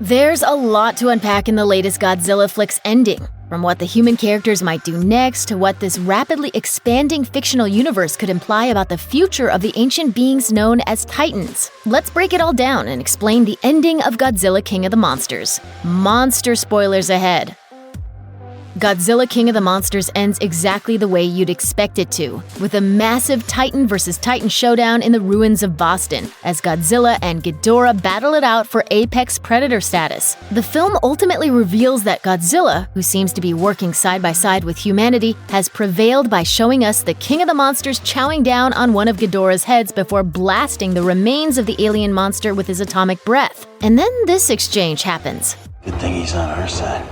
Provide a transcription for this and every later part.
There's a lot to unpack in the latest Godzilla flick's ending, from what the human characters might do next to what this rapidly expanding fictional universe could imply about the future of the ancient beings known as Titans. Let's break it all down and explain the ending of Godzilla King of the Monsters. Monster spoilers ahead. Godzilla King of the Monsters ends exactly the way you'd expect it to, with a massive Titan versus Titan showdown in the ruins of Boston, as Godzilla and Ghidorah battle it out for apex predator status. The film ultimately reveals that Godzilla, who seems to be working side by side with humanity, has prevailed by showing us the King of the Monsters chowing down on one of Ghidorah's heads before blasting the remains of the alien monster with his atomic breath. And then this exchange happens. Good thing he's on our side.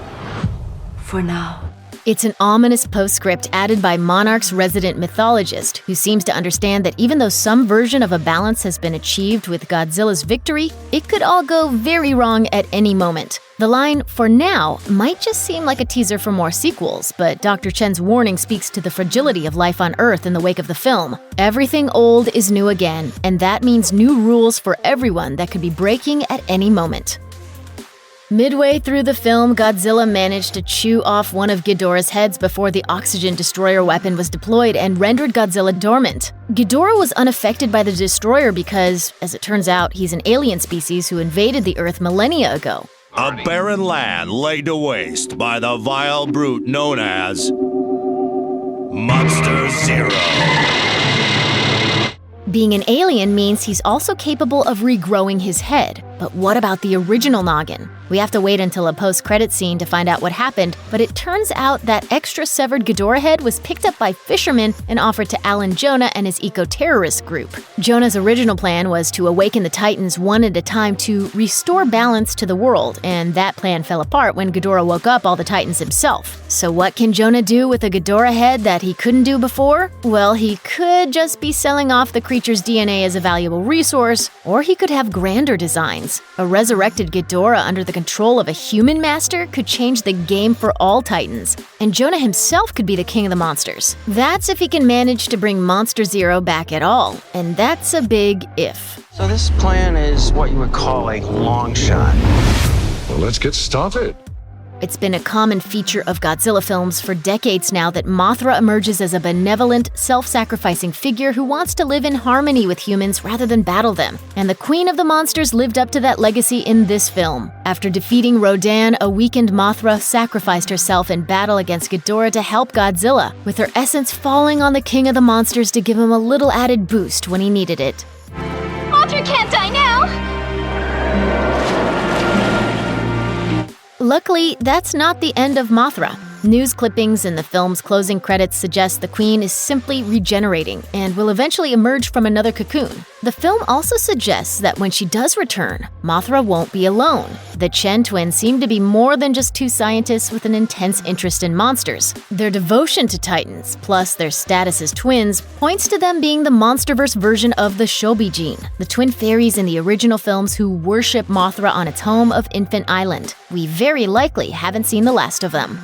For now. It's an ominous postscript added by Monarch's resident mythologist, who seems to understand that even though some version of a balance has been achieved with Godzilla's victory, it could all go very wrong at any moment. The line, "for now," might just seem like a teaser for more sequels, but Dr. Chen's warning speaks to the fragility of life on Earth in the wake of the film. Everything old is new again, and that means new rules for everyone that could be breaking at any moment. Midway through the film, Godzilla managed to chew off one of Ghidorah's heads before the oxygen destroyer weapon was deployed and rendered Godzilla dormant. Ghidorah was unaffected by the destroyer because, as it turns out, he's an alien species who invaded the Earth millennia ago. A barren land laid to waste by the vile brute known as Monster Zero. Being an alien means he's also capable of regrowing his head. But what about the original noggin? We have to wait until a post-credit scene to find out what happened, but it turns out that extra severed Ghidorah head was picked up by fishermen and offered to Alan Jonah and his eco-terrorist group. Jonah's original plan was to awaken the Titans one at a time to restore balance to the world, and that plan fell apart when Ghidorah woke up all the Titans himself. So what can Jonah do with a Ghidorah head that he couldn't do before? Well, he could just be selling off the creature's DNA as a valuable resource, or he could have grander designs. A resurrected Ghidorah under the control of a human master could change the game for all Titans, and Jonah himself could be the king of the monsters. That's if he can manage to bring Monster Zero back at all, and that's a big if. So this plan is what you would call a long shot. Well, let's get started. It's been a common feature of Godzilla films for decades now that Mothra emerges as a benevolent, self-sacrificing figure who wants to live in harmony with humans rather than battle them. And the Queen of the Monsters lived up to that legacy in this film. After defeating Rodan, a weakened Mothra sacrificed herself in battle against Ghidorah to help Godzilla, with her essence falling on the King of the Monsters to give him a little added boost when he needed it. Mothra can't die now! Luckily, that's not the end of Mothra. News clippings in the film's closing credits suggest the Queen is simply regenerating and will eventually emerge from another cocoon. The film also suggests that when she does return, Mothra won't be alone. The Chen twins seem to be more than just two scientists with an intense interest in monsters. Their devotion to Titans, plus their status as twins, points to them being the MonsterVerse version of the Shobijin, the twin fairies in the original films who worship Mothra on its home of Infant Island. We very likely haven't seen the last of them.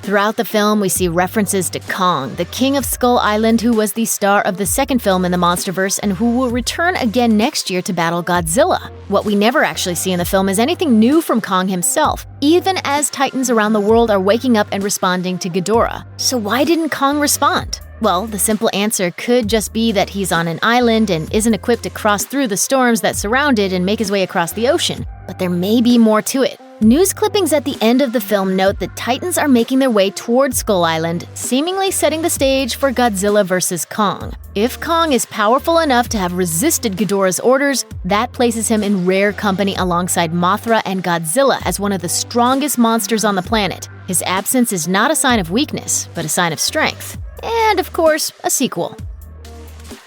Throughout the film, we see references to Kong, the king of Skull Island who was the star of the second film in the MonsterVerse and who will return again next year to battle Godzilla. What we never actually see in the film is anything new from Kong himself, even as Titans around the world are waking up and responding to Ghidorah. So why didn't Kong respond? Well, the simple answer could just be that he's on an island and isn't equipped to cross through the storms that surround it and make his way across the ocean. But there may be more to it. News clippings at the end of the film note that Titans are making their way towards Skull Island, seemingly setting the stage for Godzilla vs. Kong. If Kong is powerful enough to have resisted Ghidorah's orders, that places him in rare company alongside Mothra and Godzilla as one of the strongest monsters on the planet. His absence is not a sign of weakness, but a sign of strength. And, of course, a sequel.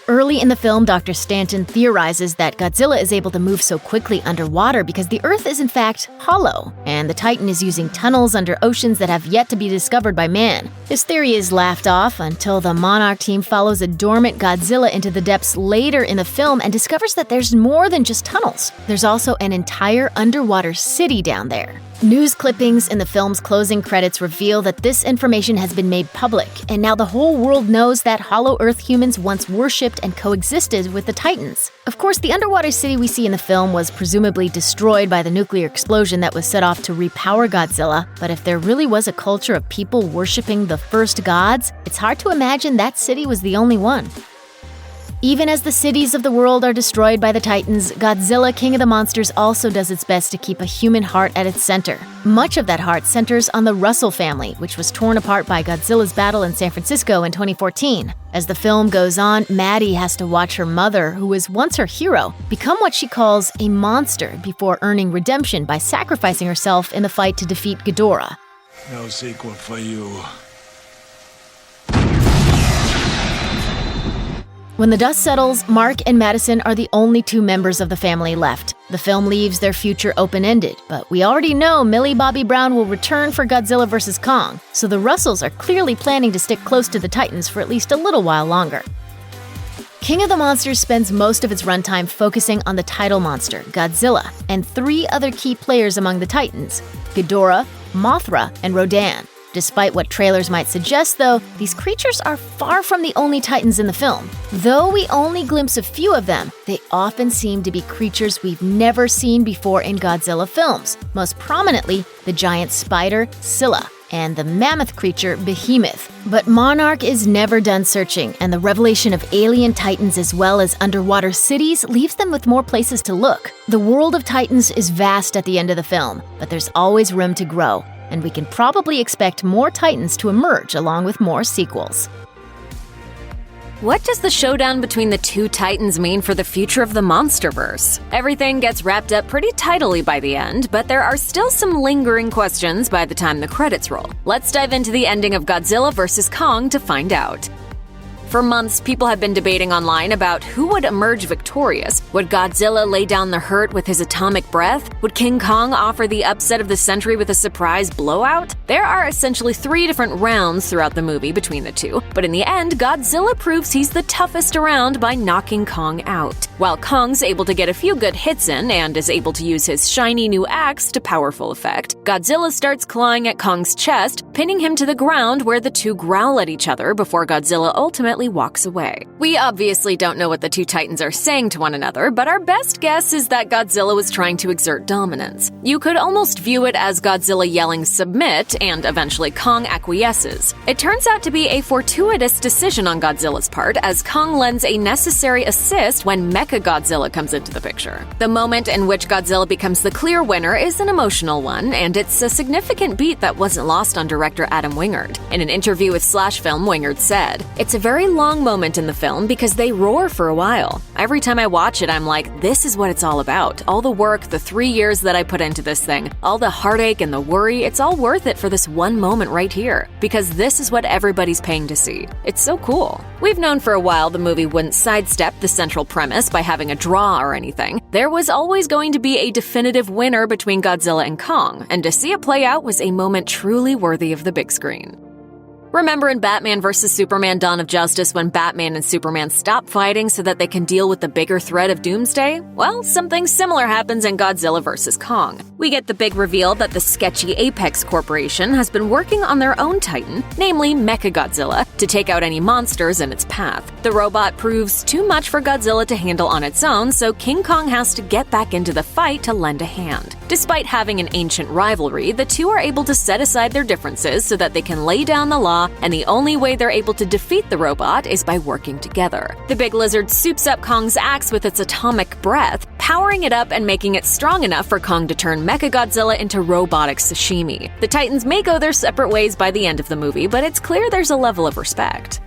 Early in the film, Dr. Stanton theorizes that Godzilla is able to move so quickly underwater because the Earth is in fact hollow, and the Titan is using tunnels under oceans that have yet to be discovered by man. This theory is laughed off until the Monarch team follows a dormant Godzilla into the depths later in the film and discovers that there's more than just tunnels. There's also an entire underwater city down there. News clippings in the film's closing credits reveal that this information has been made public, and now the whole world knows that Hollow Earth humans once worshipped and coexisted with the Titans. Of course, the underwater city we see in the film was presumably destroyed by the nuclear explosion that was set off to repower Godzilla, but if there really was a culture of people worshipping the first gods, it's hard to imagine that city was the only one. Even as the cities of the world are destroyed by the Titans, Godzilla, King of the Monsters also does its best to keep a human heart at its center. Much of that heart centers on the Russell family, which was torn apart by Godzilla's battle in San Francisco in 2014. As the film goes on, Maddie has to watch her mother, who was once her hero, become what she calls a monster before earning redemption by sacrificing herself in the fight to defeat Ghidorah. No sequel for you. When the dust settles, Mark and Madison are the only two members of the family left. The film leaves their future open-ended, but we already know Millie Bobby Brown will return for Godzilla vs. Kong, so the Russells are clearly planning to stick close to the Titans for at least a little while longer. King of the Monsters spends most of its runtime focusing on the title monster, Godzilla, and three other key players among the Titans: Ghidorah, Mothra, and Rodan. Despite what trailers might suggest, though, these creatures are far from the only Titans in the film. Though we only glimpse a few of them, they often seem to be creatures we've never seen before in Godzilla films, most prominently the giant spider, Scylla, and the mammoth creature, Behemoth. But Monarch is never done searching, and the revelation of alien Titans as well as underwater cities leaves them with more places to look. The world of Titans is vast at the end of the film, but there's always room to grow, and we can probably expect more Titans to emerge along with more sequels. What does the showdown between the two Titans mean for the future of the MonsterVerse? Everything gets wrapped up pretty tidily by the end, but there are still some lingering questions by the time the credits roll. Let's dive into the ending of Godzilla vs. Kong to find out. For months, people have been debating online about who would emerge victorious. Would Godzilla lay down the hurt with his atomic breath? Would King Kong offer the upset of the century with a surprise blowout? There are essentially 3 different rounds throughout the movie between the two, but in the end, Godzilla proves he's the toughest around by knocking Kong out. While Kong's able to get a few good hits in and is able to use his shiny new axe to powerful effect, Godzilla starts clawing at Kong's chest, pinning him to the ground where the two growl at each other before Godzilla ultimately walks away. We obviously don't know what the two Titans are saying to one another, but our best guess is that Godzilla was trying to exert dominance. You could almost view it as Godzilla yelling "submit," and eventually Kong acquiesces. It turns out to be a fortuitous decision on Godzilla's part, as Kong lends a necessary assist when Mechagodzilla comes into the picture. The moment in which Godzilla becomes the clear winner is an emotional one, and it's a significant beat that wasn't lost on director Adam Wingard. In an interview with Slashfilm, Wingard said, "It's a very long moment in the film because they roar for a while. Every time I watch it, I'm like, this is what it's all about. All the work, the 3 years that I put into this thing, all the heartache and the worry, it's all worth it for this one moment right here, because this is what everybody's paying to see. It's so cool." We've known for a while the movie wouldn't sidestep the central premise by having a draw or anything. There was always going to be a definitive winner between Godzilla and Kong, and to see it play out was a moment truly worthy of the big screen. Remember in Batman vs. Superman: Dawn of Justice when Batman and Superman stop fighting so that they can deal with the bigger threat of Doomsday? Well, something similar happens in Godzilla vs. Kong. We get the big reveal that the sketchy Apex Corporation has been working on their own Titan, namely Mechagodzilla, to take out any monsters in its path. The robot proves too much for Godzilla to handle on its own, so King Kong has to get back into the fight to lend a hand. Despite having an ancient rivalry, the two are able to set aside their differences so that they can lay down the law, and the only way they're able to defeat the robot is by working together. The big lizard soups up Kong's axe with its atomic breath, powering it up and making it strong enough for Kong to turn Mechagodzilla into robotic sashimi. The Titans may go their separate ways by the end of the movie, but it's clear there's a level of respect.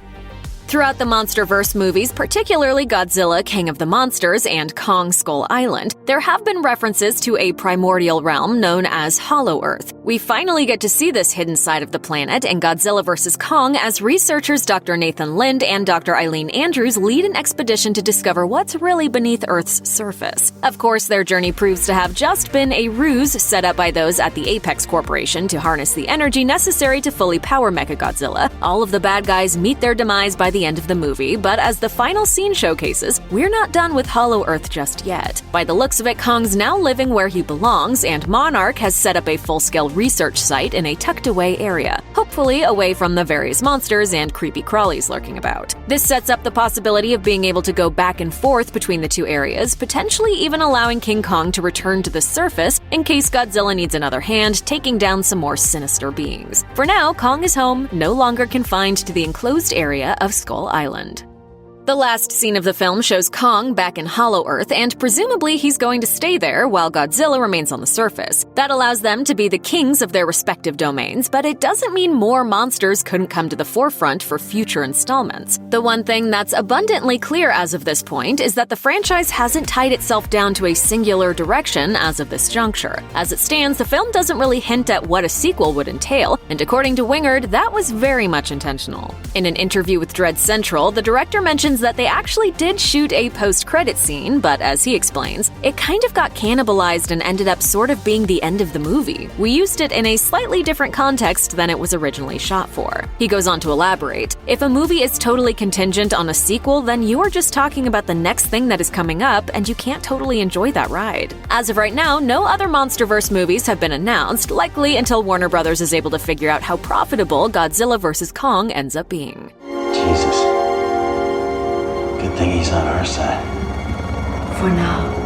Throughout the MonsterVerse movies, particularly Godzilla, King of the Monsters, and Kong Skull Island, there have been references to a primordial realm known as Hollow Earth. We finally get to see this hidden side of the planet in Godzilla vs. Kong as researchers Dr. Nathan Lind and Dr. Eileen Andrews lead an expedition to discover what's really beneath Earth's surface. Of course, their journey proves to have just been a ruse set up by those at the Apex Corporation to harness the energy necessary to fully power Mechagodzilla. All of the bad guys meet their demise by the end of the movie, but as the final scene showcases, we're not done with Hollow Earth just yet. By the looks of it, Kong's now living where he belongs, and Monarch has set up a full-scale research site in a tucked-away area, hopefully away from the various monsters and creepy crawlies lurking about. This sets up the possibility of being able to go back and forth between the two areas, potentially even allowing King Kong to return to the surface in case Godzilla needs another hand taking down some more sinister beings. For now, Kong is home, no longer confined to the enclosed area of Skull Island. The last scene of the film shows Kong back in Hollow Earth, and presumably he's going to stay there while Godzilla remains on the surface. That allows them to be the kings of their respective domains, but it doesn't mean more monsters couldn't come to the forefront for future installments. The one thing that's abundantly clear as of this point is that the franchise hasn't tied itself down to a singular direction as of this juncture. As it stands, the film doesn't really hint at what a sequel would entail, and according to Wingard, that was very much intentional. In an interview with Dread Central, the director mentions that they actually did shoot a post-credit scene, but as he explains, it kind of got cannibalized and ended up sort of being the end of the movie. We used it in a slightly different context than it was originally shot for. He goes on to elaborate, if a movie is totally contingent on a sequel, then you are just talking about the next thing that is coming up, and you can't totally enjoy that ride. As of right now, no other MonsterVerse movies have been announced, likely until Warner Bros. Is able to figure out how profitable Godzilla vs. Kong ends up being. Jesus. Good thing he's on our side. For now.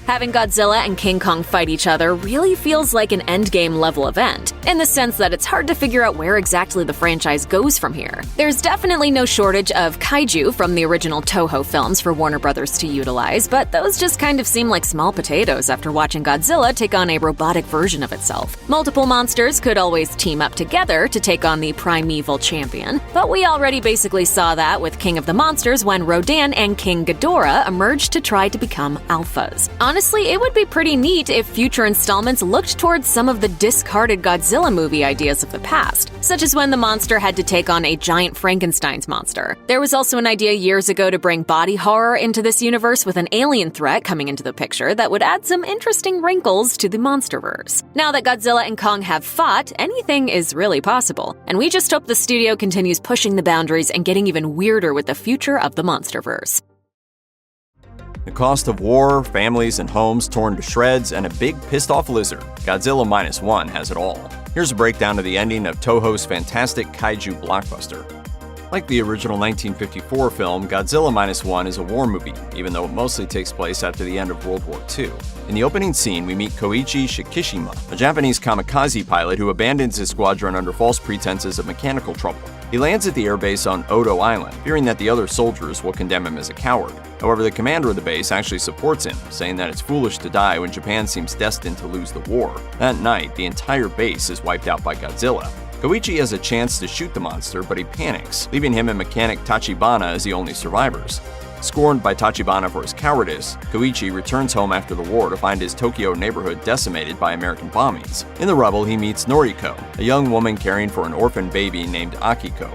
Having Godzilla and King Kong fight each other really feels like an endgame level event, in the sense that it's hard to figure out where exactly the franchise goes from here. There's definitely no shortage of kaiju from the original Toho films for Warner Bros. To utilize, but those just kind of seem like small potatoes after watching Godzilla take on a robotic version of itself. Multiple monsters could always team up together to take on the primeval champion, but we already basically saw that with King of the Monsters when Rodan and King Ghidorah emerged to try to become alphas. Honestly, it would be pretty neat if future installments looked towards some of the discarded Godzilla movie ideas of the past, such as when the monster had to take on a giant Frankenstein's monster. There was also an idea years ago to bring body horror into this universe with an alien threat coming into the picture that would add some interesting wrinkles to the MonsterVerse. Now that Godzilla and Kong have fought, anything is really possible, and we just hope the studio continues pushing the boundaries and getting even weirder with the future of the MonsterVerse. The cost of war, families and homes torn to shreds, and a big pissed-off lizard. Godzilla -1 has it all. Here's a breakdown of the ending of Toho's fantastic kaiju blockbuster. Like the original 1954 film, Godzilla -1 is a war movie, even though it mostly takes place after the end of World War II. In the opening scene, we meet Koichi Shikishima, a Japanese kamikaze pilot who abandons his squadron under false pretenses of mechanical trouble. He lands at the airbase on Odo Island, fearing that the other soldiers will condemn him as a coward. However, the commander of the base actually supports him, saying that it's foolish to die when Japan seems destined to lose the war. That night, the entire base is wiped out by Godzilla. Koichi has a chance to shoot the monster, but he panics, leaving him and mechanic Tachibana as the only survivors. Scorned by Tachibana for his cowardice, Koichi returns home after the war to find his Tokyo neighborhood decimated by American bombings. In the rubble, he meets Noriko, a young woman caring for an orphan baby named Akiko.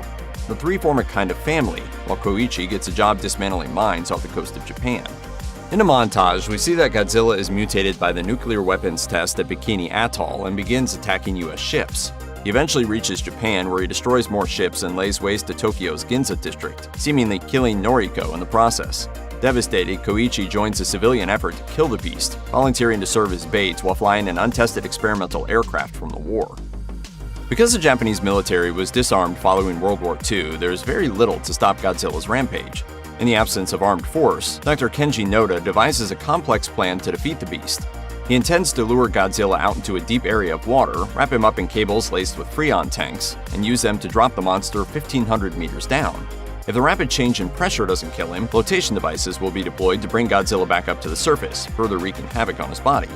The three form a kind of family, while Koichi gets a job dismantling mines off the coast of Japan. In a montage, we see that Godzilla is mutated by the nuclear weapons test at Bikini Atoll and begins attacking US ships. He eventually reaches Japan, where he destroys more ships and lays waste to Tokyo's Ginza district, seemingly killing Noriko in the process. Devastated, Koichi joins a civilian effort to kill the beast, volunteering to serve as bait while flying an untested experimental aircraft from the war. Because the Japanese military was disarmed following World War II, there is very little to stop Godzilla's rampage. In the absence of armed force, Dr. Kenji Noda devises a complex plan to defeat the beast. He intends to lure Godzilla out into a deep area of water, wrap him up in cables laced with Freon tanks, and use them to drop the monster 1,500 meters down. If the rapid change in pressure doesn't kill him, flotation devices will be deployed to bring Godzilla back up to the surface, further wreaking havoc on his body.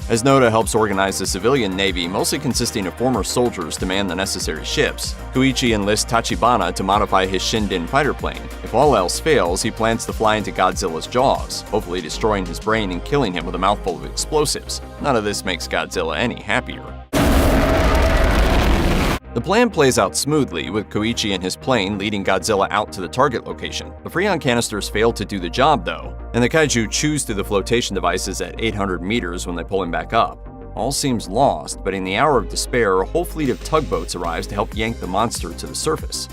As Noda helps organize the civilian navy, mostly consisting of former soldiers to man the necessary ships, Koichi enlists Tachibana to modify his Shinden fighter plane. If all else fails, he plans to fly into Godzilla's jaws, hopefully destroying his brain and killing him with a mouthful of explosives. None of this makes Godzilla any happier. The plan plays out smoothly, with Koichi and his plane leading Godzilla out to the target location. The Freon canisters fail to do the job, though, and the kaiju chews through the flotation devices at 800 meters when they pull him back up. All seems lost, but in the hour of despair, a whole fleet of tugboats arrives to help yank the monster to the surface.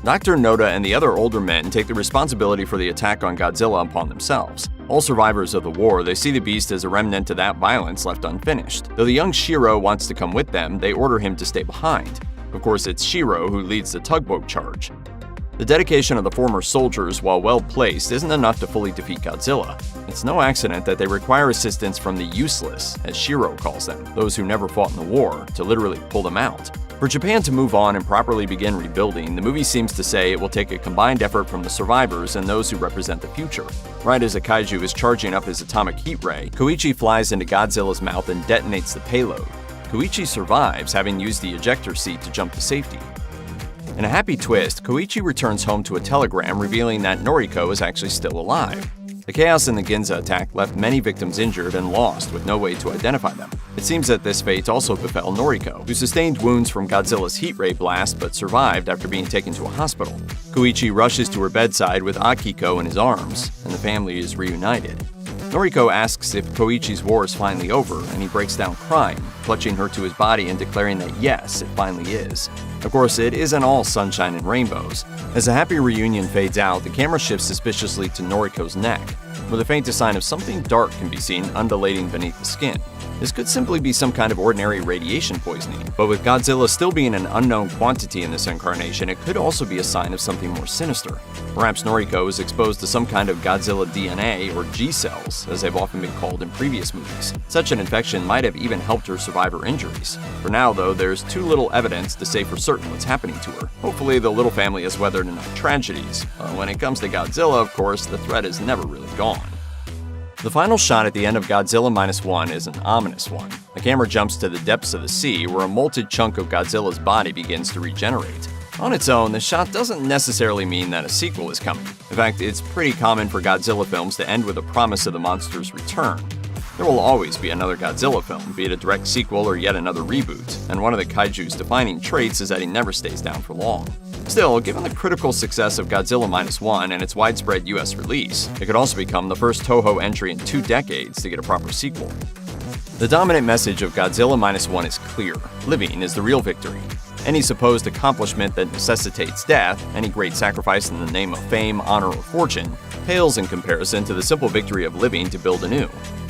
Dr. Noda and the other older men take the responsibility for the attack on Godzilla upon themselves. All survivors of the war, they see the beast as a remnant of that violence left unfinished. Though the young Shiro wants to come with them, they order him to stay behind. Of course, it's Shiro who leads the tugboat charge. The dedication of the former soldiers, while well placed, isn't enough to fully defeat Godzilla. It's no accident that they require assistance from the useless, as Shiro calls them, those who never fought in the war, to literally pull them out. For Japan to move on and properly begin rebuilding, the movie seems to say it will take a combined effort from the survivors and those who represent the future. Right as a kaiju is charging up his atomic heat ray, Koichi flies into Godzilla's mouth and detonates the payload. Koichi survives, having used the ejector seat to jump to safety. In a happy twist, Koichi returns home to a telegram revealing that Noriko is actually still alive. The chaos in the Ginza attack left many victims injured and lost with no way to identify them. It seems that this fate also befell Noriko, who sustained wounds from Godzilla's heat ray blast but survived after being taken to a hospital. Koichi rushes to her bedside with Akiko in his arms, and the family is reunited. Noriko asks if Koichi's war is finally over, and he breaks down crying, clutching her to his body and declaring that yes, it finally is. Of course, it isn't all sunshine and rainbows. As the happy reunion fades out, the camera shifts suspiciously to Noriko's neck, where the faintest sign of something dark can be seen undulating beneath the skin. This could simply be some kind of ordinary radiation poisoning, but with Godzilla still being an unknown quantity in this incarnation, it could also be a sign of something more sinister. Perhaps Noriko is exposed to some kind of Godzilla DNA, or G-cells, as they've often been called in previous movies. Such an infection might have even helped her survive her injuries. For now, though, there's too little evidence to say for certain what's happening to her. Hopefully, the little family has weathered enough tragedies. When it comes to Godzilla, of course, the threat is never really gone. The final shot at the end of Godzilla -1 is an ominous one. The camera jumps to the depths of the sea, where a molted chunk of Godzilla's body begins to regenerate. On its own, the shot doesn't necessarily mean that a sequel is coming. In fact, it's pretty common for Godzilla films to end with a promise of the monster's return. There will always be another Godzilla film, be it a direct sequel or yet another reboot, and one of the kaiju's defining traits is that he never stays down for long. Still, given the critical success of Godzilla -1 and its widespread US release, it could also become the first Toho entry in 2 decades to get a proper sequel. The dominant message of Godzilla -1 is clear: living is the real victory. Any supposed accomplishment that necessitates death, any great sacrifice in the name of fame, honor, or fortune, pales in comparison to the simple victory of living to build anew.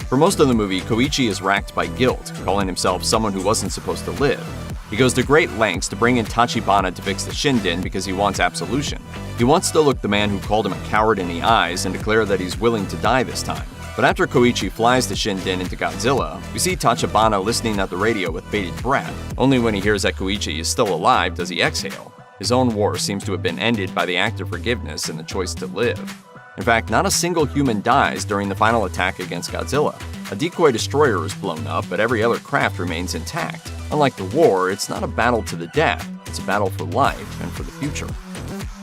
For most of the movie, Koichi is racked by guilt, calling himself someone who wasn't supposed to live. He goes to great lengths to bring in Tachibana to fix the Shinden because he wants absolution. He wants to look the man who called him a coward in the eyes and declare that he's willing to die this time. But after Koichi flies the Shinden into Godzilla, we see Tachibana listening at the radio with bated breath. Only when he hears that Koichi is still alive does he exhale. His own war seems to have been ended by the act of forgiveness and the choice to live. In fact, not a single human dies during the final attack against Godzilla. A decoy destroyer is blown up, but every other craft remains intact. Unlike the war, it's not a battle to the death, it's a battle for life and for the future.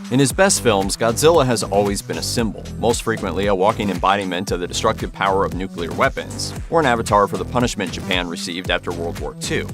In his best films, Godzilla has always been a symbol, most frequently a walking embodiment of the destructive power of nuclear weapons, or an avatar for the punishment Japan received after World War II.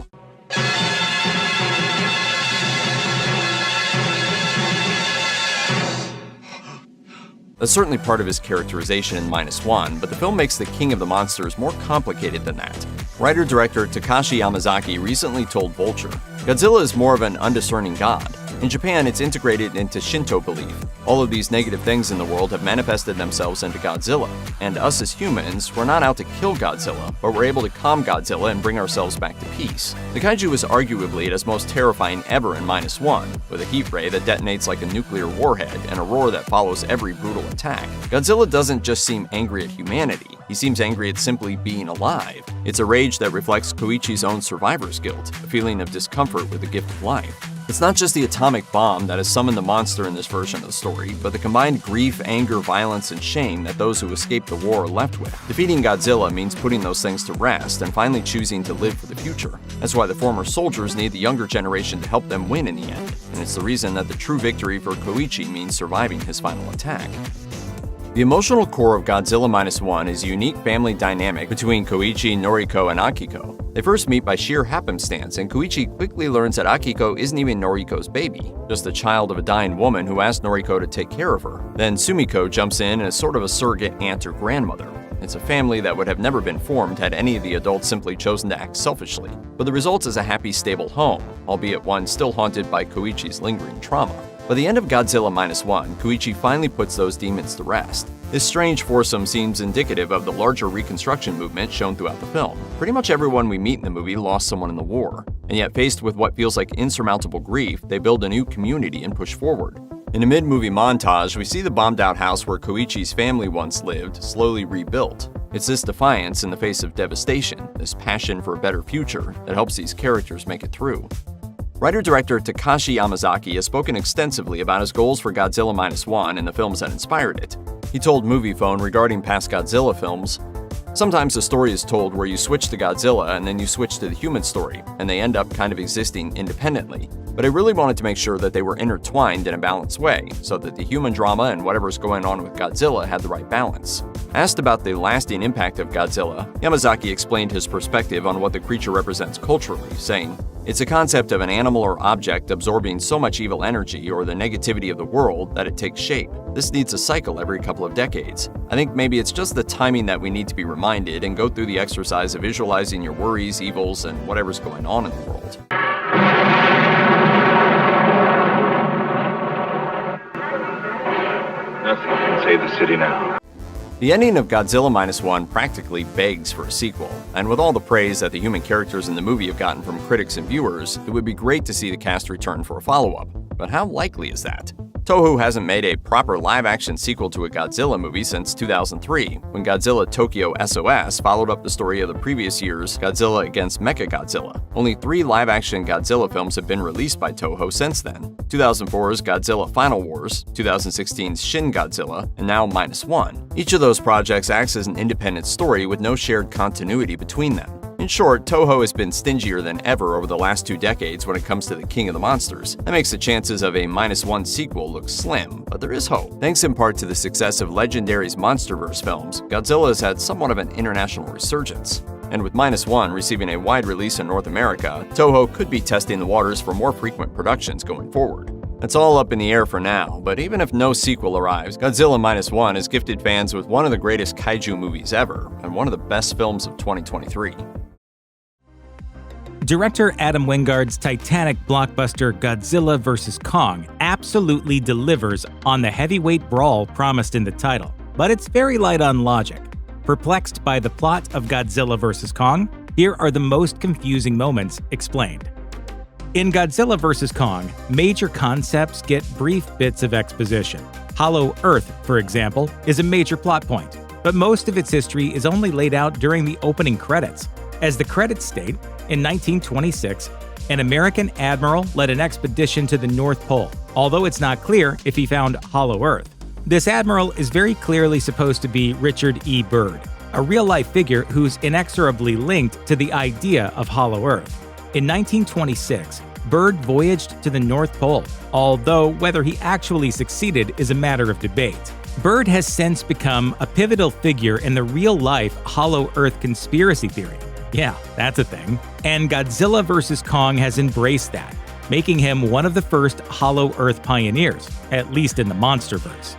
That's certainly part of his characterization in -1, but the film makes the king of the monsters more complicated than that. Writer-director Takashi Yamazaki recently told Vulture, "Godzilla is more of an undiscerning god. In Japan, it's integrated into Shinto belief. All of these negative things in the world have manifested themselves into Godzilla. And us as humans, we're not out to kill Godzilla, but we're able to calm Godzilla and bring ourselves back to peace." The kaiju is arguably at its most terrifying ever in -1, with a heat ray that detonates like a nuclear warhead and a roar that follows every brutal attack. Godzilla doesn't just seem angry at humanity, he seems angry at simply being alive. It's a rage that reflects Koichi's own survivor's guilt, a feeling of discomfort with the gift of life. It's not just the atomic bomb that has summoned the monster in this version of the story, but the combined grief, anger, violence, and shame that those who escaped the war are left with. Defeating Godzilla means putting those things to rest and finally choosing to live for the future. That's why the former soldiers need the younger generation to help them win in the end, and it's the reason that the true victory for Koichi means surviving his final attack. The emotional core of Godzilla -1 is a unique family dynamic between Koichi, Noriko, and Akiko. They first meet by sheer happenstance, and Koichi quickly learns that Akiko isn't even Noriko's baby, just the child of a dying woman who asked Noriko to take care of her. Then Sumiko jumps in and is sort of a surrogate aunt or grandmother. It's a family that would have never been formed had any of the adults simply chosen to act selfishly. But the result is a happy, stable home, albeit one still haunted by Koichi's lingering trauma. By the end of Godzilla -1, Koichi finally puts those demons to rest. This strange foursome seems indicative of the larger reconstruction movement shown throughout the film. Pretty much everyone we meet in the movie lost someone in the war, and yet faced with what feels like insurmountable grief, they build a new community and push forward. In a mid-movie montage, we see the bombed-out house where Koichi's family once lived slowly rebuilt. It's this defiance in the face of devastation, this passion for a better future, that helps these characters make it through. Writer-director Takashi Yamazaki has spoken extensively about his goals for Godzilla -1 and the films that inspired it. He told MoviePhone regarding past Godzilla films, "Sometimes the story is told where you switch to Godzilla and then you switch to the human story, and they end up kind of existing independently. But I really wanted to make sure that they were intertwined in a balanced way, so that the human drama and whatever's going on with Godzilla had the right balance." Asked about the lasting impact of Godzilla, Yamazaki explained his perspective on what the creature represents culturally, saying, "It's a concept of an animal or object absorbing so much evil energy or the negativity of the world that it takes shape. This needs a cycle every couple of decades. I think maybe it's just the timing that we need to be reminded and go through the exercise of visualizing your worries, evils, and whatever's going on in the world." Nothing can save the city now. The ending of Godzilla -1 practically begs for a sequel, and with all the praise that the human characters in the movie have gotten from critics and viewers, it would be great to see the cast return for a follow-up. But how likely is that? Toho hasn't made a proper live-action sequel to a Godzilla movie since 2003, when Godzilla Tokyo SOS followed up the story of the previous year's Godzilla against Mechagodzilla. Only 3 live-action Godzilla films have been released by Toho since then: 2004's Godzilla Final Wars, 2016's Shin Godzilla, and now -1. Each of those projects acts as an independent story with no shared continuity between them. In short, Toho has been stingier than ever over the last 2 decades when it comes to the King of the Monsters. That makes the chances of a -1 sequel look slim, but there is hope. Thanks in part to the success of Legendary's MonsterVerse films, Godzilla has had somewhat of an international resurgence. And with -1 receiving a wide release in North America, Toho could be testing the waters for more frequent productions going forward. It's all up in the air for now, but even if no sequel arrives, Godzilla -1 has gifted fans with one of the greatest kaiju movies ever, and one of the best films of 2023. Director Adam Wingard's titanic blockbuster Godzilla vs. Kong absolutely delivers on the heavyweight brawl promised in the title, but it's very light on logic. Perplexed by the plot of Godzilla vs. Kong, here are the most confusing moments explained. In Godzilla vs. Kong, major concepts get brief bits of exposition. Hollow Earth, for example, is a major plot point, but most of its history is only laid out during the opening credits. As the credits state, in 1926, an American admiral led an expedition to the North Pole, although it's not clear if he found Hollow Earth. This admiral is very clearly supposed to be Richard E. Byrd, a real-life figure who's inexorably linked to the idea of Hollow Earth. In 1926, Byrd voyaged to the North Pole, although whether he actually succeeded is a matter of debate. Byrd has since become a pivotal figure in the real-life Hollow Earth conspiracy theory. Yeah, that's a thing. And Godzilla vs. Kong has embraced that, making him one of the first Hollow Earth pioneers, at least in the MonsterVerse.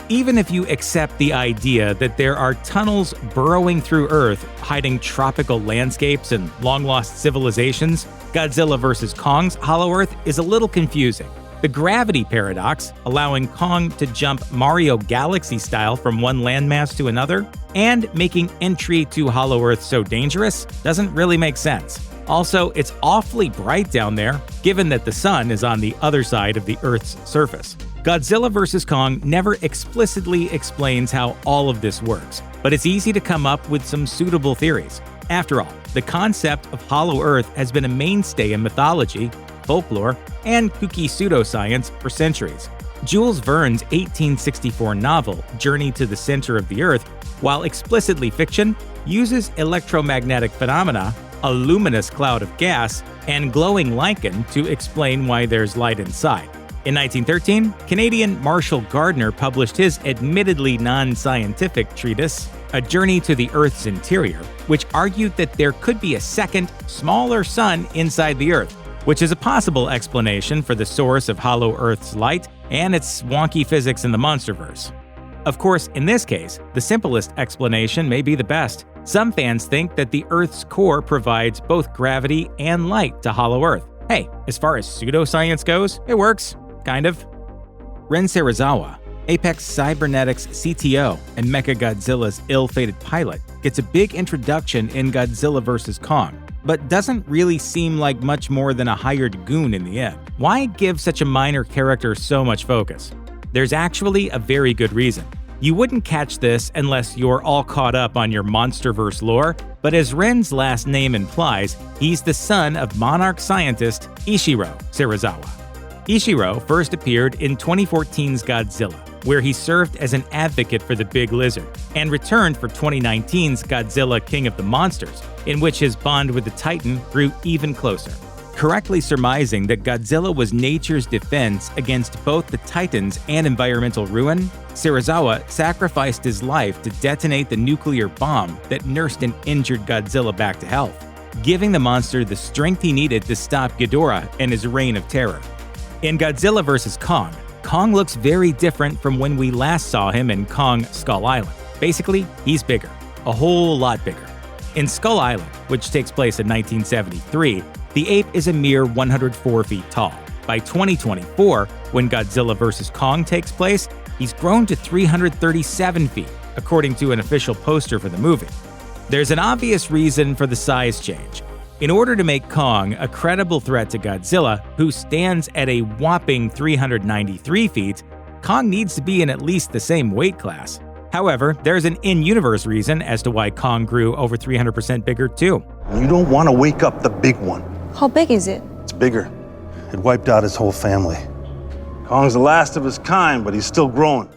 Even if you accept the idea that there are tunnels burrowing through Earth, hiding tropical landscapes and long-lost civilizations, Godzilla vs. Kong's Hollow Earth is a little confusing. The gravity paradox, allowing Kong to jump Mario Galaxy style from one landmass to another, and making entry to Hollow Earth so dangerous, doesn't really make sense. Also, it's awfully bright down there, given that the sun is on the other side of the Earth's surface. Godzilla vs. Kong never explicitly explains how all of this works, but it's easy to come up with some suitable theories. After all, the concept of Hollow Earth has been a mainstay in mythology, folklore, and kooky pseudoscience for centuries. Jules Verne's 1864 novel, Journey to the Center of the Earth, while explicitly fiction, uses electromagnetic phenomena, a luminous cloud of gas, and glowing lichen to explain why there's light inside. In 1913, Canadian Marshall Gardner published his admittedly non-scientific treatise, A Journey to the Earth's Interior, which argued that there could be a second, smaller sun inside the Earth, which is a possible explanation for the source of Hollow Earth's light and its wonky physics in the MonsterVerse. Of course, in this case, the simplest explanation may be the best. Some fans think that the Earth's core provides both gravity and light to Hollow Earth. Hey, as far as pseudoscience goes, it works. Kind of. Ren Serizawa, Apex Cybernetics CTO and Mechagodzilla's ill-fated pilot, gets a big introduction in Godzilla vs. Kong, but doesn't really seem like much more than a hired goon in the end. Why give such a minor character so much focus? There's actually a very good reason. You wouldn't catch this unless you're all caught up on your MonsterVerse lore, but as Ren's last name implies, he's the son of monarch scientist Ishiro Serizawa. Ishiro first appeared in 2014's Godzilla, where he served as an advocate for the big lizard, and returned for 2019's Godzilla King of the Monsters, in which his bond with the Titan grew even closer. Correctly surmising that Godzilla was nature's defense against both the Titans and environmental ruin, Serizawa sacrificed his life to detonate the nuclear bomb that nursed an injured Godzilla back to health, giving the monster the strength he needed to stop Ghidorah and his reign of terror. In Godzilla vs. Kong, Kong looks very different from when we last saw him in Kong Skull Island. Basically, he's bigger, a whole lot bigger. In Skull Island, which takes place in 1973, the ape is a mere 104 feet tall. By 2024, when Godzilla vs. Kong takes place, he's grown to 337 feet, according to an official poster for the movie. There's an obvious reason for the size change. In order to make Kong a credible threat to Godzilla, who stands at a whopping 393 feet, Kong needs to be in at least the same weight class. However, there's an in-universe reason as to why Kong grew over 300% bigger too. You don't want to wake up the big one. How big is it? It's bigger. It wiped out his whole family. Kong's the last of his kind, but he's still growing.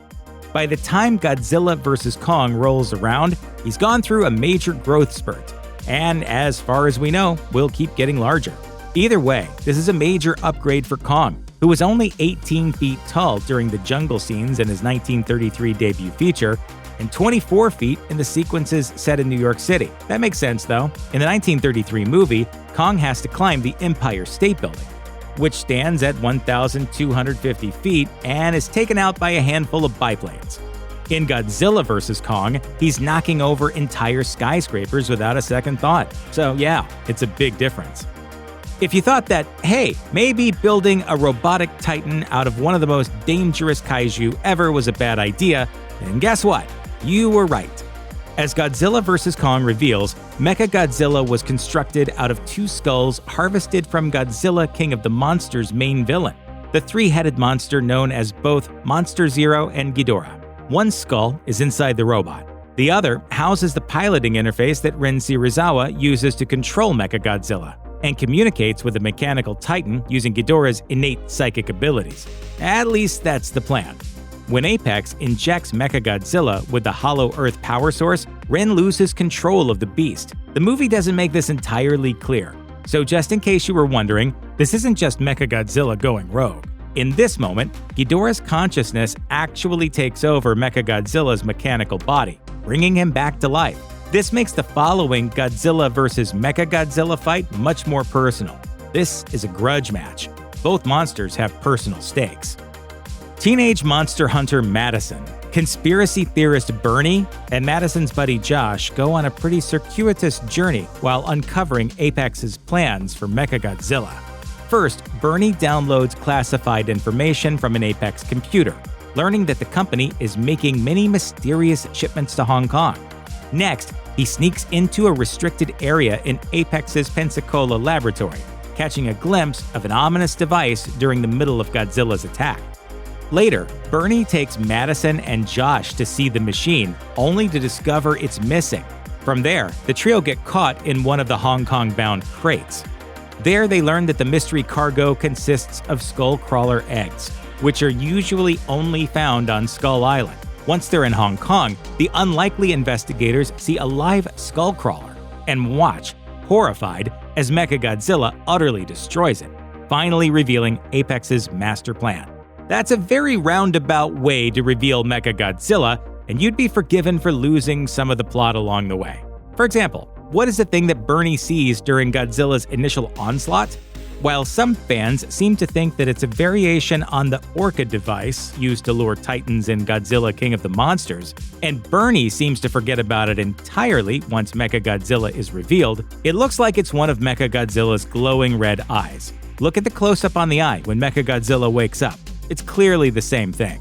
By the time Godzilla vs. Kong rolls around, he's gone through a major growth spurt, and as far as we know, will keep getting larger. Either way, this is a major upgrade for Kong, who was only 18 feet tall during the jungle scenes in his 1933 debut feature, and 24 feet in the sequences set in New York City. That makes sense, though. In the 1933 movie, Kong has to climb the Empire State Building, which stands at 1,250 feet and is taken out by a handful of biplanes. In Godzilla vs. Kong, he's knocking over entire skyscrapers without a second thought. So yeah, it's a big difference. If you thought that, hey, maybe building a robotic titan out of one of the most dangerous kaiju ever was a bad idea, then guess what? You were right. As Godzilla vs. Kong reveals, Mechagodzilla was constructed out of two skulls harvested from Godzilla King of the Monsters' main villain, the three-headed monster known as both Monster Zero and Ghidorah. One skull is inside the robot. The other houses the piloting interface that Ren Serizawa uses to control Mechagodzilla, and communicates with the mechanical titan using Ghidorah's innate psychic abilities. At least that's the plan. When Apex injects Mechagodzilla with the Hollow Earth power source, Ren loses control of the beast. The movie doesn't make this entirely clear, so just in case you were wondering, this isn't just Mechagodzilla going rogue. In this moment, Ghidorah's consciousness actually takes over Mechagodzilla's mechanical body, bringing him back to life. This makes the following Godzilla vs. Mechagodzilla fight much more personal. This is a grudge match. Both monsters have personal stakes. Teenage monster hunter Madison, conspiracy theorist Bernie, and Madison's buddy Josh go on a pretty circuitous journey while uncovering Apex's plans for Mechagodzilla. First, Bernie downloads classified information from an Apex computer, learning that the company is making many mysterious shipments to Hong Kong. Next, he sneaks into a restricted area in Apex's Pensacola laboratory, catching a glimpse of an ominous device during the middle of Godzilla's attack. Later, Bernie takes Madison and Josh to see the machine, only to discover it's missing. From there, the trio get caught in one of the Hong Kong-bound crates. There, they learn that the mystery cargo consists of skull-crawler eggs, which are usually only found on Skull Island. Once they're in Hong Kong, the unlikely investigators see a live skull-crawler and watch, horrified, as Mechagodzilla utterly destroys it, finally revealing Apex's master plan. That's a very roundabout way to reveal Mechagodzilla, and you'd be forgiven for losing some of the plot along the way. For example, what is the thing that Bernie sees during Godzilla's initial onslaught? While some fans seem to think that it's a variation on the Orca device used to lure Titans in Godzilla King of the Monsters, and Bernie seems to forget about it entirely once Mechagodzilla is revealed, it looks like it's one of Mechagodzilla's glowing red eyes. Look at the close-up on the eye when Mechagodzilla wakes up. it's clearly the same thing.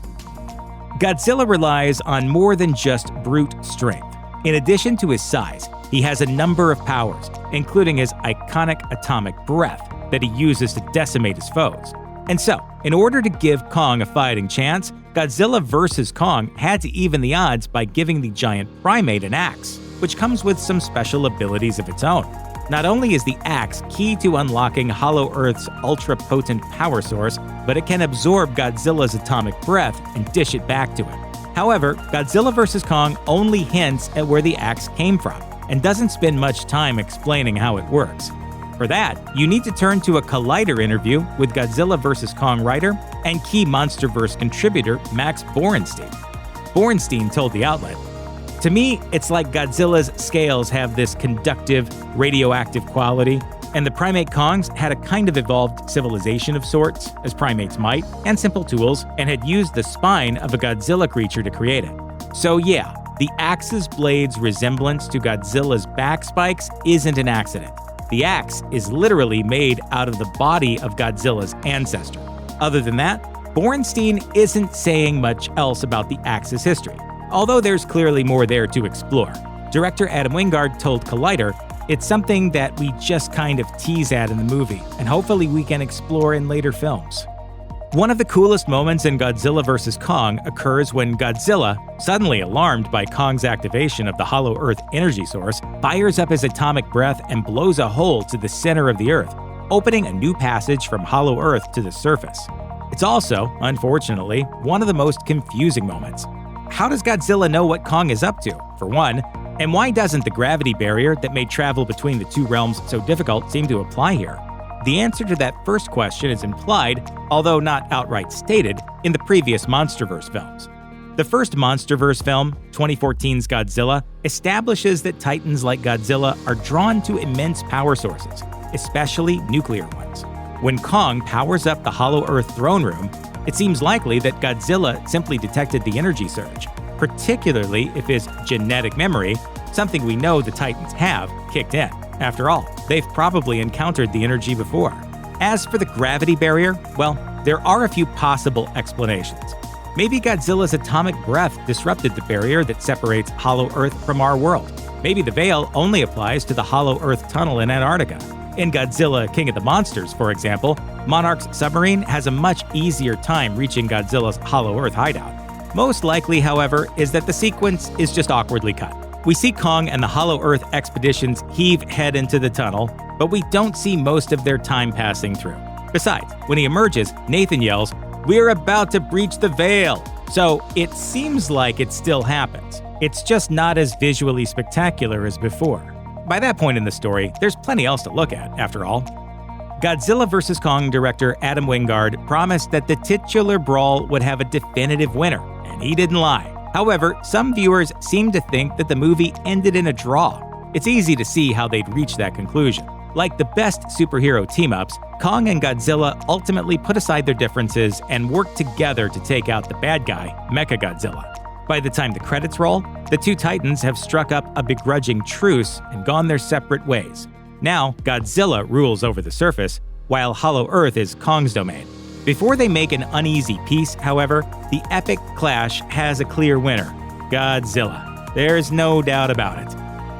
Godzilla relies on more than just brute strength. In addition to his size, he has a number of powers, including his iconic atomic breath that he uses to decimate his foes. And so, in order to give Kong a fighting chance, Godzilla vs. Kong had to even the odds by giving the giant primate an axe, which comes with some special abilities of its own. Not only is the axe key to unlocking Hollow Earth's ultra-potent power source, but it can absorb Godzilla's atomic breath and dish it back to him. However, Godzilla vs. Kong only hints at where the axe came from, and doesn't spend much time explaining how it works. For that, you need to turn to a Collider interview with Godzilla vs. Kong writer and key MonsterVerse contributor Max Borenstein. Borenstein told the outlet, "To me, it's like Godzilla's scales have this conductive, radioactive quality, and the primate Kongs had a kind of evolved civilization of sorts, as primates might, and simple tools, and had used the spine of a Godzilla creature to create it. So yeah, the axe's blade's resemblance to Godzilla's back spikes isn't an accident. The axe is literally made out of the body of Godzilla's ancestor." Other than that, Borenstein isn't saying much else about the axe's history, although there's clearly more there to explore. Director Adam Wingard told Collider, "It's something that we just kind of tease at in the movie, and hopefully we can explore in later films." One of the coolest moments in Godzilla vs. Kong occurs when Godzilla, suddenly alarmed by Kong's activation of the Hollow Earth energy source, fires up his atomic breath and blows a hole to the center of the Earth, opening a new passage from Hollow Earth to the surface. It's also, unfortunately, one of the most confusing moments. How does Godzilla know what Kong is up to, for one, and why doesn't the gravity barrier that made travel between the two realms so difficult seem to apply here? The answer to that first question is implied, although not outright stated, in the previous MonsterVerse films. The first MonsterVerse film, 2014's Godzilla, establishes that titans like Godzilla are drawn to immense power sources, especially nuclear ones. When Kong powers up the Hollow Earth throne room, it seems likely that Godzilla simply detected the energy surge, particularly if his genetic memory, something we know the titans have, kicked in. After all, they've probably encountered the energy before. As for the gravity barrier, well, there are a few possible explanations. Maybe Godzilla's atomic breath disrupted the barrier that separates Hollow Earth from our world. Maybe the veil only applies to the Hollow Earth tunnel in Antarctica. In Godzilla King of the Monsters, for example, Monarch's submarine has a much easier time reaching Godzilla's Hollow Earth hideout. Most likely, however, is that the sequence is just awkwardly cut. We see Kong and the Hollow Earth expeditions heave head into the tunnel, but we don't see most of their time passing through. Besides, when he emerges, Nathan yells, "We're about to breach the veil!" So it seems like it still happens. It's just not as visually spectacular as before. By that point in the story, there's plenty else to look at, after all. Godzilla vs. Kong director Adam Wingard promised that the titular brawl would have a definitive winner, and he didn't lie. However, some viewers seem to think that the movie ended in a draw. It's easy to see how they'd reach that conclusion. Like the best superhero team-ups, Kong and Godzilla ultimately put aside their differences and worked together to take out the bad guy, Mechagodzilla. By the time the credits roll, the two titans have struck up a begrudging truce and gone their separate ways. Now, Godzilla rules over the surface, while Hollow Earth is Kong's domain. Before they make an uneasy peace, however, the epic clash has a clear winner: Godzilla. There's no doubt about it.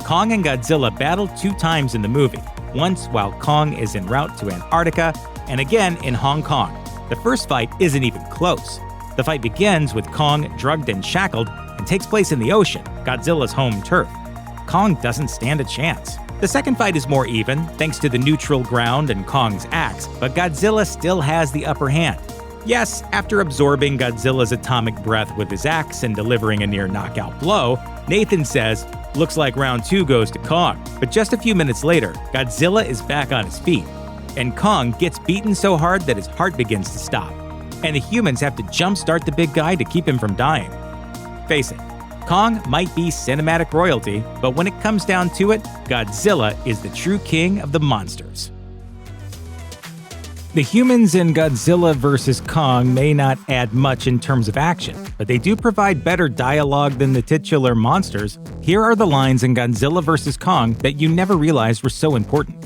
Kong and Godzilla battle 2 times in the movie, once while Kong is en route to Antarctica, and again in Hong Kong. The first fight isn't even close. The fight begins with Kong drugged and shackled and takes place in the ocean, Godzilla's home turf. Kong doesn't stand a chance. The second fight is more even, thanks to the neutral ground and Kong's axe, but Godzilla still has the upper hand. Yes, after absorbing Godzilla's atomic breath with his axe and delivering a near knockout blow, Nathan says, "Looks like round 2 goes to Kong." But just a few minutes later, Godzilla is back on his feet, and Kong gets beaten so hard that his heart begins to stop. And the humans have to jumpstart the big guy to keep him from dying. Face it, Kong might be cinematic royalty, but when it comes down to it, Godzilla is the true king of the monsters. The humans in Godzilla vs. Kong may not add much in terms of action, but they do provide better dialogue than the titular monsters. Here are the lines in Godzilla vs. Kong that you never realized were so important.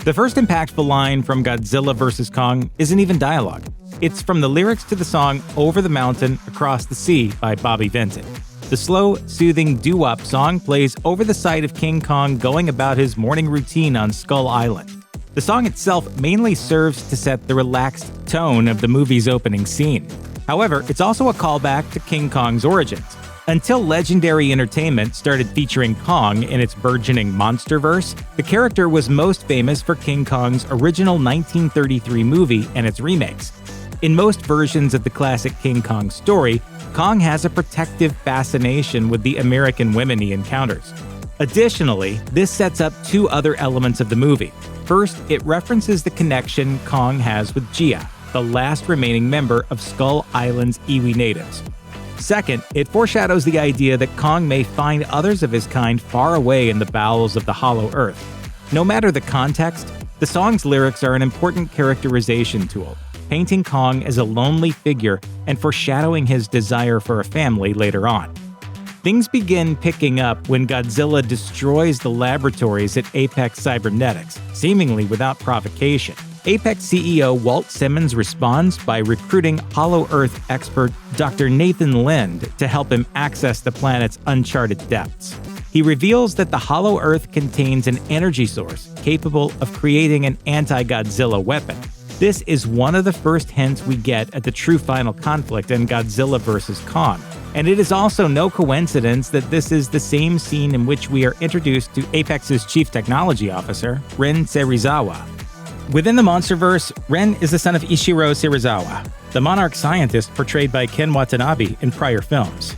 The first impactful line from Godzilla vs. Kong isn't even dialogue. It's from the lyrics to the song Over the Mountain, Across the Sea by Bobby Vinton. The slow, soothing doo-wop song plays over the sight of King Kong going about his morning routine on Skull Island. The song itself mainly serves to set the relaxed tone of the movie's opening scene. However, it's also a callback to King Kong's origins. Until Legendary Entertainment started featuring Kong in its burgeoning MonsterVerse, the character was most famous for King Kong's original 1933 movie and its remakes. In most versions of the classic King Kong story, Kong has a protective fascination with the American women he encounters. Additionally, this sets up two other elements of the movie. First, it references the connection Kong has with Gia, the last remaining member of Skull Island's Iwi natives. Second, it foreshadows the idea that Kong may find others of his kind far away in the bowels of the Hollow Earth. No matter the context, the song's lyrics are an important characterization tool, painting Kong as a lonely figure and foreshadowing his desire for a family later on. Things begin picking up when Godzilla destroys the laboratories at Apex Cybernetics, seemingly without provocation. Apex CEO Walt Simmons responds by recruiting Hollow Earth expert Dr. Nathan Lind to help him access the planet's uncharted depths. He reveals that the Hollow Earth contains an energy source capable of creating an anti-Godzilla weapon. This is one of the first hints we get at the true final conflict in Godzilla vs. Kong, and it is also no coincidence that this is the same scene in which we are introduced to Apex's chief technology officer, Ren Serizawa. Within the MonsterVerse, Ren is the son of Ishiro Serizawa, the monarch scientist portrayed by Ken Watanabe in prior films.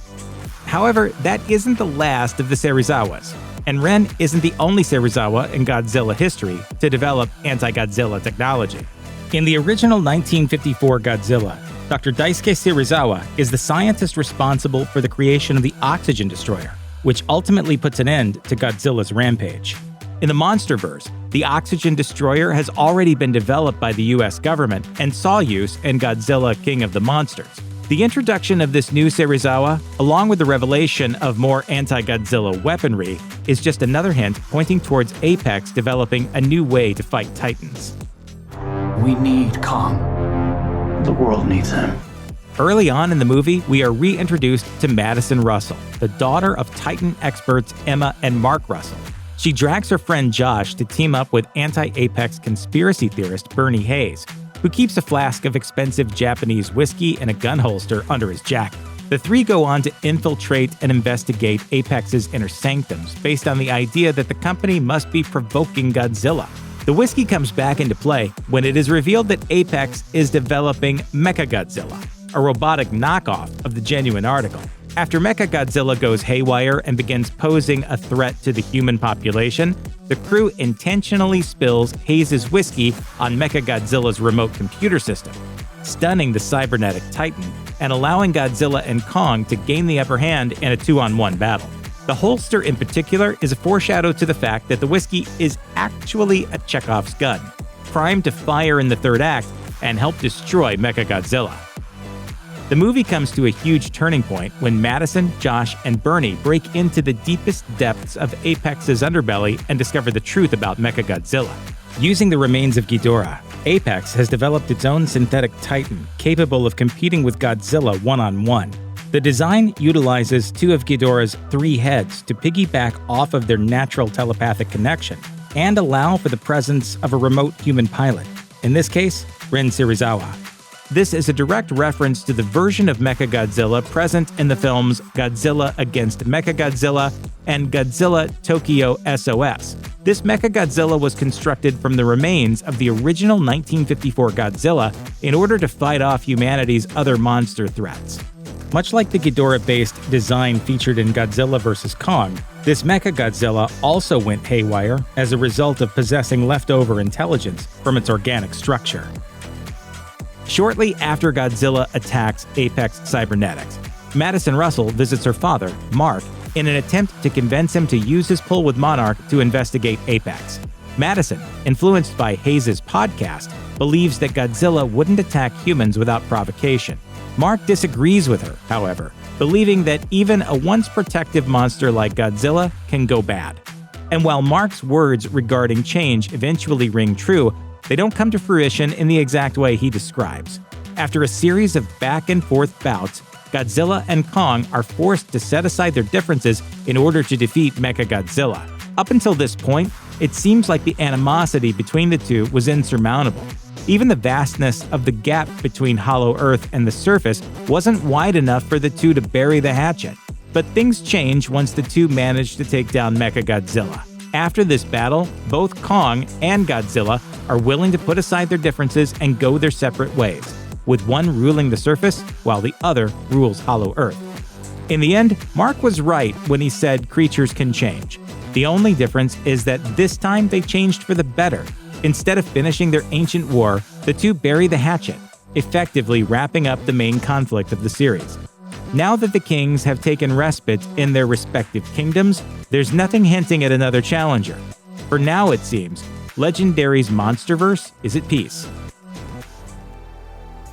However, that isn't the last of the Serizawas, and Ren isn't the only Serizawa in Godzilla history to develop anti-Godzilla technology. In the original 1954 Godzilla, Dr. Daisuke Serizawa is the scientist responsible for the creation of the Oxygen Destroyer, which ultimately puts an end to Godzilla's rampage. In the MonsterVerse, the Oxygen Destroyer has already been developed by the US government and saw use in Godzilla King of the Monsters. The introduction of this new Serizawa, along with the revelation of more anti-Godzilla weaponry, is just another hint pointing towards Apex developing a new way to fight Titans. We need Kong. The world needs him. Early on in the movie, we are reintroduced to Madison Russell, the daughter of Titan experts Emma and Mark Russell. She drags her friend Josh to team up with anti-Apex conspiracy theorist Bernie Hayes, who keeps a flask of expensive Japanese whiskey and a gun holster under his jacket. The three go on to infiltrate and investigate Apex's inner sanctums based on the idea that the company must be provoking Godzilla. The whiskey comes back into play when it is revealed that Apex is developing Mechagodzilla, a robotic knockoff of the genuine article. After Mechagodzilla goes haywire and begins posing a threat to the human population, the crew intentionally spills Hayes' whiskey on Mechagodzilla's remote computer system, stunning the cybernetic Titan and allowing Godzilla and Kong to gain the upper hand in a 2-on-1 battle. The holster in particular is a foreshadow to the fact that the whiskey is actually a Chekhov's gun, primed to fire in the third act and help destroy Mechagodzilla. The movie comes to a huge turning point when Madison, Josh, and Bernie break into the deepest depths of Apex's underbelly and discover the truth about Mechagodzilla. Using the remains of Ghidorah, Apex has developed its own synthetic Titan capable of competing with Godzilla one-on-one. The design utilizes two of Ghidorah's 3 heads to piggyback off of their natural telepathic connection and allow for the presence of a remote human pilot, in this case, Ren Serizawa. This is a direct reference to the version of Mechagodzilla present in the films Godzilla Against Mechagodzilla and Godzilla Tokyo SOS. This Mechagodzilla was constructed from the remains of the original 1954 Godzilla in order to fight off humanity's other monster threats. Much like the Ghidorah-based design featured in Godzilla vs. Kong, this Mechagodzilla also went haywire as a result of possessing leftover intelligence from its organic structure. Shortly after Godzilla attacks Apex Cybernetics, Madison Russell visits her father, Mark, in an attempt to convince him to use his pull with Monarch to investigate Apex. Madison, influenced by Hayes' podcast, believes that Godzilla wouldn't attack humans without provocation. Mark disagrees with her, however, believing that even a once protective monster like Godzilla can go bad. And while Mark's words regarding change eventually ring true, they don't come to fruition in the exact way he describes. After a series of back-and-forth bouts, Godzilla and Kong are forced to set aside their differences in order to defeat Mechagodzilla. Up until this point, it seems like the animosity between the two was insurmountable. Even the vastness of the gap between Hollow Earth and the surface wasn't wide enough for the two to bury the hatchet. But things change once the two manage to take down Mechagodzilla. After this battle, both Kong and Godzilla are willing to put aside their differences and go their separate ways, with one ruling the surface while the other rules Hollow Earth. In the end, Mark was right when he said creatures can change. The only difference is that this time they changed for the better. Instead of finishing their ancient war, the two bury the hatchet, effectively wrapping up the main conflict of the series. Now that the kings have taken respite in their respective kingdoms, there's nothing hinting at another challenger. For now, it seems, Legendary's MonsterVerse is at peace.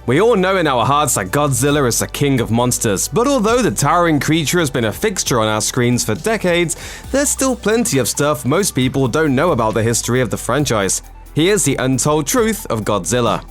We all know in our hearts that Godzilla is the king of monsters, but although the towering creature has been a fixture on our screens for decades, there's still plenty of stuff most people don't know about the history of the franchise. Here's the untold truth of Godzilla.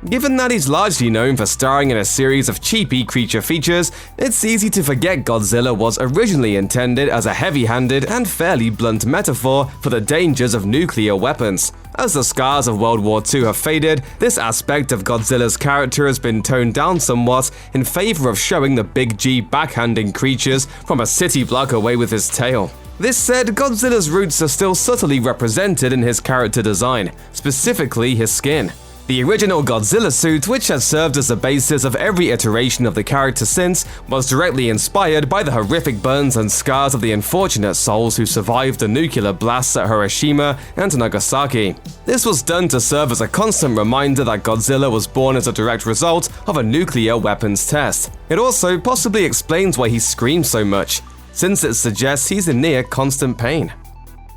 Given that he's largely known for starring in a series of cheapy creature features, it's easy to forget Godzilla was originally intended as a heavy-handed and fairly blunt metaphor for the dangers of nuclear weapons. As the scars of World War II have faded, this aspect of Godzilla's character has been toned down somewhat in favor of showing the big G backhanding creatures from a city block away with his tail. This said, Godzilla's roots are still subtly represented in his character design, specifically his skin. The original Godzilla suit, which has served as the basis of every iteration of the character since, was directly inspired by the horrific burns and scars of the unfortunate souls who survived the nuclear blasts at Hiroshima and Nagasaki. This was done to serve as a constant reminder that Godzilla was born as a direct result of a nuclear weapons test. It also possibly explains why he screams so much, since it suggests he's in near constant pain.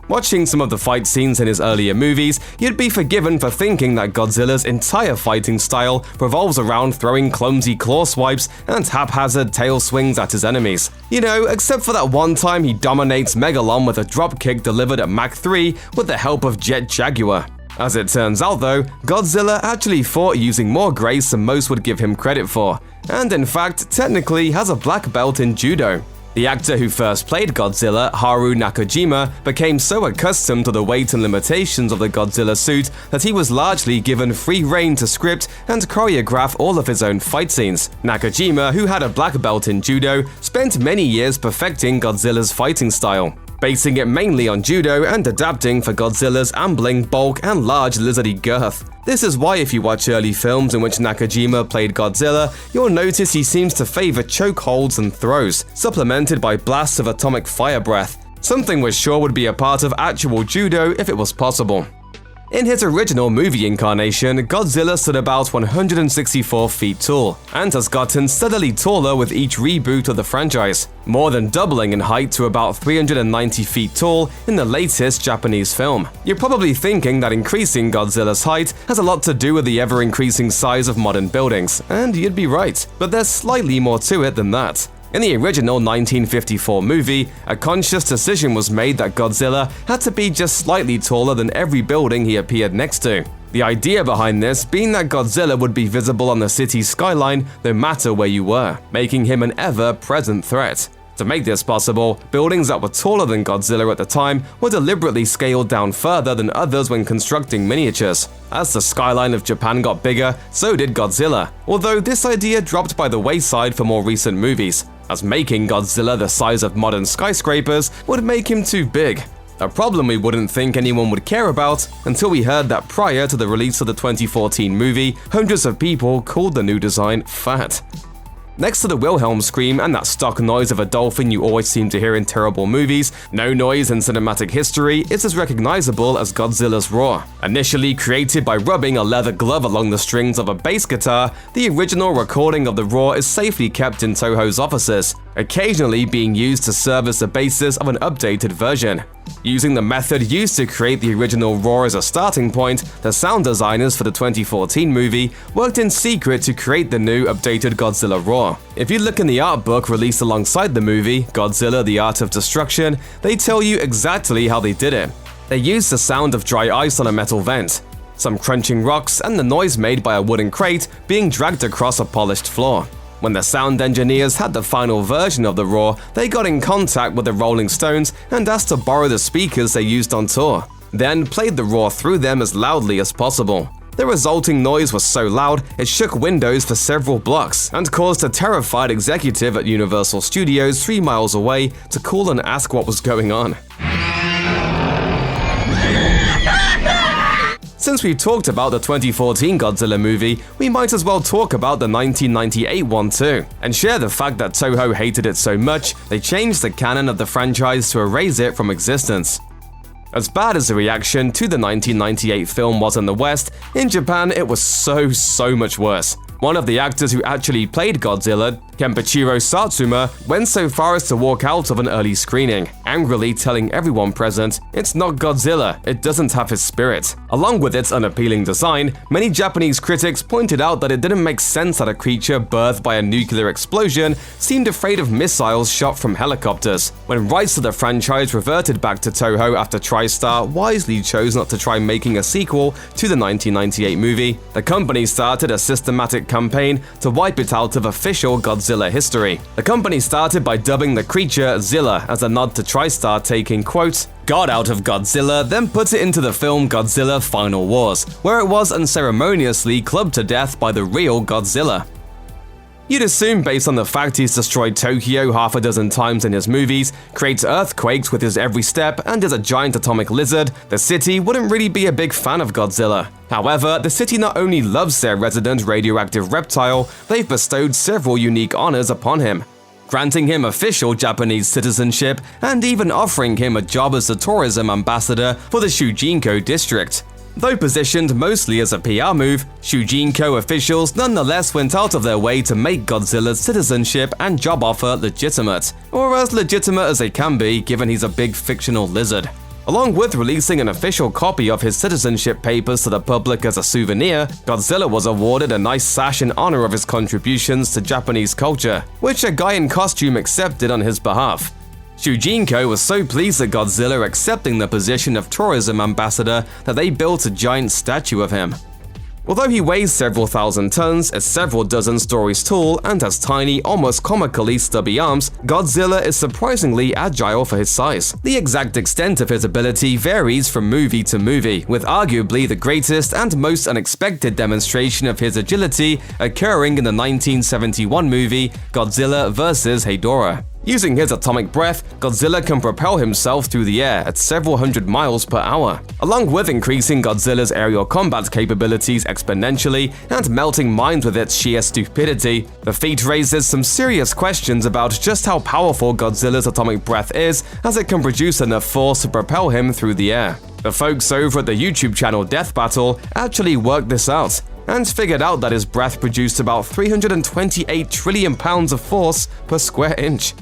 Watching some of the fight scenes in his earlier movies, you'd be forgiven for thinking that Godzilla's entire fighting style revolves around throwing clumsy claw swipes and haphazard tail swings at his enemies. You know, except for that one time he dominates Megalon with a dropkick delivered at Mach 3 with the help of Jet Jaguar. As it turns out though, Godzilla actually fought using more grace than most would give him credit for, and in fact technically has a black belt in judo. The actor who first played Godzilla, Haru Nakajima, became so accustomed to the weight and limitations of the Godzilla suit that he was largely given free rein to script and choreograph all of his own fight scenes. Nakajima, who had a black belt in judo, spent many years perfecting Godzilla's fighting style, basing it mainly on judo and adapting for Godzilla's ambling bulk and large lizardy girth. This is why if you watch early films in which Nakajima played Godzilla, you'll notice he seems to favor chokeholds and throws, supplemented by blasts of atomic fire breath, something we're sure would be a part of actual judo if it was possible. In his original movie incarnation, Godzilla stood about 164 feet tall, and has gotten steadily taller with each reboot of the franchise, more than doubling in height to about 390 feet tall in the latest Japanese film. You're probably thinking that increasing Godzilla's height has a lot to do with the ever-increasing size of modern buildings, and you'd be right, but there's slightly more to it than that. In the original 1954 movie, a conscious decision was made that Godzilla had to be just slightly taller than every building he appeared next to. The idea behind this being that Godzilla would be visible on the city's skyline no matter where you were, making him an ever-present threat. To make this possible, buildings that were taller than Godzilla at the time were deliberately scaled down further than others when constructing miniatures. As the skyline of Japan got bigger, so did Godzilla, although this idea dropped by the wayside for more recent movies, as making Godzilla the size of modern skyscrapers would make him too big. A problem we wouldn't think anyone would care about until we heard that prior to the release of the 2014 movie, hundreds of people called the new design fat. Next to the Wilhelm scream and that stock noise of a dolphin you always seem to hear in terrible movies, no noise in cinematic history is as recognizable as Godzilla's roar. Initially created by rubbing a leather glove along the strings of a bass guitar, the original recording of the roar is safely kept in Toho's offices, occasionally being used to serve as the basis of an updated version. Using the method used to create the original roar as a starting point, the sound designers for the 2014 movie worked in secret to create the new updated Godzilla roar. roar. If you look in the art book released alongside the movie, Godzilla: The Art of Destruction, they tell you exactly how they did it. They used the sound of dry ice on a metal vent, some crunching rocks, and the noise made by a wooden crate being dragged across a polished floor. When the sound engineers had the final version of the roar, they got in contact with the Rolling Stones and asked to borrow the speakers they used on tour, then played the roar through them as loudly as possible. The resulting noise was so loud it shook windows for several blocks and caused a terrified executive at Universal Studios 3 miles away to call and ask what was going on. Since we've talked about the 2014 Godzilla movie, we might as well talk about the 1998 one too, and share the fact that Toho hated it so much, they changed the canon of the franchise to erase it from existence. As bad as the reaction to the 1998 film was in the West, in Japan it was so much worse. One of the actors who actually played Godzilla, Kenpachiro Satsuma, went so far as to walk out of an early screening, angrily telling everyone present, "It's not Godzilla, it doesn't have his spirit." Along with its unappealing design, many Japanese critics pointed out that it didn't make sense that a creature birthed by a nuclear explosion seemed afraid of missiles shot from helicopters. When rights to the franchise reverted back to Toho after TriStar wisely chose not to try making a sequel to the 1998 movie, the company started a systematic campaign to wipe it out of official Godzilla history. The company started by dubbing the creature Zilla as a nod to TriStar taking, quote, God out of Godzilla, then put it into the film Godzilla Final Wars, where it was unceremoniously clubbed to death by the real Godzilla. You'd assume, based on the fact he's destroyed Tokyo half a dozen times in his movies, creates earthquakes with his every step, and is a giant atomic lizard, the city wouldn't really be a big fan of Godzilla. However, the city not only loves their resident radioactive reptile, they've bestowed several unique honors upon him, granting him official Japanese citizenship and even offering him a job as the tourism ambassador for the Shujinko district. Though positioned mostly as a PR move, Shujinko officials nonetheless went out of their way to make Godzilla's citizenship and job offer legitimate, or as legitimate as they can be given he's a big fictional lizard. Along with releasing an official copy of his citizenship papers to the public as a souvenir, Godzilla was awarded a nice sash in honor of his contributions to Japanese culture, which a guy in costume accepted on his behalf. Shujinko was so pleased at Godzilla accepting the position of tourism ambassador that they built a giant statue of him. Although he weighs several thousand tons, is several dozen stories tall, and has tiny, almost comically stubby arms, Godzilla is surprisingly agile for his size. The exact extent of his ability varies from movie to movie, with arguably the greatest and most unexpected demonstration of his agility occurring in the 1971 movie Godzilla vs. Hedorah. Using his atomic breath, Godzilla can propel himself through the air at several hundred miles per hour. Along with increasing Godzilla's aerial combat capabilities exponentially and melting minds with its sheer stupidity, the feat raises some serious questions about just how powerful Godzilla's atomic breath is, as it can produce enough force to propel him through the air. The folks over at the YouTube channel Death Battle actually worked this out, and figured out that his breath produced about 328 trillion pounds of force per square inch.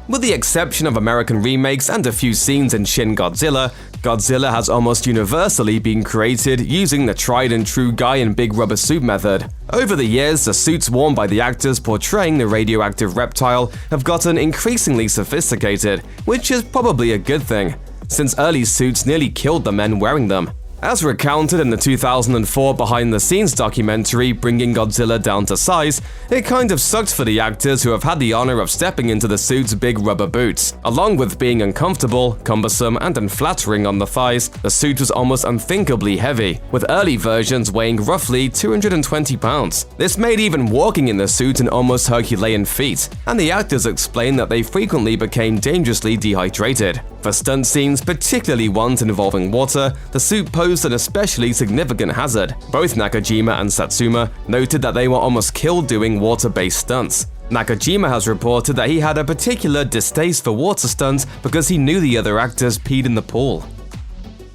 With the exception of American remakes and a few scenes in Shin Godzilla, Godzilla has almost universally been created using the tried and true guy in big rubber suit method. Over the years, the suits worn by the actors portraying the radioactive reptile have gotten increasingly sophisticated, which is probably a good thing, since early suits nearly killed the men wearing them. As recounted in the 2004 behind-the-scenes documentary Bringing Godzilla Down to Size, it kind of sucked for the actors who have had the honor of stepping into the suit's big rubber boots. Along with being uncomfortable, cumbersome, and unflattering on the thighs, the suit was almost unthinkably heavy, with early versions weighing roughly 220 pounds. This made even walking in the suit an almost Herculean feat, and the actors explained that they frequently became dangerously dehydrated. For stunt scenes, particularly ones involving water, the suit posed an especially significant hazard. Both Nakajima and Satsuma noted that they were almost killed doing water-based stunts. Nakajima has reported that he had a particular distaste for water stunts because he knew the other actors peed in the pool.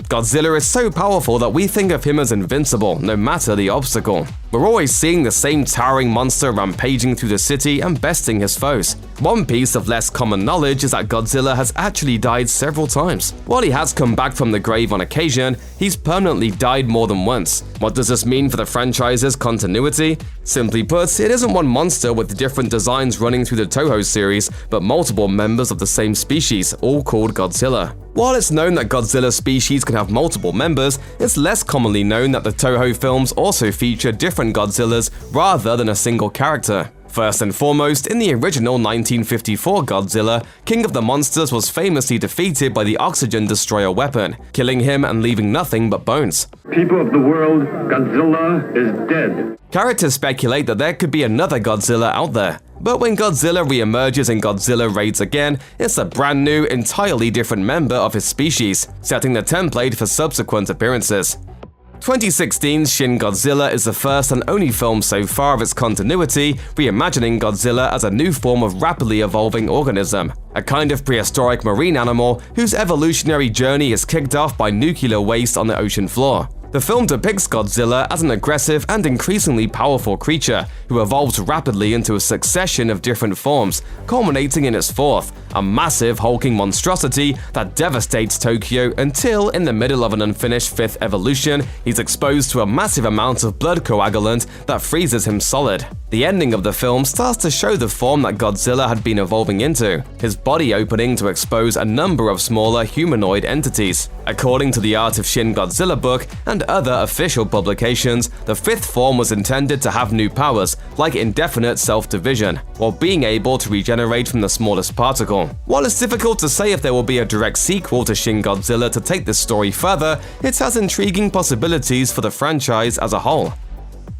Godzilla is so powerful that we think of him as invincible, no matter the obstacle. We're always seeing the same towering monster rampaging through the city and besting his foes. One piece of less common knowledge is that Godzilla has actually died several times. While he has come back from the grave on occasion, he's permanently died more than once. What does this mean for the franchise's continuity? Simply put, it isn't one monster with different designs running through the Toho series, but multiple members of the same species, all called Godzilla. While it's known that Godzilla species can have multiple members, it's less commonly known that the Toho films also feature different Godzillas rather than a single character. First and foremost, in the original 1954 Godzilla, King of the Monsters was famously defeated by the oxygen destroyer weapon, killing him and leaving nothing but bones. People of the world, Godzilla is dead. Characters speculate that there could be another Godzilla out there. But when Godzilla re-emerges in Godzilla Raids Again, it's a brand new, entirely different member of his species, setting the template for subsequent appearances. 2016's Shin Godzilla is the first and only film so far of its continuity, reimagining Godzilla as a new form of rapidly evolving organism, a kind of prehistoric marine animal whose evolutionary journey is kicked off by nuclear waste on the ocean floor. The film depicts Godzilla as an aggressive and increasingly powerful creature who evolves rapidly into a succession of different forms, culminating in its fourth, a massive hulking monstrosity that devastates Tokyo until, in the middle of an unfinished fifth evolution, he's exposed to a massive amount of blood coagulant that freezes him solid. The ending of the film starts to show the form that Godzilla had been evolving into, his body opening to expose a number of smaller humanoid entities. According to the Art of Shin Godzilla book and other official publications, the fifth form was intended to have new powers, like indefinite self-division, while being able to regenerate from the smallest particle. While it's difficult to say if there will be a direct sequel to Shin Godzilla to take this story further, it has intriguing possibilities for the franchise as a whole.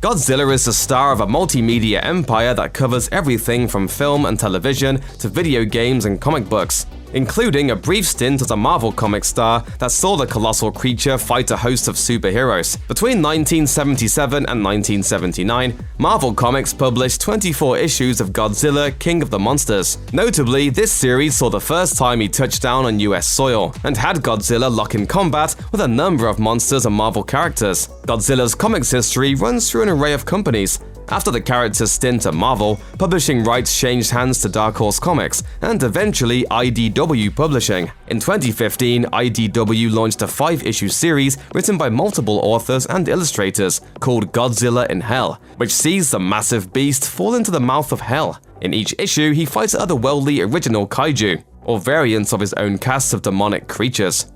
Godzilla is the star of a multimedia empire that covers everything from film and television to video games and comic books, including a brief stint as a Marvel comic star that saw the colossal creature fight a host of superheroes. Between 1977 and 1979, Marvel Comics published 24 issues of Godzilla, King of the Monsters. Notably, this series saw the first time he touched down on US soil, and had Godzilla lock in combat with a number of monsters and Marvel characters. Godzilla's comics history runs through an array of companies. After the character's stint at Marvel, publishing rights changed hands to Dark Horse Comics and eventually IDW Publishing. In 2015, IDW launched a 5-issue series written by multiple authors and illustrators called Godzilla in Hell, which sees the massive beast fall into the mouth of hell. In each issue, he fights otherworldly original kaiju, or variants of his own cast of demonic creatures.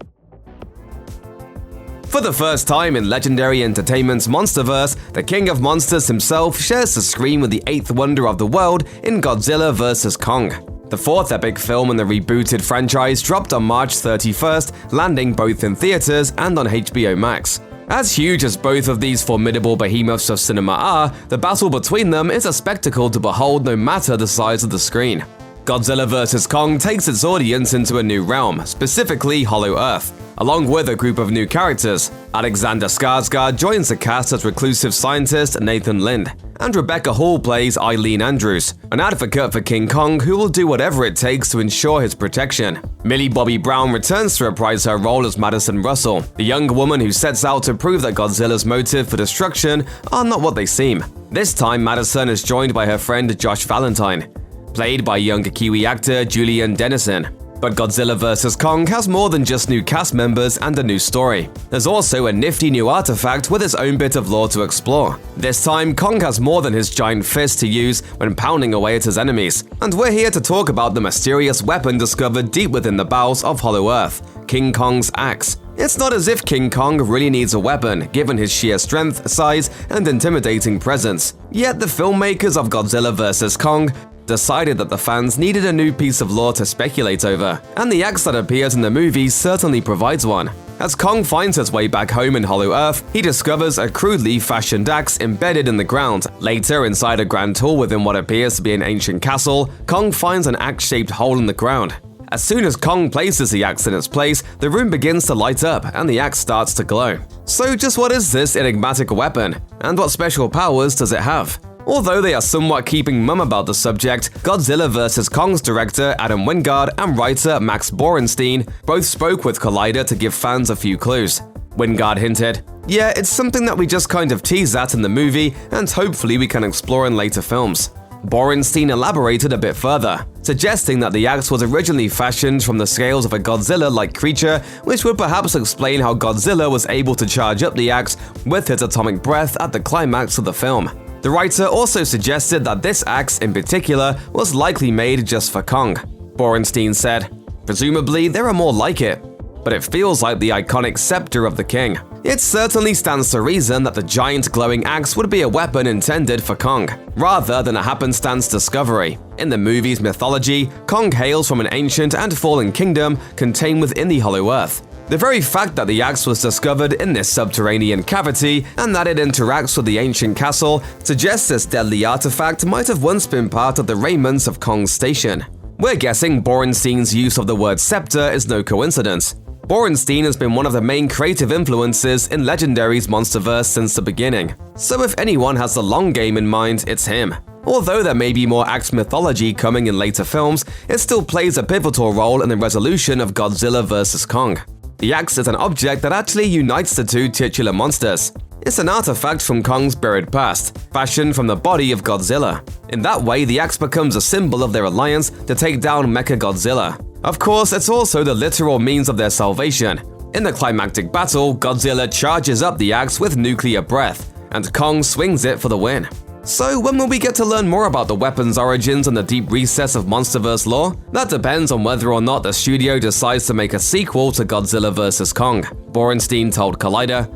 For the first time in Legendary Entertainment's MonsterVerse, the King of Monsters himself shares the screen with the 8th wonder of the world in Godzilla vs. Kong. The 4th epic film in the rebooted franchise dropped on March 31st, landing both in theaters and on HBO Max. As huge as both of these formidable behemoths of cinema are, the battle between them is a spectacle to behold no matter the size of the screen. Godzilla vs. Kong takes its audience into a new realm, specifically Hollow Earth, along with a group of new characters. Alexander Skarsgård joins the cast as reclusive scientist Nathan Lind, and Rebecca Hall plays Eileen Andrews, an advocate for King Kong who will do whatever it takes to ensure his protection. Millie Bobby Brown returns to reprise her role as Madison Russell, the young woman who sets out to prove that Godzilla's motive for destruction are not what they seem. This time, Madison is joined by her friend Josh Valentine, played by young Kiwi actor Julian Dennison. But Godzilla vs. Kong has more than just new cast members and a new story. There's also a nifty new artifact with its own bit of lore to explore. This time, Kong has more than his giant fist to use when pounding away at his enemies. And we're here to talk about the mysterious weapon discovered deep within the bowels of Hollow Earth, King Kong's axe. It's not as if King Kong really needs a weapon, given his sheer strength, size, and intimidating presence. Yet the filmmakers of Godzilla vs. Kong decided that the fans needed a new piece of lore to speculate over, and the axe that appears in the movie certainly provides one. As Kong finds his way back home in Hollow Earth, he discovers a crudely fashioned axe embedded in the ground. Later, inside a grand hall within what appears to be an ancient castle, Kong finds an axe-shaped hole in the ground. As soon as Kong places the axe in its place, the room begins to light up and the axe starts to glow. So just what is this enigmatic weapon, and what special powers does it have? Although they are somewhat keeping mum about the subject, Godzilla vs. Kong's director Adam Wingard and writer Max Borenstein both spoke with Collider to give fans a few clues. Wingard hinted, Yeah, it's something that we just kind of tease at in the movie, and hopefully we can explore in later films. Borenstein elaborated a bit further, suggesting that the axe was originally fashioned from the scales of a Godzilla-like creature, which would perhaps explain how Godzilla was able to charge up the axe with his atomic breath at the climax of the film. The writer also suggested that this axe, in particular, was likely made just for Kong. Borenstein said, "Presumably, there are more like it, but it feels like the iconic scepter of the king. It certainly stands to reason that the giant glowing axe would be a weapon intended for Kong, rather than a happenstance discovery. In the movie's mythology, Kong hails from an ancient and fallen kingdom contained within the Hollow Earth. The very fact that the axe was discovered in this subterranean cavity and that it interacts with the ancient castle suggests this deadly artifact might have once been part of the raiments of Kong's station. We're guessing Borenstein's use of the word scepter is no coincidence. Borenstein has been one of the main creative influences in Legendary's MonsterVerse since the beginning, so if anyone has the long game in mind, it's him. Although there may be more axe mythology coming in later films, it still plays a pivotal role in the resolution of Godzilla vs. Kong. The axe is an object that actually unites the two titular monsters. It's an artifact from Kong's buried past, fashioned from the body of Godzilla. In that way, the axe becomes a symbol of their alliance to take down Mechagodzilla. Of course, it's also the literal means of their salvation. In the climactic battle, Godzilla charges up the axe with nuclear breath, and Kong swings it for the win. So when will we get to learn more about the weapon's origins and the deep recess of MonsterVerse lore? That depends on whether or not the studio decides to make a sequel to Godzilla vs. Kong, Borenstein told Collider.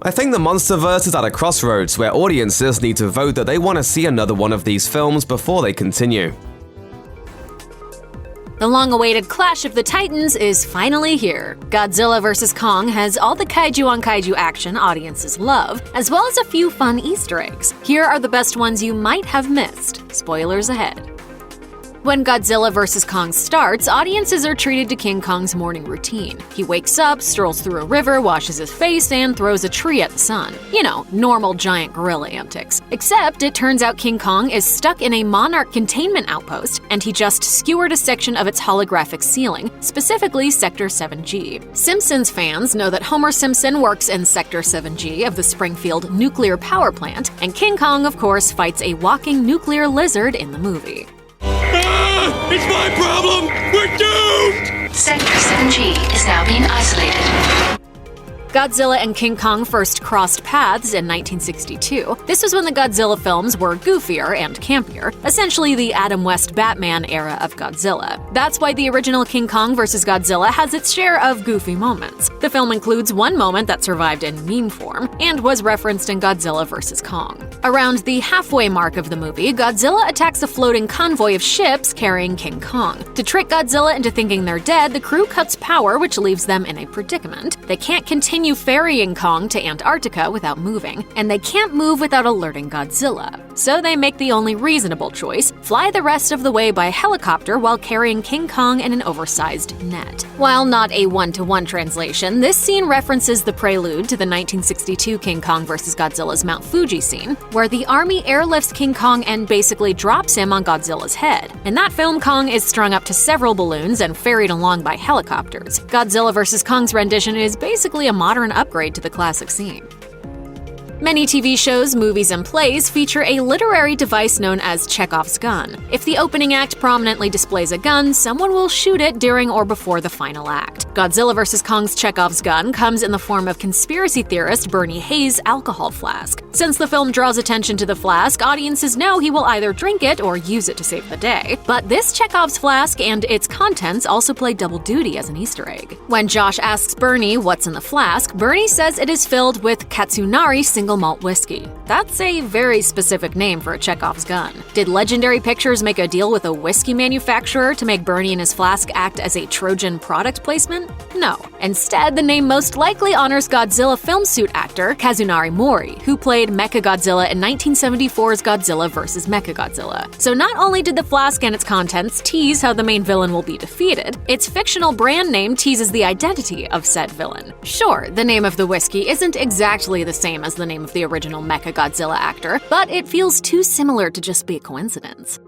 "I think the MonsterVerse is at a crossroads where audiences need to vote that they want to see another one of these films before they continue." The long-awaited Clash of the Titans is finally here. Godzilla vs. Kong has all the kaiju-on-kaiju action audiences love, as well as a few fun Easter eggs. Here are the best ones you might have missed. Spoilers ahead. When Godzilla vs. Kong starts, audiences are treated to King Kong's morning routine. He wakes up, strolls through a river, washes his face, and throws a tree at the sun. You know, normal giant gorilla antics. Except it turns out King Kong is stuck in a Monarch containment outpost, and he just skewered a section of its holographic ceiling, specifically Sector 7G. Simpsons fans know that Homer Simpson works in Sector 7G of the Springfield nuclear power plant, and King Kong, of course, fights a walking nuclear lizard in the movie. It's my problem! We're doomed! Sector 7G is now being isolated. Godzilla and King Kong first crossed paths in 1962. This was when the Godzilla films were goofier and campier, essentially the Adam West Batman era of Godzilla. That's why the original King Kong vs. Godzilla has its share of goofy moments. The film includes one moment that survived in meme form and was referenced in Godzilla vs. Kong. Around the halfway mark of the movie, Godzilla attacks a floating convoy of ships carrying King Kong. To trick Godzilla into thinking they're dead, the crew cuts power, which leaves them in a predicament. They can't continue ferrying Kong to Antarctica without moving, and they can't move without alerting Godzilla. So they make the only reasonable choice, fly the rest of the way by helicopter while carrying King Kong in an oversized net. While not a one-to-one translation, this scene references the prelude to the 1962 King Kong vs. Godzilla's Mount Fuji scene, where the army airlifts King Kong and basically drops him on Godzilla's head. In that film, Kong is strung up to several balloons and ferried along by helicopters. Godzilla vs. Kong's rendition is basically a modern upgrade to the classic scene. Many TV shows, movies, and plays feature a literary device known as Chekhov's gun. If the opening act prominently displays a gun, someone will shoot it during or before the final act. Godzilla vs. Kong's Chekhov's gun comes in the form of conspiracy theorist Bernie Hayes' alcohol flask. Since the film draws attention to the flask, audiences know he will either drink it or use it to save the day. But this Chekhov's flask and its contents also play double duty as an Easter egg. When Josh asks Bernie what's in the flask, Bernie says it is filled with Katsunari single malt whiskey. That's a very specific name for a Chekhov's gun. Did Legendary Pictures make a deal with a whiskey manufacturer to make Bernie and his flask act as a Trojan product placement? No. Instead, the name most likely honors Godzilla film suit actor Kazunari Mori, who played Mechagodzilla in 1974's Godzilla vs. Mechagodzilla. So not only did the flask and its contents tease how the main villain will be defeated, its fictional brand name teases the identity of said villain. Sure, the name of the whiskey isn't exactly the same as the name of the original Mechagodzilla actor, but it feels too similar to just be a coincidence.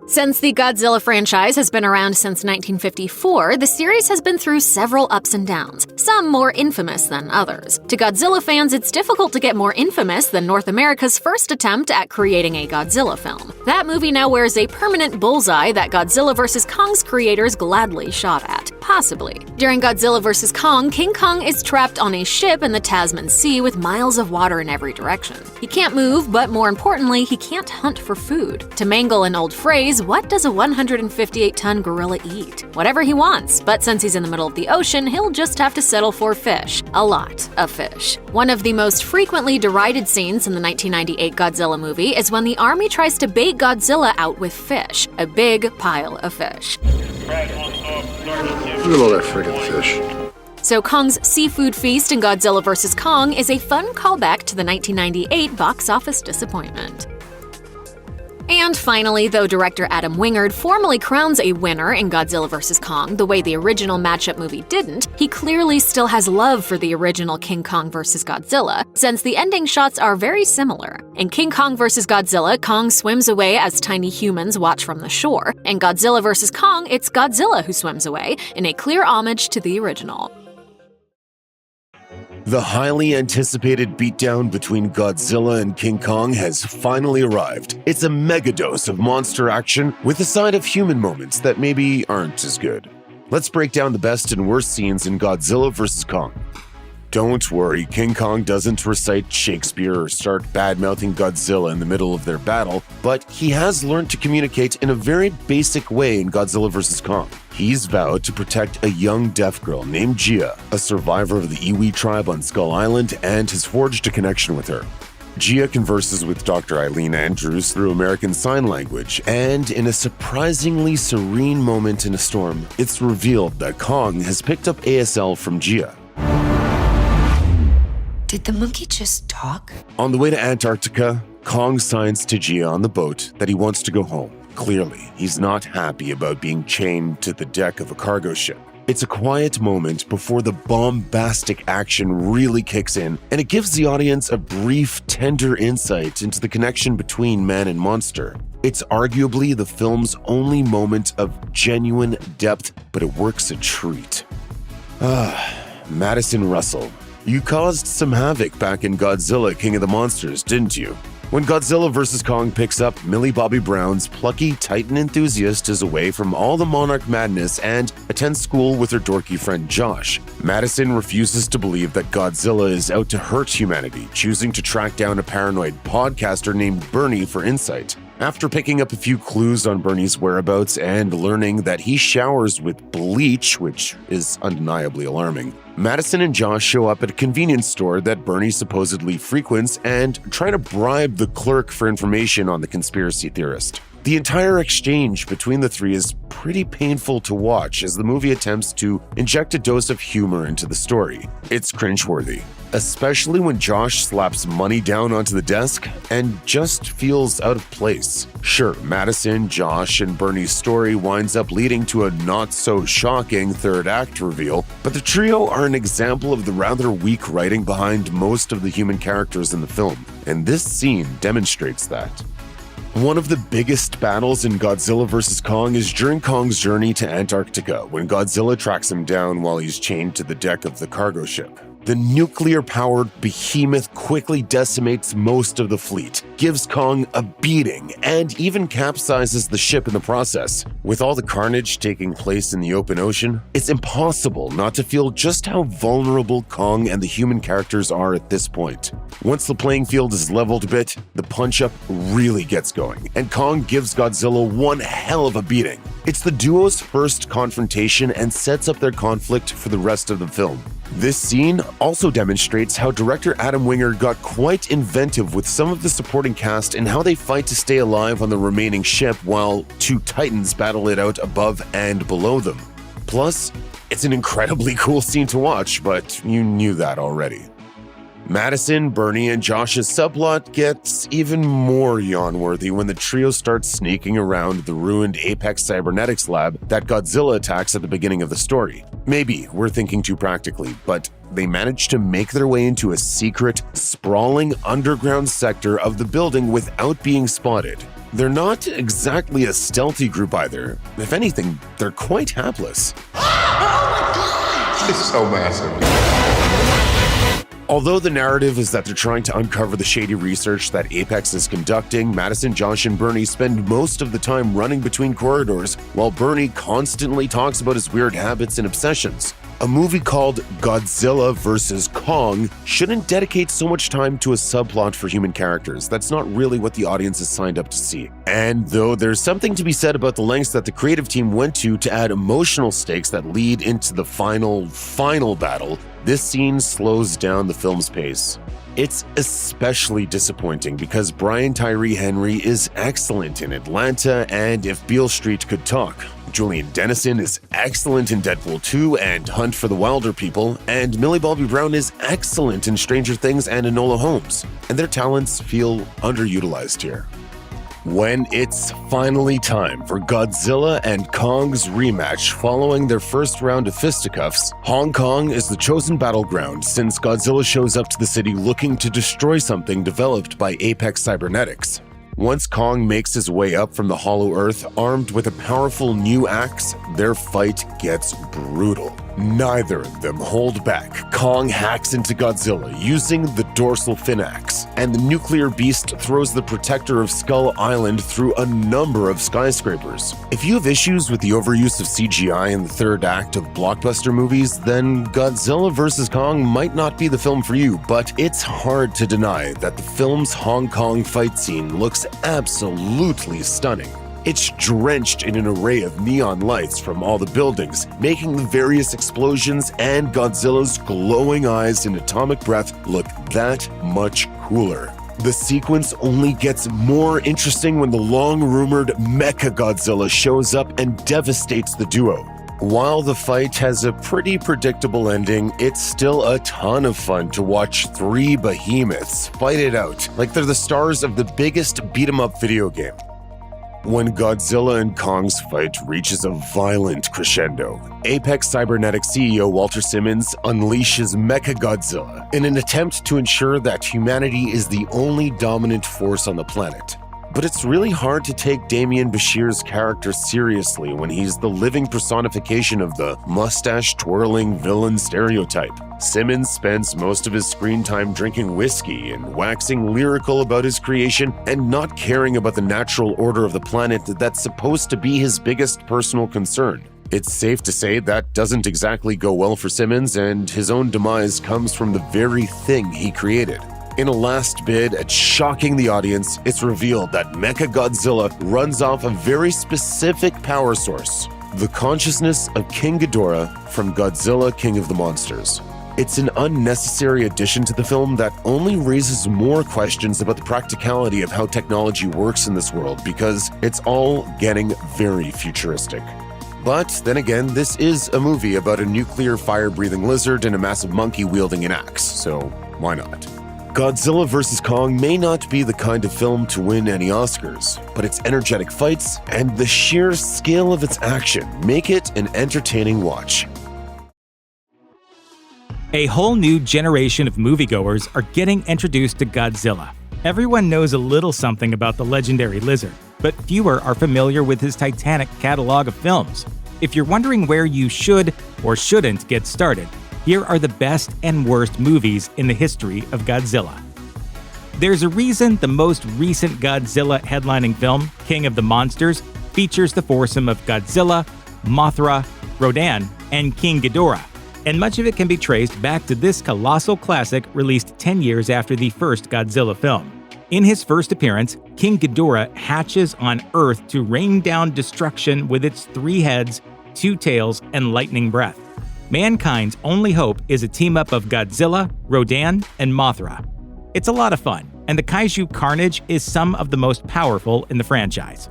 Since the Godzilla franchise has been around since 1954, the series has been through several ups and downs, some more infamous than others. To Godzilla fans, it's difficult to get more infamous than North America's first attempt at creating a Godzilla film. That movie now wears a permanent bullseye that Godzilla vs. Kong's creators gladly shot at, possibly. During Godzilla vs. Kong, King Kong is trapped on a ship in the Tasman Sea with miles of water in every direction. He can't move, but more importantly, he can't hunt for food. To mangle an old phrase, what does a 158-ton gorilla eat? Whatever he wants, but since he's in the middle of the ocean, he'll just have to settle for fish. A lot of fish. One of the most frequently derided scenes in the 1998 Godzilla movie is when the army tries to bait Godzilla out with fish. A big pile of fish. Look at all that friggin' fish. So Kong's seafood feast in Godzilla vs. Kong is a fun callback to the 1998 box office disappointment. And finally, though director Adam Wingard formally crowns a winner in Godzilla vs. Kong the way the original matchup movie didn't, he clearly still has love for the original King Kong vs. Godzilla, since the ending shots are very similar. In King Kong vs. Godzilla, Kong swims away as tiny humans watch from the shore. In Godzilla vs. Kong, it's Godzilla who swims away, in a clear homage to the original. The highly anticipated beatdown between Godzilla and King Kong has finally arrived. It's a megadose of monster action with a side of human moments that maybe aren't as good. Let's break down the best and worst scenes in Godzilla vs. Kong. Don't worry, King Kong doesn't recite Shakespeare or start bad-mouthing Godzilla in the middle of their battle, but he has learned to communicate in a very basic way in Godzilla vs. Kong. He's vowed to protect a young deaf girl named Gia, a survivor of the Iwi tribe on Skull Island, and has forged a connection with her. Gia converses with Dr. Eileen Andrews through American Sign Language, and in a surprisingly serene moment in a storm, it's revealed that Kong has picked up ASL from Gia. Did the monkey just talk? On the way to Antarctica, Kong signs to Gia on the boat that he wants to go home. Clearly, he's not happy about being chained to the deck of a cargo ship. It's a quiet moment before the bombastic action really kicks in, and it gives the audience a brief, tender insight into the connection between man and monster. It's arguably the film's only moment of genuine depth, but it works a treat. Madison Russell. You caused some havoc back in Godzilla King of the Monsters, didn't you? When Godzilla vs. Kong picks up, Millie Bobby Brown's plucky Titan enthusiast is away from all the Monarch madness and attends school with her dorky friend Josh. Madison refuses to believe that Godzilla is out to hurt humanity, choosing to track down a paranoid podcaster named Bernie for insight. After picking up a few clues on Bernie's whereabouts and learning that he showers with bleach, which is undeniably alarming, Madison and Josh show up at a convenience store that Bernie supposedly frequents and try to bribe the clerk for information on the conspiracy theorist. The entire exchange between the three is pretty painful to watch as the movie attempts to inject a dose of humor into the story. It's cringeworthy, especially when Josh slaps money down onto the desk and just feels out of place. Sure, Madison, Josh, and Bernie's story winds up leading to a not-so-shocking third act reveal, but the trio are an example of the rather weak writing behind most of the human characters in the film, and this scene demonstrates that. One of the biggest battles in Godzilla vs. Kong is during Kong's journey to Antarctica, when Godzilla tracks him down while he's chained to the deck of the cargo ship. The nuclear-powered behemoth quickly decimates most of the fleet, gives Kong a beating, and even capsizes the ship in the process. With all the carnage taking place in the open ocean, it's impossible not to feel just how vulnerable Kong and the human characters are at this point. Once the playing field is leveled a bit, the punch-up really gets going, and Kong gives Godzilla one hell of a beating. It's the duo's first confrontation and sets up their conflict for the rest of the film. This scene also demonstrates how director Adam Wingard got quite inventive with some of the supporting cast and how they fight to stay alive on the remaining ship while two titans battle it out above and below them. Plus, it's an incredibly cool scene to watch, but you knew that already. Madison, Bernie, and Josh's subplot gets even more yawn-worthy when the trio starts sneaking around the ruined Apex Cybernetics lab that Godzilla attacks at the beginning of the story. Maybe we're thinking too practically, but they manage to make their way into a secret, sprawling underground sector of the building without being spotted. They're not exactly a stealthy group either. If anything, they're quite hapless. It's so massive. Although the narrative is that they're trying to uncover the shady research that Apex is conducting, Madison, Josh, and Bernie spend most of the time running between corridors, while Bernie constantly talks about his weird habits and obsessions. A movie called Godzilla vs. Kong shouldn't dedicate so much time to a subplot for human characters. That's not really what the audience is signed up to see. And though there's something to be said about the lengths that the creative team went to add emotional stakes that lead into the final battle, this scene slows down the film's pace. It's especially disappointing because Brian Tyree Henry is excellent in Atlanta and If Beale Street Could Talk. Julian Dennison is excellent in Deadpool 2 and Hunt for the Wilder People, and Millie Bobby Brown is excellent in Stranger Things and Enola Holmes, and their talents feel underutilized here. When it's finally time for Godzilla and Kong's rematch following their first round of fisticuffs, Hong Kong is the chosen battleground since Godzilla shows up to the city looking to destroy something developed by Apex Cybernetics. Once Kong makes his way up from the Hollow Earth armed with a powerful new axe, their fight gets brutal. Neither of them hold back. Kong hacks into Godzilla using the dorsal fin axe, and the nuclear beast throws the protector of Skull Island through a number of skyscrapers. If you have issues with the overuse of CGI in the third act of blockbuster movies, then Godzilla vs. Kong might not be the film for you, but it's hard to deny that the film's Hong Kong fight scene looks absolutely stunning. It's drenched in an array of neon lights from all the buildings, making the various explosions and Godzilla's glowing eyes and atomic breath look that much cooler. The sequence only gets more interesting when the long-rumored Mecha-Godzilla shows up and devastates the duo. While the fight has a pretty predictable ending, it's still a ton of fun to watch three behemoths fight it out like they're the stars of the biggest beat-em-up video game. When Godzilla and Kong's fight reaches a violent crescendo, Apex Cybernetics CEO Walter Simmons unleashes Mecha-Godzilla in an attempt to ensure that humanity is the only dominant force on the planet. But it's really hard to take Damian Bashir's character seriously when he's the living personification of the mustache-twirling villain stereotype. Simmons spends most of his screen time drinking whiskey and waxing lyrical about his creation and not caring about the natural order of the planet that's supposed to be his biggest personal concern. It's safe to say that doesn't exactly go well for Simmons, and his own demise comes from the very thing he created. In a last bid at shocking the audience, it's revealed that Mecha-Godzilla runs off a very specific power source, the consciousness of King Ghidorah from Godzilla King of the Monsters. It's an unnecessary addition to the film that only raises more questions about the practicality of how technology works in this world because it's all getting very futuristic. But then again, this is a movie about a nuclear fire-breathing lizard and a massive monkey wielding an axe, so why not? Godzilla vs. Kong may not be the kind of film to win any Oscars, but its energetic fights and the sheer scale of its action make it an entertaining watch. A whole new generation of moviegoers are getting introduced to Godzilla. Everyone knows a little something about the legendary lizard, but fewer are familiar with his titanic catalog of films. If you're wondering where you should or shouldn't get started, here are the best and worst movies in the history of Godzilla. There's a reason the most recent Godzilla headlining film, King of the Monsters, features the foursome of Godzilla, Mothra, Rodan, and King Ghidorah, and much of it can be traced back to this colossal classic released 10 years after the first Godzilla film. In his first appearance, King Ghidorah hatches on Earth to rain down destruction with its 3 heads, 2 tails, and lightning breath. Mankind's only hope is a team-up of Godzilla, Rodan, and Mothra. It's a lot of fun, and the kaiju carnage is some of the most powerful in the franchise.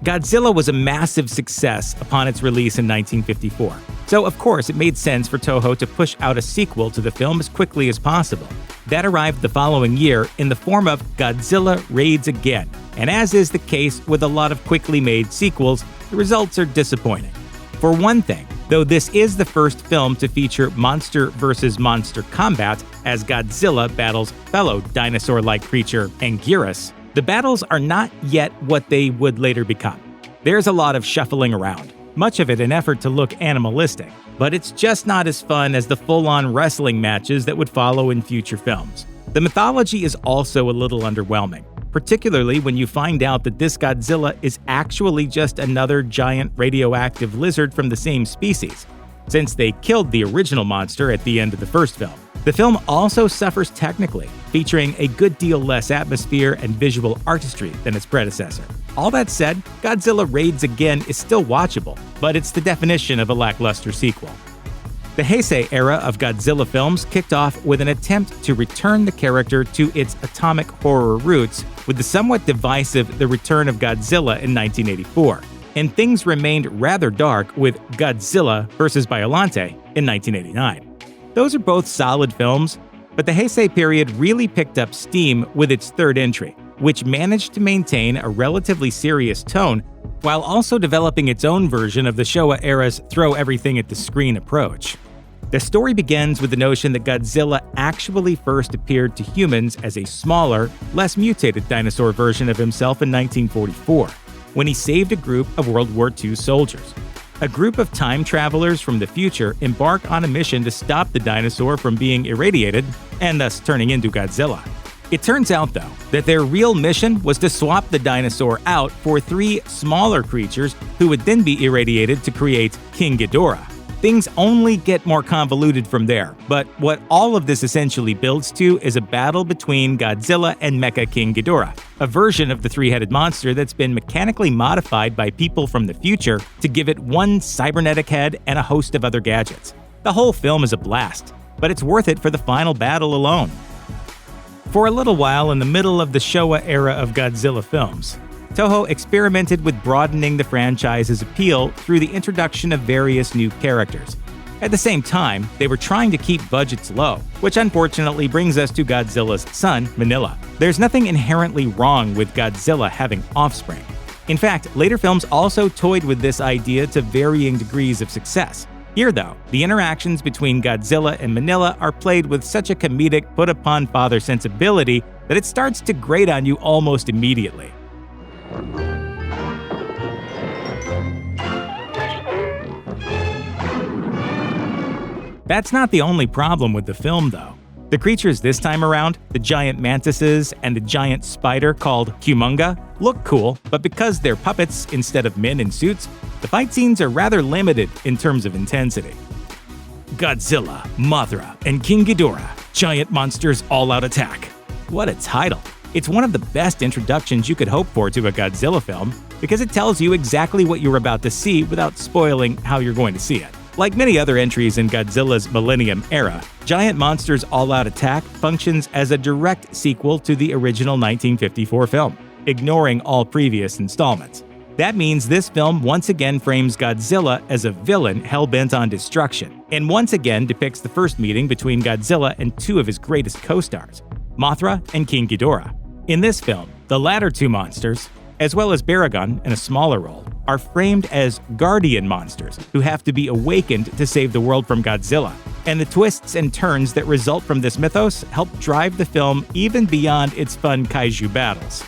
Godzilla was a massive success upon its release in 1954, so of course it made sense for Toho to push out a sequel to the film as quickly as possible. That arrived the following year in the form of Godzilla Raids Again, and as is the case with a lot of quickly made sequels, the results are disappointing. For one thing, though this is the first film to feature monster versus monster combat as Godzilla battles fellow dinosaur-like creature Anguirus, The battles are not yet what they would later become. There's a lot of shuffling around, much of it an effort to look animalistic, but it's just not as fun as the full-on wrestling matches that would follow in future films. The mythology is also a little underwhelming, particularly when you find out that this Godzilla is actually just another giant radioactive lizard from the same species, since they killed the original monster at the end of the first film. The film also suffers technically, featuring a good deal less atmosphere and visual artistry than its predecessor. All that said, Godzilla Raids Again is still watchable, but it's the definition of a lackluster sequel. The Heisei era of Godzilla films kicked off with an attempt to return the character to its atomic horror roots with the somewhat divisive The Return of Godzilla in 1984, and things remained rather dark with Godzilla vs. Biollante in 1989. Those are both solid films, but the Heisei period really picked up steam with its third entry, which managed to maintain a relatively serious tone while also developing its own version of the Showa era's throw everything at the screen approach. The story begins with the notion that Godzilla actually first appeared to humans as a smaller, less mutated dinosaur version of himself in 1944, when he saved a group of World War II soldiers. A group of time travelers from the future embark on a mission to stop the dinosaur from being irradiated and thus turning into Godzilla. It turns out, though, that their real mission was to swap the dinosaur out for 3 smaller creatures who would then be irradiated to create King Ghidorah. Things only get more convoluted from there, but what all of this essentially builds to is a battle between Godzilla and Mecha King Ghidorah, a version of the three-headed monster that's been mechanically modified by people from the future to give it one cybernetic head and a host of other gadgets. The whole film is a blast, but it's worth it for the final battle alone. For a little while in the middle of the Showa era of Godzilla films, Toho experimented with broadening the franchise's appeal through the introduction of various new characters. At the same time, they were trying to keep budgets low, which unfortunately brings us to Godzilla's son, Minilla. There's nothing inherently wrong with Godzilla having offspring. In fact, later films also toyed with this idea to varying degrees of success. Here, though, the interactions between Godzilla and Minilla are played with such a comedic put-upon-father sensibility that it starts to grate on you almost immediately. That's not the only problem with the film, though. The creatures this time around, the giant mantises and the giant spider called Humunga, look cool, but because they're puppets instead of men in suits, the fight scenes are rather limited in terms of intensity. Godzilla, Mothra, and King Ghidorah, Giant Monsters All-Out Attack. What a title! It's one of the best introductions you could hope for to a Godzilla film, because it tells you exactly what you're about to see without spoiling how you're going to see it. Like many other entries in Godzilla's Millennium era, Giant Monsters All-Out Attack functions as a direct sequel to the original 1954 film, ignoring all previous installments. That means this film once again frames Godzilla as a villain hell-bent on destruction, and once again depicts the first meeting between Godzilla and 2 of his greatest co-stars, Mothra and King Ghidorah. In this film, the latter 2 monsters, as well as Baragon in a smaller role, are framed as guardian monsters who have to be awakened to save the world from Godzilla. And the twists and turns that result from this mythos help drive the film even beyond its fun kaiju battles.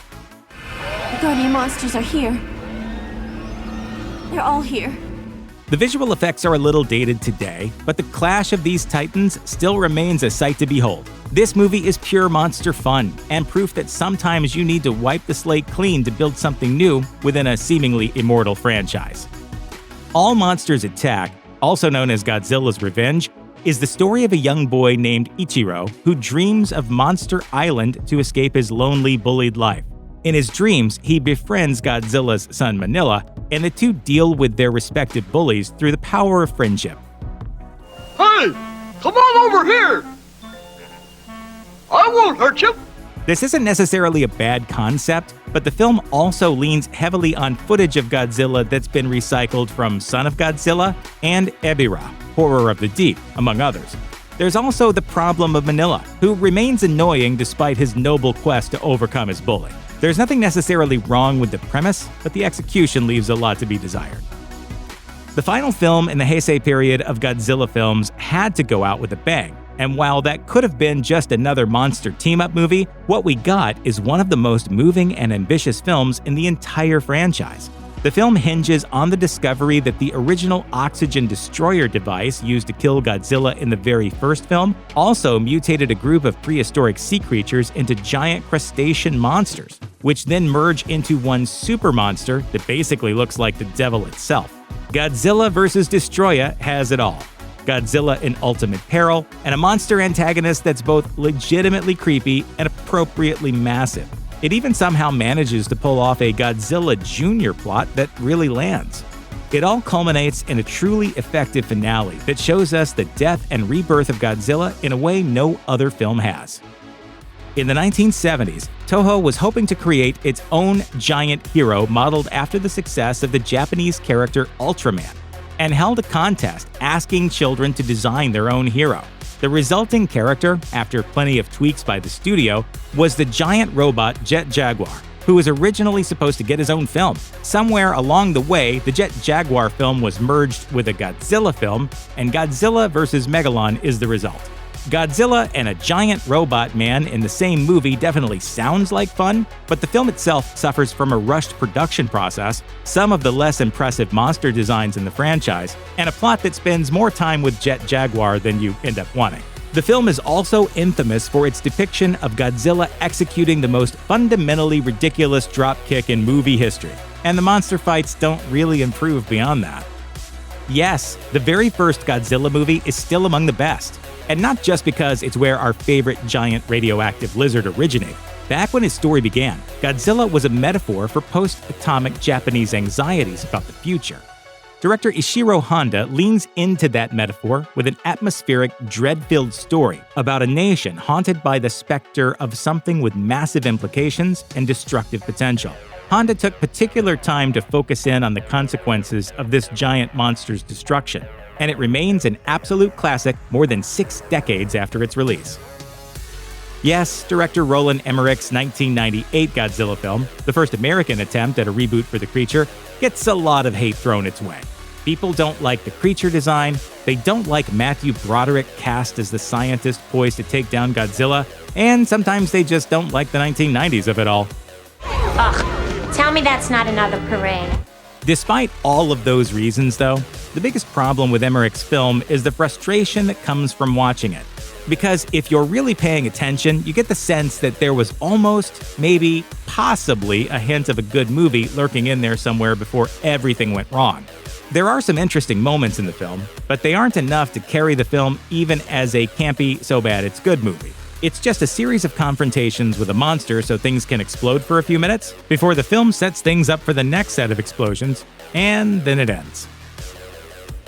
The guardian monsters are here. They're all here. The visual effects are a little dated today, but the clash of these titans still remains a sight to behold. This movie is pure monster fun, and proof that sometimes you need to wipe the slate clean to build something new within a seemingly immortal franchise. All Monsters Attack, also known as Godzilla's Revenge, is the story of a young boy named Ichiro who dreams of Monster Island to escape his lonely, bullied life. In his dreams, he befriends Godzilla's son Minilla, and the two deal with their respective bullies through the power of friendship. Hey! Come on over here! I won't hurt you! This isn't necessarily a bad concept, but the film also leans heavily on footage of Godzilla that's been recycled from Son of Godzilla and Ebirah, Horror of the Deep, among others. There's also the problem of Minilla, who remains annoying despite his noble quest to overcome his bully. There's nothing necessarily wrong with the premise, but the execution leaves a lot to be desired. The final film in the Heisei period of Godzilla films had to go out with a bang, And while that could have been just another monster team-up movie, what we got is one of the most moving and ambitious films in the entire franchise. The film hinges on the discovery that the original oxygen destroyer device used to kill Godzilla in the very first film also mutated a group of prehistoric sea creatures into giant crustacean monsters, which then merge into one super monster that basically looks like the devil itself. Godzilla vs. Destroya has it all. Godzilla in ultimate peril, and a monster antagonist that's both legitimately creepy and appropriately massive. It even somehow manages to pull off a Godzilla Jr. plot that really lands. It all culminates in a truly effective finale that shows us the death and rebirth of Godzilla in a way no other film has. In the 1970s, Toho was hoping to create its own giant hero modeled after the success of the Japanese character Ultraman, and held a contest asking children to design their own hero. The resulting character, after plenty of tweaks by the studio, was the giant robot Jet Jaguar, who was originally supposed to get his own film. Somewhere along the way, the Jet Jaguar film was merged with a Godzilla film, and Godzilla vs. Megalon is the result. Godzilla and a giant robot man in the same movie definitely sounds like fun, but the film itself suffers from a rushed production process, some of the less impressive monster designs in the franchise, and a plot that spends more time with Jet Jaguar than you end up wanting. The film is also infamous for its depiction of Godzilla executing the most fundamentally ridiculous dropkick in movie history, and the monster fights don't really improve beyond that. Yes, the very first Godzilla movie is still among the best. And not just because it's where our favorite giant radioactive lizard originated. Back when his story began, Godzilla was a metaphor for post-atomic Japanese anxieties about the future. Director Ishiro Honda leans into that metaphor with an atmospheric, dread-filled story about a nation haunted by the specter of something with massive implications and destructive potential. Honda took particular time to focus in on the consequences of this giant monster's destruction, and it remains an absolute classic more than 6 decades after its release. Yes, director Roland Emmerich's 1998 Godzilla film, the first American attempt at a reboot for the creature, gets a lot of hate thrown its way. People don't like the creature design, they don't like Matthew Broderick cast as the scientist poised to take down Godzilla, and sometimes they just don't like the 1990s of it all. Ugh, tell me that's not another parade. Despite all of those reasons, though, the biggest problem with Emmerich's film is the frustration that comes from watching it. Because if you're really paying attention, you get the sense that there was almost, maybe, possibly a hint of a good movie lurking in there somewhere before everything went wrong. There are some interesting moments in the film, but they aren't enough to carry the film even as a campy, so-bad-it's-good movie. It's just a series of confrontations with a monster so things can explode for a few minutes, before the film sets things up for the next set of explosions, and then it ends.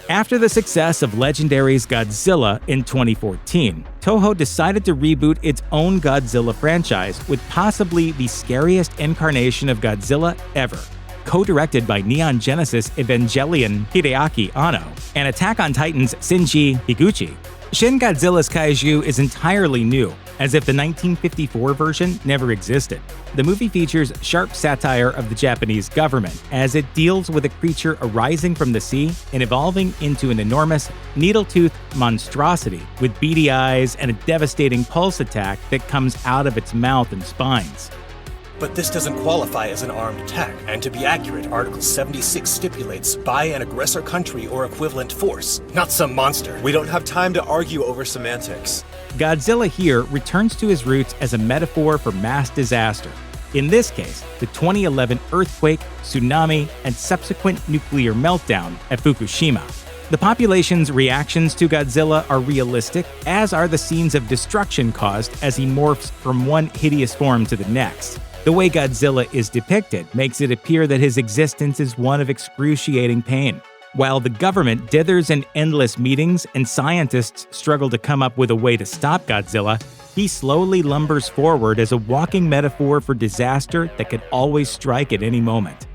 After the success of Legendary's Godzilla in 2014, Toho decided to reboot its own Godzilla franchise with possibly the scariest incarnation of Godzilla ever. Co-directed by Neon Genesis Evangelion Hideaki Anno and Attack on Titan's Shinji Higuchi, Shin Godzilla's kaiju is entirely new, as if the 1954 version never existed. The movie features sharp satire of the Japanese government, as it deals with a creature arising from the sea and evolving into an enormous, needle-toothed monstrosity with beady eyes and a devastating pulse attack that comes out of its mouth and spines. But this doesn't qualify as an armed attack, and to be accurate, Article 76 stipulates by an aggressor country or equivalent force, not some monster. We don't have time to argue over semantics. Godzilla here returns to his roots as a metaphor for mass disaster. In this case, the 2011 earthquake, tsunami, and subsequent nuclear meltdown at Fukushima. The population's reactions to Godzilla are realistic, as are the scenes of destruction caused as he morphs from one hideous form to the next. The way Godzilla is depicted makes it appear that his existence is one of excruciating pain. While the government dithers in endless meetings and scientists struggle to come up with a way to stop Godzilla, he slowly lumbers forward as a walking metaphor for disaster that could always strike at any moment.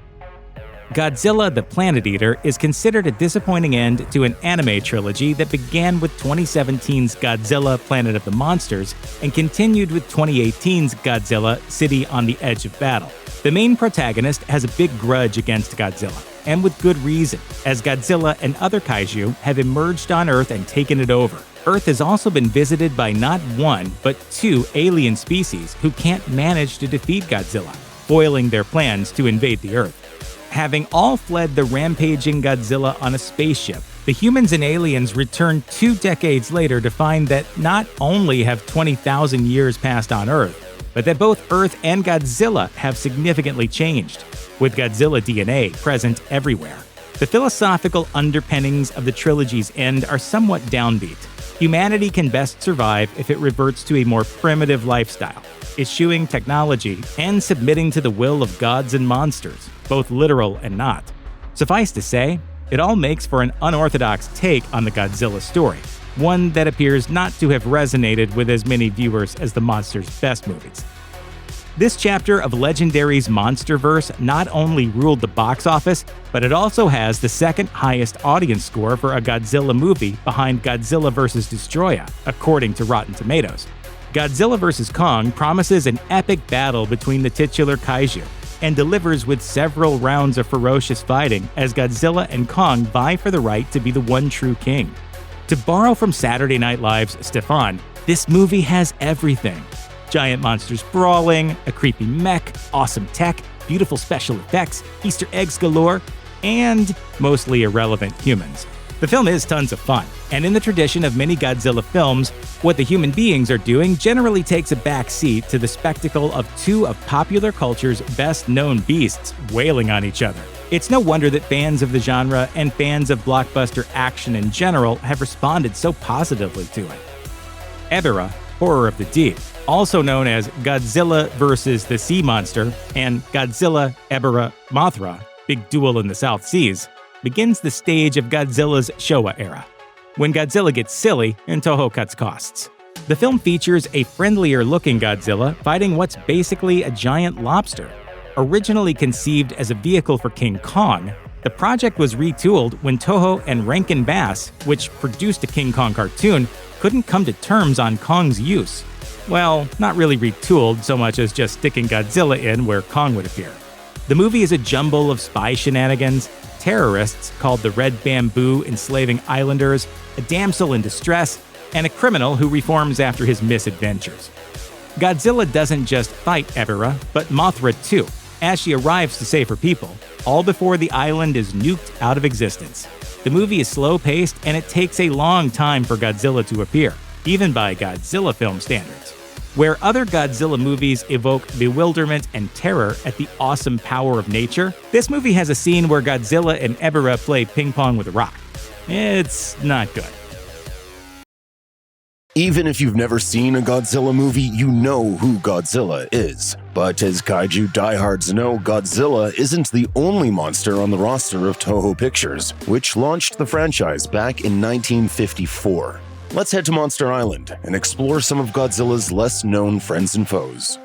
Godzilla the Planet Eater is considered a disappointing end to an anime trilogy that began with 2017's Godzilla Planet of the Monsters and continued with 2018's Godzilla City on the Edge of Battle. The main protagonist has a big grudge against Godzilla, and with good reason, as Godzilla and other kaiju have emerged on Earth and taken it over. Earth has also been visited by not one, but two alien species who can't manage to defeat Godzilla, foiling their plans to invade the Earth. Having all fled the rampaging Godzilla on a spaceship, the humans and aliens return 2 decades later to find that not only have 20,000 years passed on Earth, but that both Earth and Godzilla have significantly changed, with Godzilla DNA present everywhere. The philosophical underpinnings of the trilogy's end are somewhat downbeat. Humanity can best survive if it reverts to a more primitive lifestyle, eschewing technology and submitting to the will of gods and monsters, both literal and not. Suffice to say, it all makes for an unorthodox take on the Godzilla story, one that appears not to have resonated with as many viewers as the Monsters' Best movies. This chapter of Legendary's MonsterVerse not only ruled the box office, but it also has the second highest audience score for a Godzilla movie behind Godzilla vs. Destroya, according to Rotten Tomatoes. Godzilla vs. Kong promises an epic battle between the titular kaiju, and delivers with several rounds of ferocious fighting as Godzilla and Kong vie for the right to be the one true king. To borrow from Saturday Night Live's Stefan, this movie has everything. Giant monsters brawling, a creepy mech, awesome tech, beautiful special effects, Easter eggs galore, and mostly irrelevant humans. The film is tons of fun, and in the tradition of many Godzilla films, what the human beings are doing generally takes a back seat to the spectacle of two of popular culture's best-known beasts wailing on each other. It's no wonder that fans of the genre and fans of blockbuster action in general have responded so positively to it. Ebirah, Horror of the Deep, also known as Godzilla vs. the Sea Monster and Godzilla Ebirah Mothra, Big Duel in the South Seas, begins the stage of Godzilla's Showa era, when Godzilla gets silly and Toho cuts costs. The film features a friendlier-looking Godzilla fighting what's basically a giant lobster. Originally conceived as a vehicle for King Kong, the project was retooled when Toho and Rankin Bass, which produced a King Kong cartoon, couldn't come to terms on Kong's use. Well, not really retooled so much as just sticking Godzilla in where Kong would appear. The movie is a jumble of spy shenanigans, terrorists called the Red Bamboo enslaving islanders, a damsel in distress, and a criminal who reforms after his misadventures. Godzilla doesn't just fight Ebirah, but Mothra too, as she arrives to save her people, all before the island is nuked out of existence. The movie is slow-paced, and it takes a long time for Godzilla to appear, even by Godzilla film standards. Where other Godzilla movies evoke bewilderment and terror at the awesome power of nature, this movie has a scene where Godzilla and Ebirah play ping pong with a rock. It's not good. Even if you've never seen a Godzilla movie, you know who Godzilla is. But as kaiju diehards know, Godzilla isn't the only monster on the roster of Toho Pictures, which launched the franchise back in 1954. Let's head to Monster Island and explore some of Godzilla's less-known friends and foes.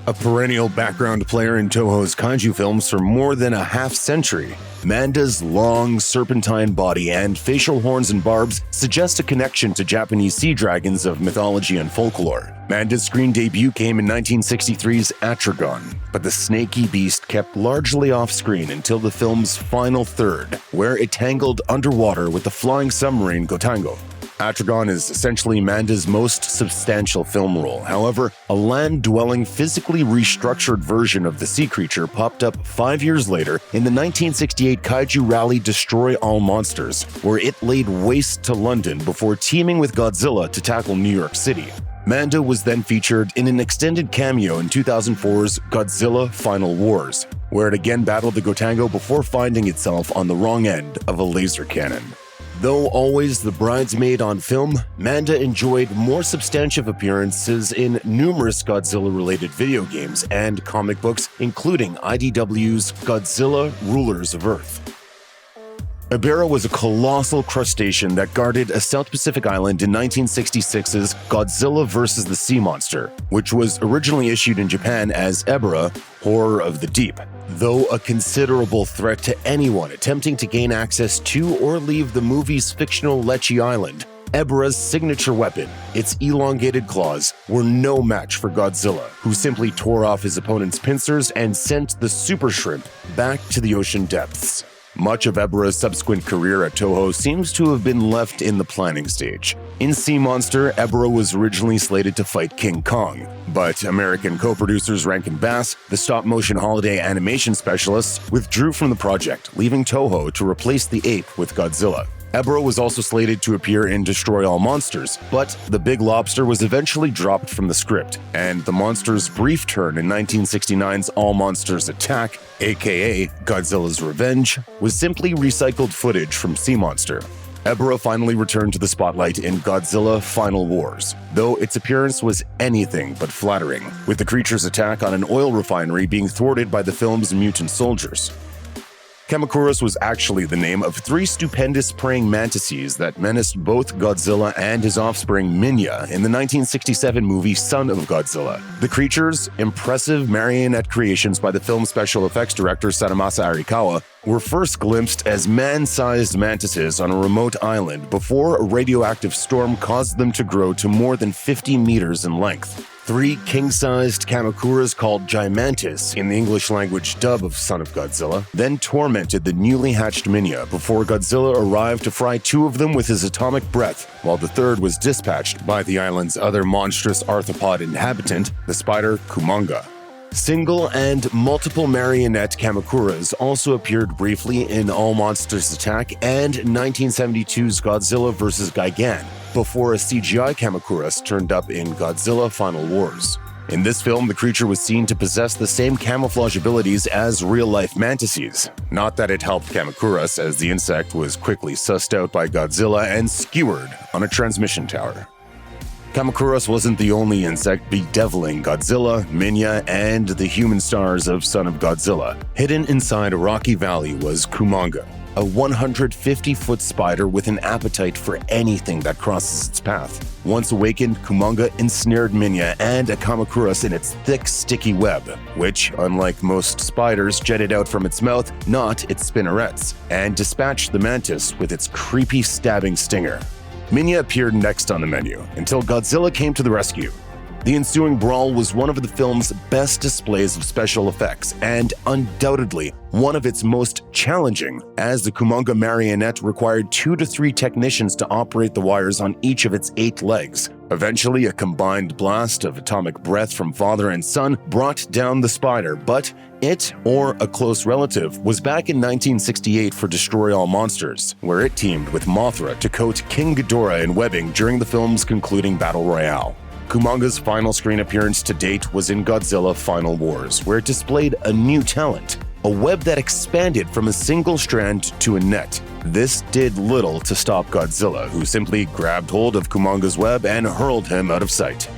A perennial background player in Toho's kaiju films for more than a half-century, Manda's long, serpentine body and facial horns and barbs suggest a connection to Japanese sea dragons of mythology and folklore. Manda's screen debut came in 1963's Atragon, but the snaky beast kept largely off-screen until the film's final third, where it tangled underwater with the flying submarine Gotango. Atragon is essentially Manda's most substantial film role. However, a land-dwelling, physically restructured version of the sea creature popped up 5 years later in the 1968 kaiju rally Destroy All Monsters, where it laid waste to London before teaming with Godzilla to tackle New York City. Manda was then featured in an extended cameo in 2004's Godzilla Final Wars, where it again battled the Gotango before finding itself on the wrong end of a laser cannon. Though always the bridesmaid on film, Manda enjoyed more substantive appearances in numerous Godzilla-related video games and comic books, including IDW's Godzilla Rulers of Earth. Ebirah was a colossal crustacean that guarded a South Pacific island in 1966's Godzilla vs. the Sea Monster, which was originally issued in Japan as Ebirah, Horror of the Deep. Though a considerable threat to anyone attempting to gain access to or leave the movie's fictional Lecce Island, Ebera's signature weapon, its elongated claws, were no match for Godzilla, who simply tore off his opponent's pincers and sent the super shrimp back to the ocean depths. Much of Ebera's subsequent career at Toho seems to have been left in the planning stage. In Sea Monster, Ebera was originally slated to fight King Kong, but American co-producers Rankin Bass, the stop-motion holiday animation specialists, withdrew from the project, leaving Toho to replace the ape with Godzilla. Ebera was also slated to appear in Destroy All Monsters, but The Big Lobster was eventually dropped from the script, and the monster's brief turn in 1969's All Monsters Attack, aka Godzilla's Revenge, was simply recycled footage from Sea Monster. Ebera finally returned to the spotlight in Godzilla Final Wars, though its appearance was anything but flattering, with the creature's attack on an oil refinery being thwarted by the film's mutant soldiers. Kamacuras was actually the name of 3 stupendous praying mantises that menaced both Godzilla and his offspring Minya in the 1967 movie Son of Godzilla. The creatures, impressive marionette creations by the film's special effects director Sadamasa Arikawa, were first glimpsed as man-sized mantises on a remote island before a radioactive storm caused them to grow to more than 50 meters in length. 3 king-sized Kamacuras called Gigantes in the English language dub of Son of Godzilla then tormented the newly hatched Minya before Godzilla arrived to fry 2 of them with his atomic breath, while the third was dispatched by the island's other monstrous arthropod inhabitant, the spider Kumonga. Single and multiple marionette Kamacuras also appeared briefly in All Monsters Attack and 1972's Godzilla vs. Gigan, before a CGI Kamacuras turned up in Godzilla Final Wars. In this film, the creature was seen to possess the same camouflage abilities as real-life mantises. Not that it helped Kamacuras, as the insect was quickly sussed out by Godzilla and skewered on a transmission tower. Kamacuras wasn't the only insect bedeviling Godzilla, Minya, and the human stars of Son of Godzilla. Hidden inside a rocky valley was Kumonga, a 150-foot spider with an appetite for anything that crosses its path. Once awakened, Kumonga ensnared Minya and a Kamacuras in its thick, sticky web, which, unlike most spiders, jetted out from its mouth, not its spinnerets, and dispatched the mantis with its creepy stabbing stinger. Minya appeared next on the menu, until Godzilla came to the rescue. The ensuing brawl was one of the film's best displays of special effects, and undoubtedly one of its most challenging, as the Kumonga marionette required 2 to 3 technicians to operate the wires on each of its 8 legs. Eventually, a combined blast of atomic breath from father and son brought down the spider, but it, or a close relative, was back in 1968 for Destroy All Monsters, where it teamed with Mothra to coat King Ghidorah in webbing during the film's concluding battle royale. Kumonga's final screen appearance to date was in Godzilla Final Wars, where it displayed a new talent, a web that expanded from a single strand to a net. This did little to stop Godzilla, who simply grabbed hold of Kumonga's web and hurled him out of sight.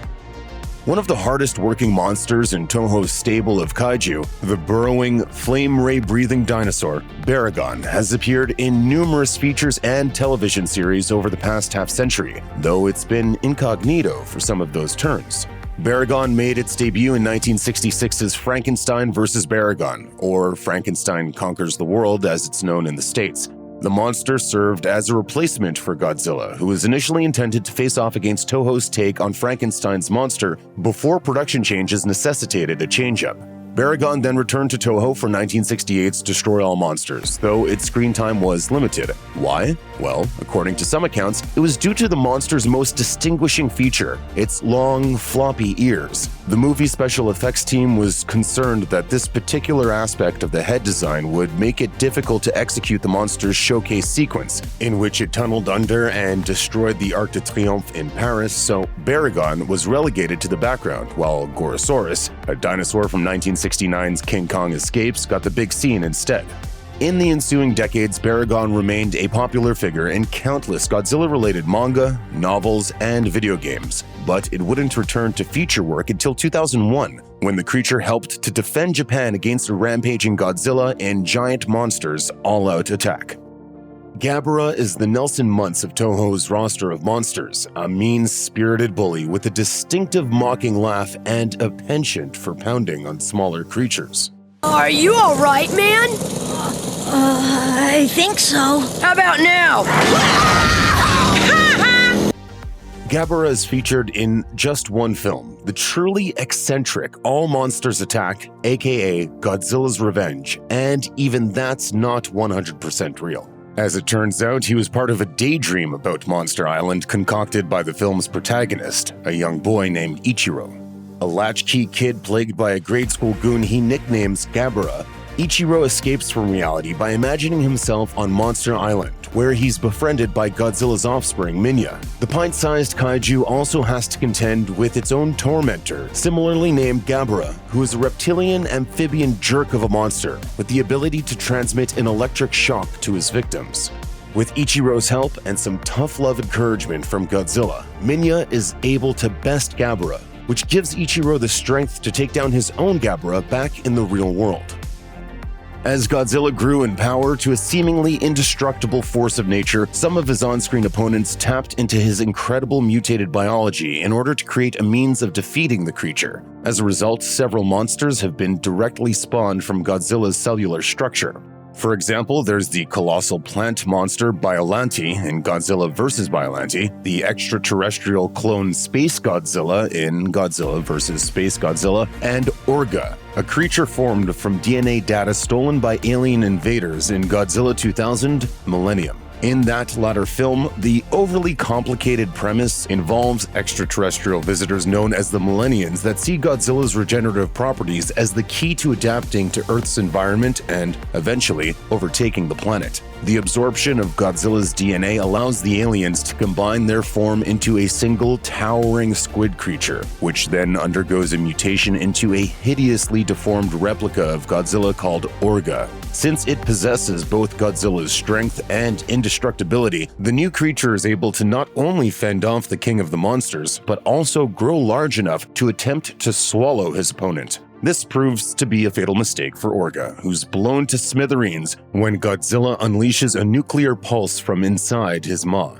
One of the hardest working monsters in Toho's stable of kaiju, the burrowing, flame ray-breathing dinosaur, Baragon, has appeared in numerous features and television series over the past half-century, though it's been incognito for some of those turns. Baragon made its debut in 1966's Frankenstein vs. Baragon, or Frankenstein Conquers the World as it's known in the States. The monster served as a replacement for Godzilla, who was initially intended to face off against Toho's take on Frankenstein's monster before production changes necessitated a change-up. Baragon then returned to Toho for 1968's Destroy All Monsters, though its screen time was limited. Why? Well, according to some accounts, it was due to the monster's most distinguishing feature, its long, floppy ears. The movie special effects team was concerned that this particular aspect of the head design would make it difficult to execute the monster's showcase sequence, in which it tunneled under and destroyed the Arc de Triomphe in Paris, so Baragon was relegated to the background, while Gorosaurus, a dinosaur from 1969's King Kong Escapes, got the big scene instead. In the ensuing decades, Baragon remained a popular figure in countless Godzilla-related manga, novels, and video games, but it wouldn't return to feature work until 2001, when the creature helped to defend Japan against a rampaging Godzilla in Giant Monsters All-Out Attack. Gabara is the Nelson Muntz of Toho's roster of monsters, a mean-spirited bully with a distinctive mocking laugh and a penchant for pounding on smaller creatures. Are you alright, man? I think so. How about now? Gabara is featured in just one film, the truly eccentric All Monsters Attack, aka Godzilla's Revenge, and even that's not 100% real. As it turns out, he was part of a daydream about Monster Island concocted by the film's protagonist, a young boy named Ichiro. A latchkey kid plagued by a grade school goon he nicknames Gabara, Ichiro escapes from reality by imagining himself on Monster Island, where he's befriended by Godzilla's offspring, Minya. The pint-sized kaiju also has to contend with its own tormentor, similarly named Gabara, who is a reptilian amphibian jerk of a monster with the ability to transmit an electric shock to his victims. With Ichiro's help and some tough love encouragement from Godzilla, Minya is able to best Gabara, which gives Ichiro the strength to take down his own Gabara back in the real world. As Godzilla grew in power to a seemingly indestructible force of nature, some of his on-screen opponents tapped into his incredible mutated biology in order to create a means of defeating the creature. As a result, several monsters have been directly spawned from Godzilla's cellular structure. For example, there's the colossal plant monster Biollante in Godzilla vs. Biollante, the extraterrestrial clone Space Godzilla in Godzilla vs. Space Godzilla, and Orga, a creature formed from DNA data stolen by alien invaders in Godzilla 2000 Millennium. In that latter film, the overly complicated premise involves extraterrestrial visitors known as the Millennians that see Godzilla's regenerative properties as the key to adapting to Earth's environment and, eventually, overtaking the planet. The absorption of Godzilla's DNA allows the aliens to combine their form into a single towering squid creature, which then undergoes a mutation into a hideously deformed replica of Godzilla called Orga. Since it possesses both Godzilla's strength and indestructibility, the new creature is able to not only fend off the king of the monsters, but also grow large enough to attempt to swallow his opponent. This proves to be a fatal mistake for Orga, who's blown to smithereens when Godzilla unleashes a nuclear pulse from inside his maw.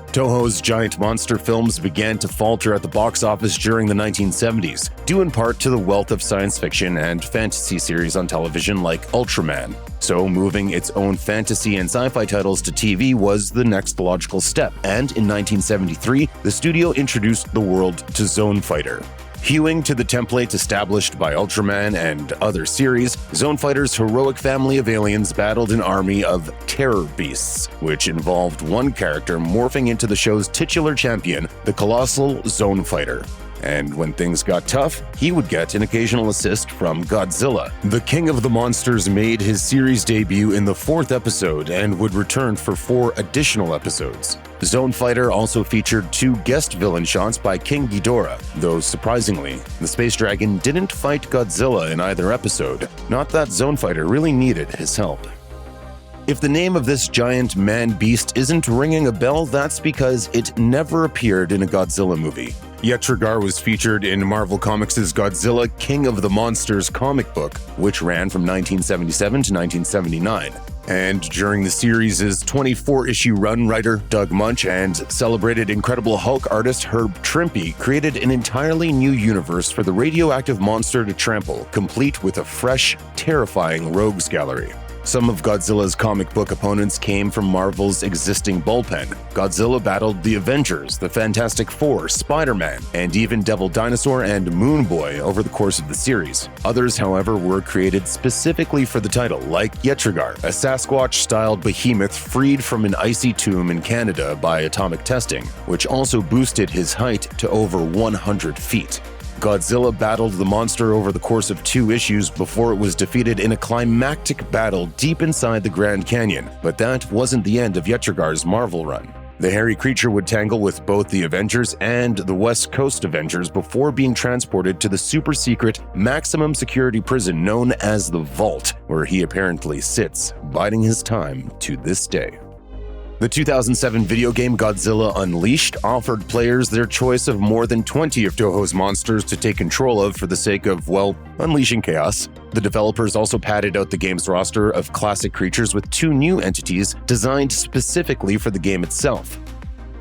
Toho's giant monster films began to falter at the box office during the 1970s, due in part to the wealth of science fiction and fantasy series on television like Ultraman. So moving its own fantasy and sci-fi titles to TV was the next logical step, and in 1973, the studio introduced the world to Zone Fighter. Hewing to the template established by Ultraman and other series, Zone Fighter's heroic family of aliens battled an army of terror beasts, which involved one character morphing into the show's titular champion, the colossal Zone Fighter. And when things got tough, he would get an occasional assist from Godzilla. The King of the Monsters made his series debut in the 4th episode and would return for 4 additional episodes. Zone Fighter also featured 2 guest villain shots by King Ghidorah, though surprisingly, the Space Dragon didn't fight Godzilla in either episode. Not that Zone Fighter really needed his help. If the name of this giant man-beast isn't ringing a bell, that's because it never appeared in a Godzilla movie. Yetrigar was featured in Marvel Comics' Godzilla King of the Monsters comic book, which ran from 1977 to 1979. And during the series' 24-issue run, writer Doug Munch and celebrated Incredible Hulk artist Herb Trimpe created an entirely new universe for the radioactive monster to trample, complete with a fresh, terrifying rogues gallery. Some of Godzilla's comic book opponents came from Marvel's existing bullpen. Godzilla battled the Avengers, the Fantastic Four, Spider-Man, and even Devil Dinosaur and Moon Boy over the course of the series. Others, however, were created specifically for the title, like Yetrigar, a Sasquatch-styled behemoth freed from an icy tomb in Canada by atomic testing, which also boosted his height to over 100 feet. Godzilla battled the monster over the course of 2 issues before it was defeated in a climactic battle deep inside the Grand Canyon, but that wasn't the end of Yetrigar's Marvel run. The hairy creature would tangle with both the Avengers and the West Coast Avengers before being transported to the super-secret, maximum security prison known as the Vault, where he apparently sits, biding his time to this day. The 2007 video game Godzilla Unleashed offered players their choice of more than 20 of Toho's monsters to take control of for the sake of, well, unleashing chaos. The developers also padded out the game's roster of classic creatures with 2 new entities designed specifically for the game itself.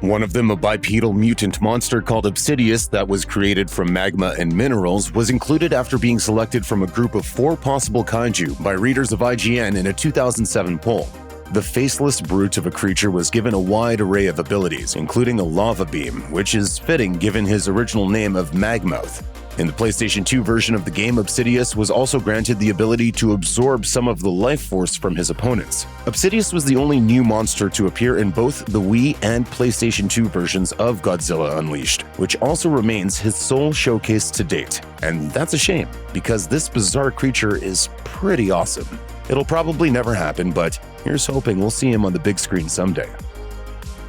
One of them, a bipedal mutant monster called Obsidius that was created from magma and minerals, was included after being selected from a group of 4 possible kaiju by readers of IGN in a 2007 poll. The faceless brute of a creature was given a wide array of abilities, including a lava beam, which is fitting given his original name of Magmouth. In the PlayStation 2 version of the game, Obsidius was also granted the ability to absorb some of the life force from his opponents. Obsidius was the only new monster to appear in both the Wii and PlayStation 2 versions of Godzilla Unleashed, which also remains his sole showcase to date. And that's a shame, because this bizarre creature is pretty awesome. It'll probably never happen, but here's hoping we'll see him on the big screen someday.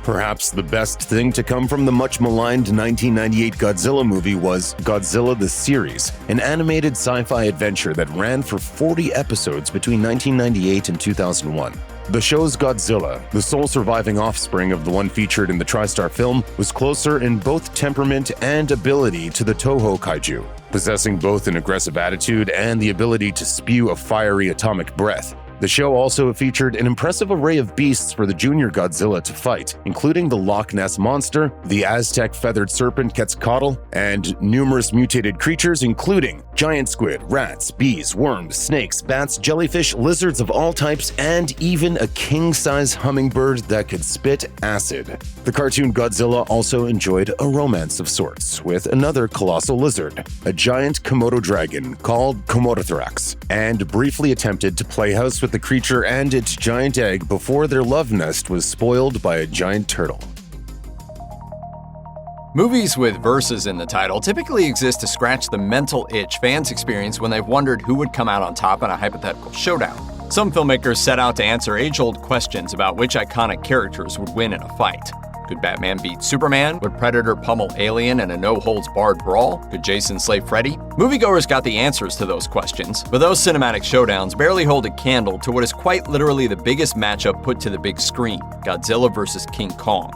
Perhaps the best thing to come from the much-maligned 1998 Godzilla movie was Godzilla the Series, an animated sci-fi adventure that ran for 40 episodes between 1998 and 2001. The show's Godzilla, the sole surviving offspring of the one featured in the TriStar film, was closer in both temperament and ability to the Toho kaiju, possessing both an aggressive attitude and the ability to spew a fiery atomic breath. The show also featured an impressive array of beasts for the junior Godzilla to fight, including the Loch Ness Monster, the Aztec feathered serpent Quetzalcoatl, and numerous mutated creatures including giant squid, rats, bees, worms, snakes, bats, jellyfish, lizards of all types, and even a king-size hummingbird that could spit acid. The cartoon Godzilla also enjoyed a romance of sorts with another colossal lizard, a giant Komodo dragon called Komodothorax, and briefly attempted to play house with the creature and its giant egg before their love nest was spoiled by a giant turtle. Movies with verses in the title typically exist to scratch the mental itch fans experience when they've wondered who would come out on top in a hypothetical showdown. Some filmmakers set out to answer age-old questions about which iconic characters would win in a fight. Could Batman beat Superman? Would Predator pummel Alien in a no-holds-barred brawl? Could Jason slay Freddy? Moviegoers got the answers to those questions, but those cinematic showdowns barely hold a candle to what is quite literally the biggest matchup put to the big screen, Godzilla vs. King Kong.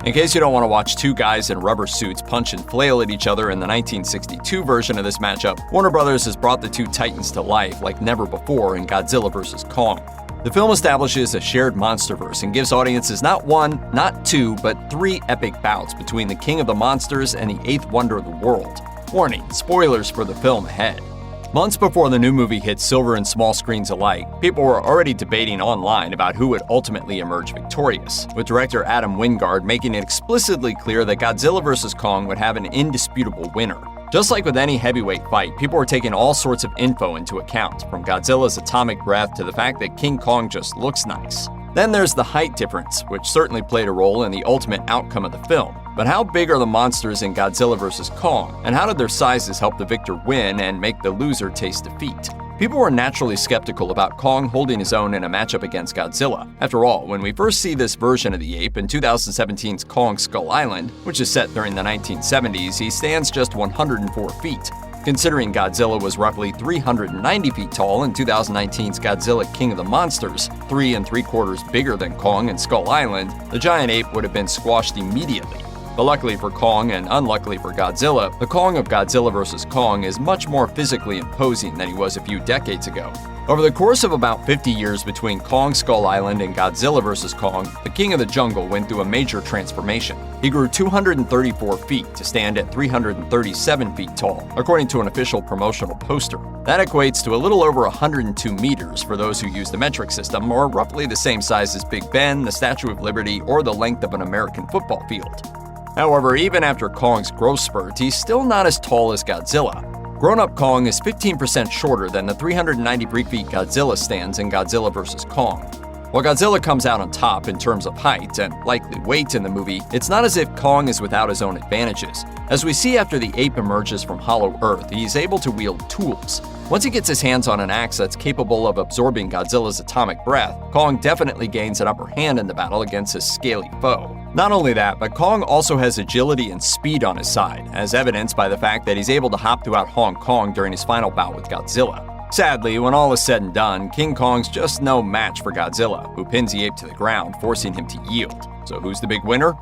In case you don't want to watch 2 guys in rubber suits punch and flail at each other in the 1962 version of this matchup, Warner Bros. Has brought the 2 titans to life like never before in Godzilla vs. Kong. The film establishes a shared MonsterVerse and gives audiences not 1, not 2, but 3 epic bouts between the king of the monsters and the 8th wonder of the world. Warning, spoilers for the film ahead. Months before the new movie hit silver and small screens alike, people were already debating online about who would ultimately emerge victorious, with director Adam Wingard making it explicitly clear that Godzilla vs. Kong would have an indisputable winner. Just like with any heavyweight fight, people were taking all sorts of info into account, from Godzilla's atomic breath to the fact that King Kong just looks nice. Then there's the height difference, which certainly played a role in the ultimate outcome of the film. But how big are the monsters in Godzilla vs. Kong, and how did their sizes help the victor win and make the loser taste defeat? People were naturally skeptical about Kong holding his own in a matchup against Godzilla. After all, when we first see this version of the ape in 2017's Kong Skull Island, which is set during the 1970s, he stands just 104 feet. Considering Godzilla was roughly 390 feet tall in 2019's Godzilla King of the Monsters, 3 3/4 bigger than Kong and Skull Island, the giant ape would have been squashed immediately. But luckily for Kong and unluckily for Godzilla, the Kong of Godzilla vs. Kong is much more physically imposing than he was a few decades ago. Over the course of about 50 years between Kong Skull Island and Godzilla vs. Kong, the King of the Jungle went through a major transformation. He grew 234 feet to stand at 337 feet tall, according to an official promotional poster. That equates to a little over 102 meters for those who use the metric system, or roughly the same size as Big Ben, the Statue of Liberty, or the length of an American football field. However, even after Kong's growth spurt, he's still not as tall as Godzilla. Grown-up Kong is 15% shorter than the 393 feet Godzilla stands in Godzilla vs. Kong. While Godzilla comes out on top in terms of height and likely weight in the movie, it's not as if Kong is without his own advantages. As we see after the ape emerges from Hollow Earth, he's able to wield tools. Once he gets his hands on an axe that's capable of absorbing Godzilla's atomic breath, Kong definitely gains an upper hand in the battle against his scaly foe. Not only that, but Kong also has agility and speed on his side, as evidenced by the fact that he's able to hop throughout Hong Kong during his final bout with Godzilla. Sadly, when all is said and done, King Kong's just no match for Godzilla, who pins the ape to the ground, forcing him to yield. So who's the big winner?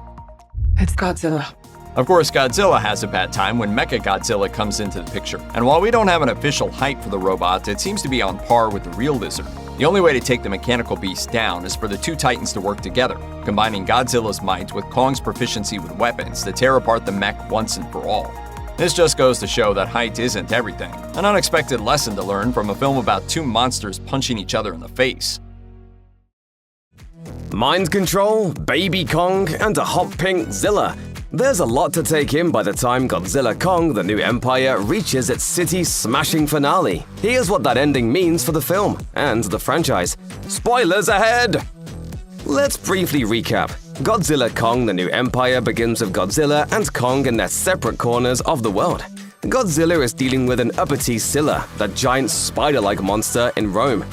It's Godzilla. Of course, Godzilla has a bad time when Mechagodzilla comes into the picture, and while we don't have an official height for the robot, it seems to be on par with the real lizard. The only way to take the mechanical beast down is for the two titans to work together, combining Godzilla's might with Kong's proficiency with weapons to tear apart the mech once and for all. This just goes to show that height isn't everything, an unexpected lesson to learn from a film about two monsters punching each other in the face. Mind control, baby Kong, and a hot pink Zilla. There's a lot to take in by the time Godzilla Kong: The New Empire reaches its city-smashing finale. Here's what that ending means for the film and the franchise. Spoilers ahead! Let's briefly recap. Godzilla Kong: The New Empire begins with Godzilla and Kong in their separate corners of the world. Godzilla is dealing with an uppity Scylla, the giant spider-like monster in Rome.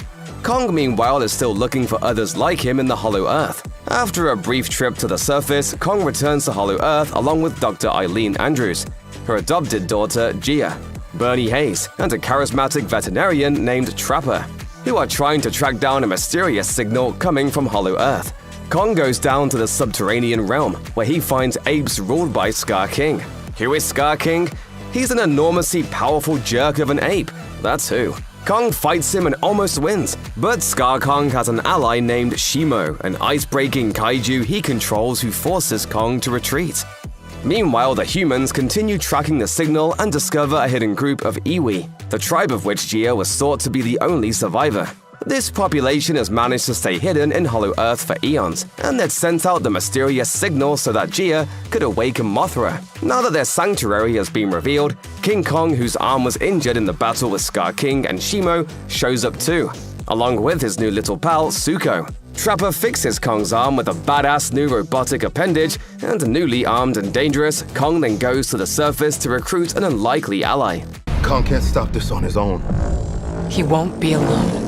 Kong, meanwhile, is still looking for others like him in the Hollow Earth. After a brief trip to the surface, Kong returns to Hollow Earth along with Dr. Eileen Andrews, her adopted daughter Gia, Bernie Hayes, and a charismatic veterinarian named Trapper, who are trying to track down a mysterious signal coming from Hollow Earth. Kong goes down to the subterranean realm, where he finds apes ruled by Scar King. Who is Scar King? He's an enormously powerful jerk of an ape, that's who. Kong fights him and almost wins, but Scar Kong has an ally named Shimo, an ice-breaking kaiju he controls who forces Kong to retreat. Meanwhile, the humans continue tracking the signal and discover a hidden group of Iwi, the tribe of which Gia was thought to be the only survivor. This population has managed to stay hidden in Hollow Earth for eons, and they'd sent out the mysterious signal so that Gia could awaken Mothra. Now that their sanctuary has been revealed, King Kong, whose arm was injured in the battle with Scar King and Shimo, shows up too, along with his new little pal, Zuko. Trapper fixes Kong's arm with a badass new robotic appendage, and newly armed and dangerous, Kong then goes to the surface to recruit an unlikely ally. Kong can't stop this on his own. He won't be alone.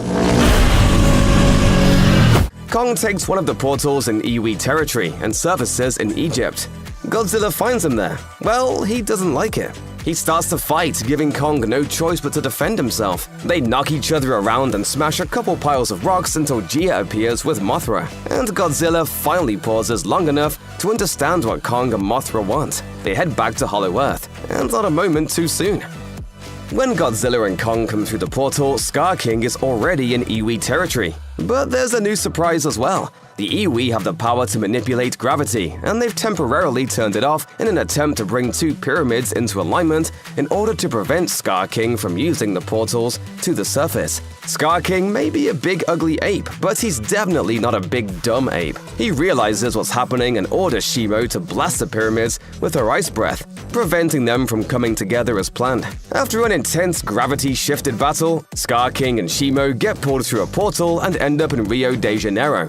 Kong takes one of the portals in Iwi territory and surfaces in Egypt. Godzilla finds him there. Well, he doesn't like it. He starts to fight, giving Kong no choice but to defend himself. They knock each other around and smash a couple piles of rocks until Gia appears with Mothra, and Godzilla finally pauses long enough to understand what Kong and Mothra want. They head back to Hollow Earth, and not a moment too soon. When Godzilla and Kong come through the portal, Scar King is already in Iwi territory. But there's a new surprise as well. The Iwi have the power to manipulate gravity, and they've temporarily turned it off in an attempt to bring two pyramids into alignment in order to prevent Scar King from using the portals to the surface. Scar King may be a big ugly ape, but he's definitely not a big dumb ape. He realizes what's happening and orders Shimo to blast the pyramids with her ice breath, preventing them from coming together as planned. After an intense gravity-shifted battle, Scar King and Shimo get pulled through a portal and end up in Rio de Janeiro.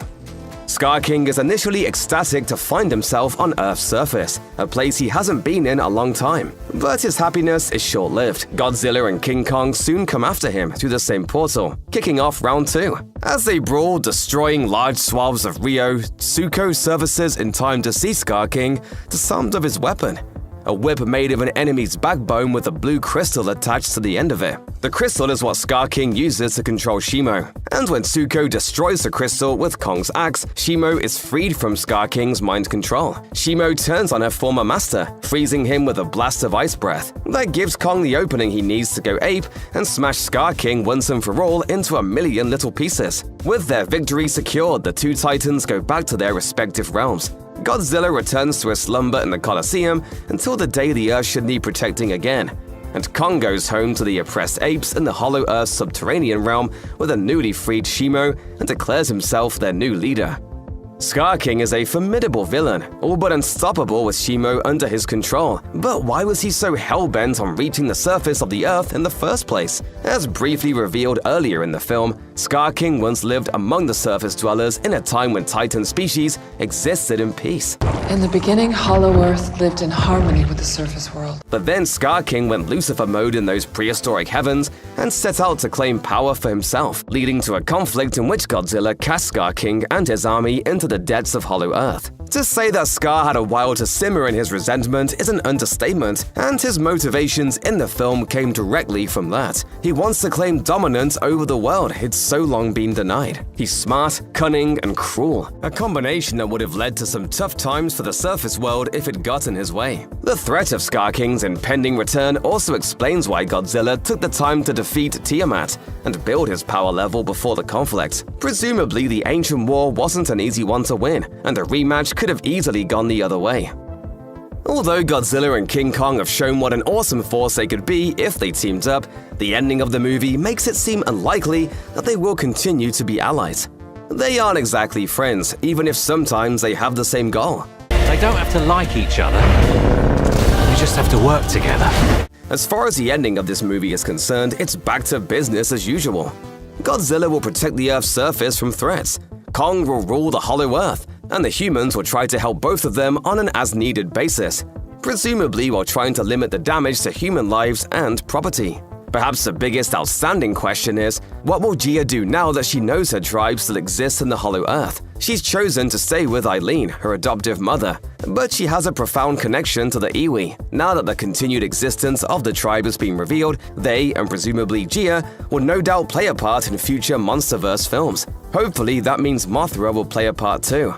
Scar King is initially ecstatic to find himself on Earth's surface, a place he hasn't been in a long time. But his happiness is short-lived. Godzilla and King Kong soon come after him through the same portal, kicking off round 2. As they brawl, destroying large swaths of Rio, Zuko surfaces in time to see Scar King disarmed of his weapon, a whip made of an enemy's backbone with a blue crystal attached to the end of it. The crystal is what Scar King uses to control Shimo, and when Zuko destroys the crystal with Kong's axe, Shimo is freed from Scar King's mind control. Shimo turns on her former master, freezing him with a blast of ice breath. That gives Kong the opening he needs to go ape and smash Scar King once and for all into a million little pieces. With their victory secured, the two titans go back to their respective realms. Godzilla returns to his slumber in the Colosseum until the day the Earth should need protecting again, and Kong goes home to the oppressed apes in the Hollow Earth subterranean realm with a newly freed Shimo and declares himself their new leader. Scar King is a formidable villain, all but unstoppable with Shimo under his control. But why was he so hell-bent on reaching the surface of the Earth in the first place? As briefly revealed earlier in the film, Scar King once lived among the surface dwellers in a time when Titan species existed in peace. In the beginning, Hollow Earth lived in harmony with the surface world. But then Scar King went Lucifer mode in those prehistoric heavens and set out to claim power for himself, leading to a conflict in which Godzilla cast Scar King and his army into the depths of Hollow Earth. To say that Scar had a while to simmer in his resentment is an understatement, and his motivations in the film came directly from that. He wants to claim dominance over the world he'd so long been denied. He's smart, cunning, and cruel, a combination that would have led to some tough times for the surface world if it got in his way. The threat of Scar King's impending return also explains why Godzilla took the time to defeat Tiamat and build his power level before the conflict. Presumably, the ancient war wasn't an easy one to win, and a rematch could have easily gone the other way. Although Godzilla and King Kong have shown what an awesome force they could be if they teamed up, the ending of the movie makes it seem unlikely that they will continue to be allies. They aren't exactly friends, even if sometimes they have the same goal. They don't have to like each other. We just have to work together. As far as the ending of this movie is concerned, it's back to business as usual. Godzilla will protect the Earth's surface from threats. Kong will rule the Hollow Earth, and the humans will try to help both of them on an as-needed basis, presumably while trying to limit the damage to human lives and property. Perhaps the biggest outstanding question is, what will Gia do now that she knows her tribe still exists in the Hollow Earth? She's chosen to stay with Eileen, her adoptive mother, but she has a profound connection to the Iwi. Now that the continued existence of the tribe has been revealed, they, and presumably Gia, will no doubt play a part in future MonsterVerse films. Hopefully that means Mothra will play a part too.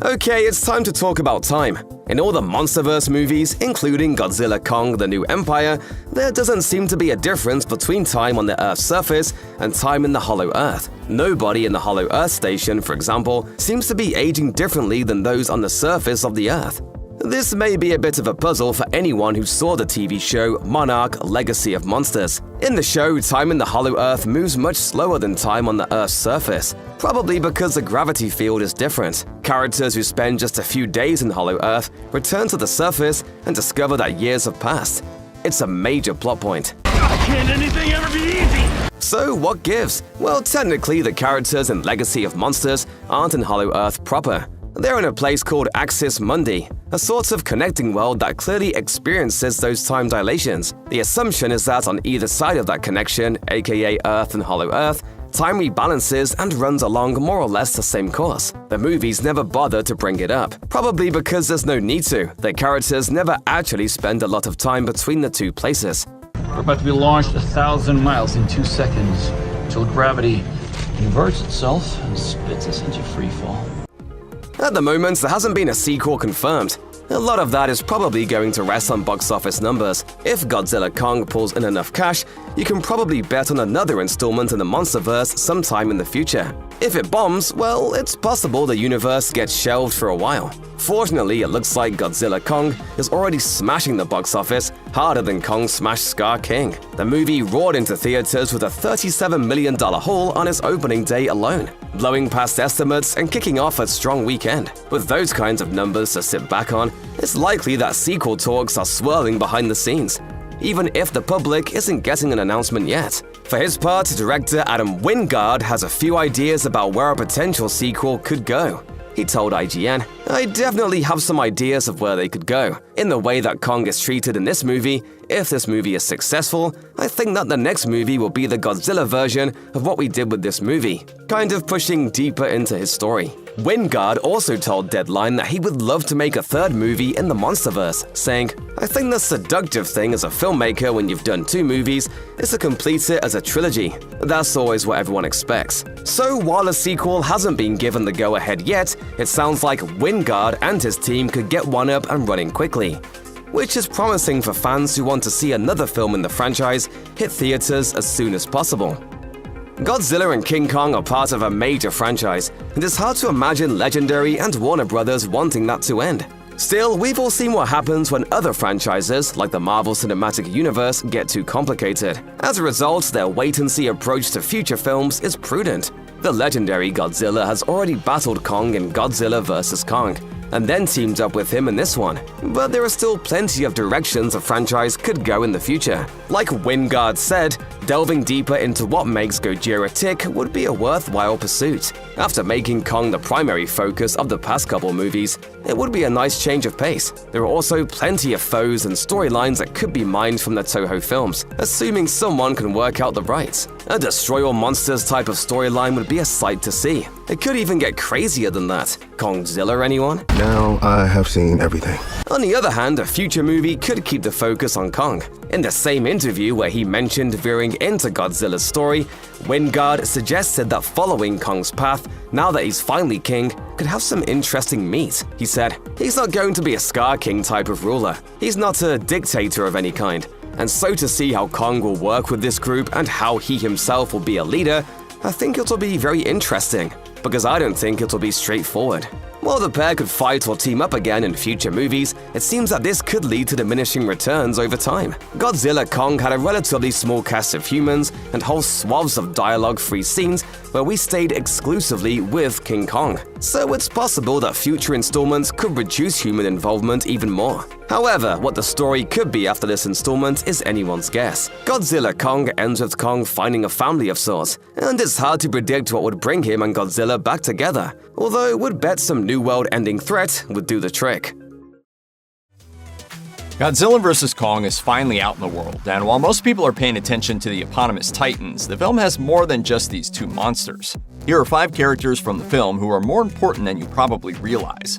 Okay, it's time to talk about time. In all the MonsterVerse movies, including Godzilla Kong: The New Empire, there doesn't seem to be a difference between time on the Earth's surface and time in the Hollow Earth. Nobody in the Hollow Earth station, for example, seems to be aging differently than those on the surface of the Earth. This may be a bit of a puzzle for anyone who saw the TV show Monarch: Legacy of Monsters. In the show, time in the Hollow Earth moves much slower than time on the Earth's surface, probably because the gravity field is different. Characters who spend just a few days in Hollow Earth return to the surface and discover that years have passed. It's a major plot point. Can't anything ever be easy? So what gives? Well, technically the characters in Legacy of Monsters aren't in Hollow Earth proper. They're in a place called Axis Mundi, a sort of connecting world that clearly experiences those time dilations. The assumption is that on either side of that connection, aka Earth and Hollow Earth, time rebalances and runs along more or less the same course. The movies never bother to bring it up, probably because there's no need to. The characters never actually spend a lot of time between the two places. We're about to be launched 1,000 miles in 2 seconds until gravity inverts itself and spits us into free fall. At the moment, there hasn't been a sequel confirmed. A lot of that is probably going to rest on box office numbers. If Godzilla Kong pulls in enough cash, you can probably bet on another installment in the MonsterVerse sometime in the future. If it bombs, well, it's possible the universe gets shelved for a while. Fortunately, it looks like Godzilla Kong is already smashing the box office harder than Kong smashed Scar King. The movie roared into theaters with a $37 million haul on its opening day alone, blowing past estimates and kicking off a strong weekend. With those kinds of numbers to sit back on, it's likely that sequel talks are swirling behind the scenes, even if the public isn't getting an announcement yet. For his part, director Adam Wingard has a few ideas about where a potential sequel could go. He told IGN, "I definitely have some ideas of where they could go. In the way that Kong is treated in this movie, if this movie is successful, I think that the next movie will be the Godzilla version of what we did with this movie, kind of pushing deeper into his story." Wingard also told Deadline that he would love to make a third movie in the MonsterVerse, saying, "I think the seductive thing as a filmmaker when you've done 2 movies is to complete it as a trilogy. That's always what everyone expects." So while a sequel hasn't been given the go-ahead yet, it sounds like Wingard and his team could get one up and running quickly, which is promising for fans who want to see another film in the franchise hit theaters as soon as possible. Godzilla and King Kong are part of a major franchise, and it's hard to imagine Legendary and Warner Brothers wanting that to end. Still, we've all seen what happens when other franchises, like the Marvel Cinematic Universe, get too complicated. As a result, their wait-and-see approach to future films is prudent. The legendary Godzilla has already battled Kong in Godzilla vs. Kong, and then teamed up with him in this one. But there are still plenty of directions a franchise could go in the future. Like Wingard said, delving deeper into what makes Gojira tick would be a worthwhile pursuit. After making Kong the primary focus of the past couple movies, it would be a nice change of pace. There are also plenty of foes and storylines that could be mined from the Toho films, assuming someone can work out the rights. A Destroy All Monsters type of storyline would be a sight to see. It could even get crazier than that. Kongzilla, anyone? Now I have seen everything. On the other hand, a future movie could keep the focus on Kong. In the same interview where he mentioned veering into Godzilla's story, Wingard suggested that following Kong's path, now that he's finally king, could have some interesting meat. He said, he's not going to be a Scar King type of ruler. He's not a dictator of any kind. And so to see how Kong will work with this group and how he himself will be a leader, I think it'll be very interesting, because I don't think it'll be straightforward. While the pair could fight or team up again in future movies, it seems that this could lead to diminishing returns over time. Godzilla Kong had a relatively small cast of humans and whole swaths of dialogue-free scenes where we stayed exclusively with King Kong. So it's possible that future installments could reduce human involvement even more. However, what the story could be after this installment is anyone's guess. Godzilla Kong ends with Kong finding a family of sorts, and it's hard to predict what would bring him and Godzilla back together, although it would bet some new world-ending threat would do the trick. Godzilla vs. Kong is finally out in the world, and while most people are paying attention to the eponymous titans, the film has more than just these two monsters. Here are 5 characters from the film who are more important than you probably realize.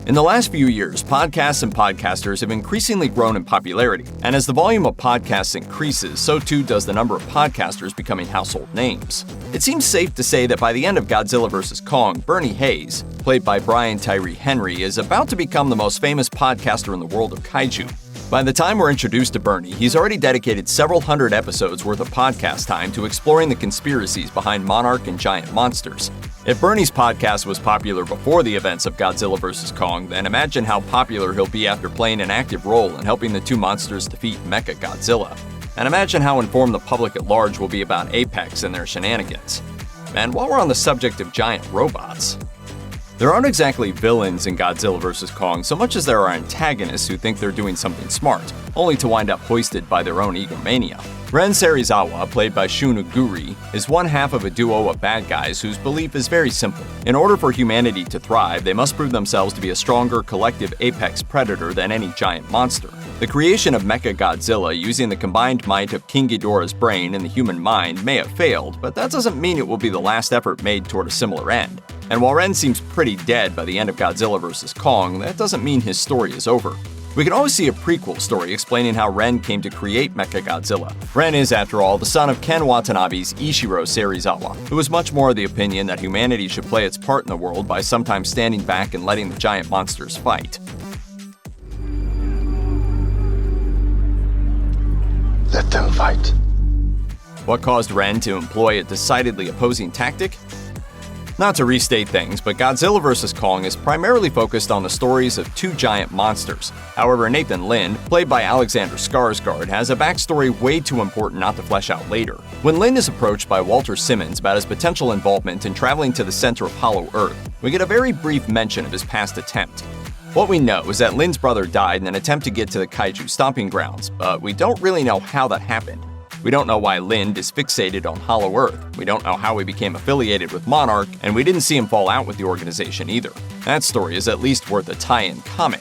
In the last few years, podcasts and podcasters have increasingly grown in popularity, and as the volume of podcasts increases, so too does the number of podcasters becoming household names. It seems safe to say that by the end of Godzilla vs. Kong, Bernie Hayes, played by Brian Tyree Henry, is about to become the most famous podcaster in the world of kaiju. By the time we're introduced to Bernie, he's already dedicated several hundred episodes worth of podcast time to exploring the conspiracies behind monarch and giant monsters. If Bernie's podcast was popular before the events of Godzilla vs. Kong, then imagine how popular he'll be after playing an active role in helping the two monsters defeat Mechagodzilla. And imagine how informed the public at large will be about Apex and their shenanigans. And while we're on the subject of giant robots, there aren't exactly villains in Godzilla vs. Kong so much as there are antagonists who think they're doing something smart, only to wind up hoisted by their own egomania. Ren Serizawa, played by Shun Oguri, is one half of a duo of bad guys whose belief is very simple. In order for humanity to thrive, they must prove themselves to be a stronger collective apex predator than any giant monster. The creation of Mechagodzilla using the combined might of King Ghidorah's brain and the human mind may have failed, but that doesn't mean it will be the last effort made toward a similar end. And while Ren seems pretty dead by the end of Godzilla vs. Kong, that doesn't mean his story is over. We can always see a prequel story explaining how Ren came to create Mechagodzilla. Ren is, after all, the son of Ken Watanabe's Ishiro Serizawa, who was much more of the opinion that humanity should play its part in the world by sometimes standing back and letting the giant monsters fight. Let them fight. What caused Ren to employ a decidedly opposing tactic? Not to restate things, but Godzilla vs. Kong is primarily focused on the stories of two giant monsters. However, Nathan Lind, played by Alexander Skarsgård, has a backstory way too important not to flesh out later. When Lind is approached by Walter Simmons about his potential involvement in traveling to the center of Hollow Earth, we get a very brief mention of his past attempt. What we know is that Lind's brother died in an attempt to get to the kaiju stomping grounds, but we don't really know how that happened. We don't know why Lind is fixated on Hollow Earth, we don't know how he became affiliated with Monarch, and we didn't see him fall out with the organization either. That story is at least worth a tie-in comic.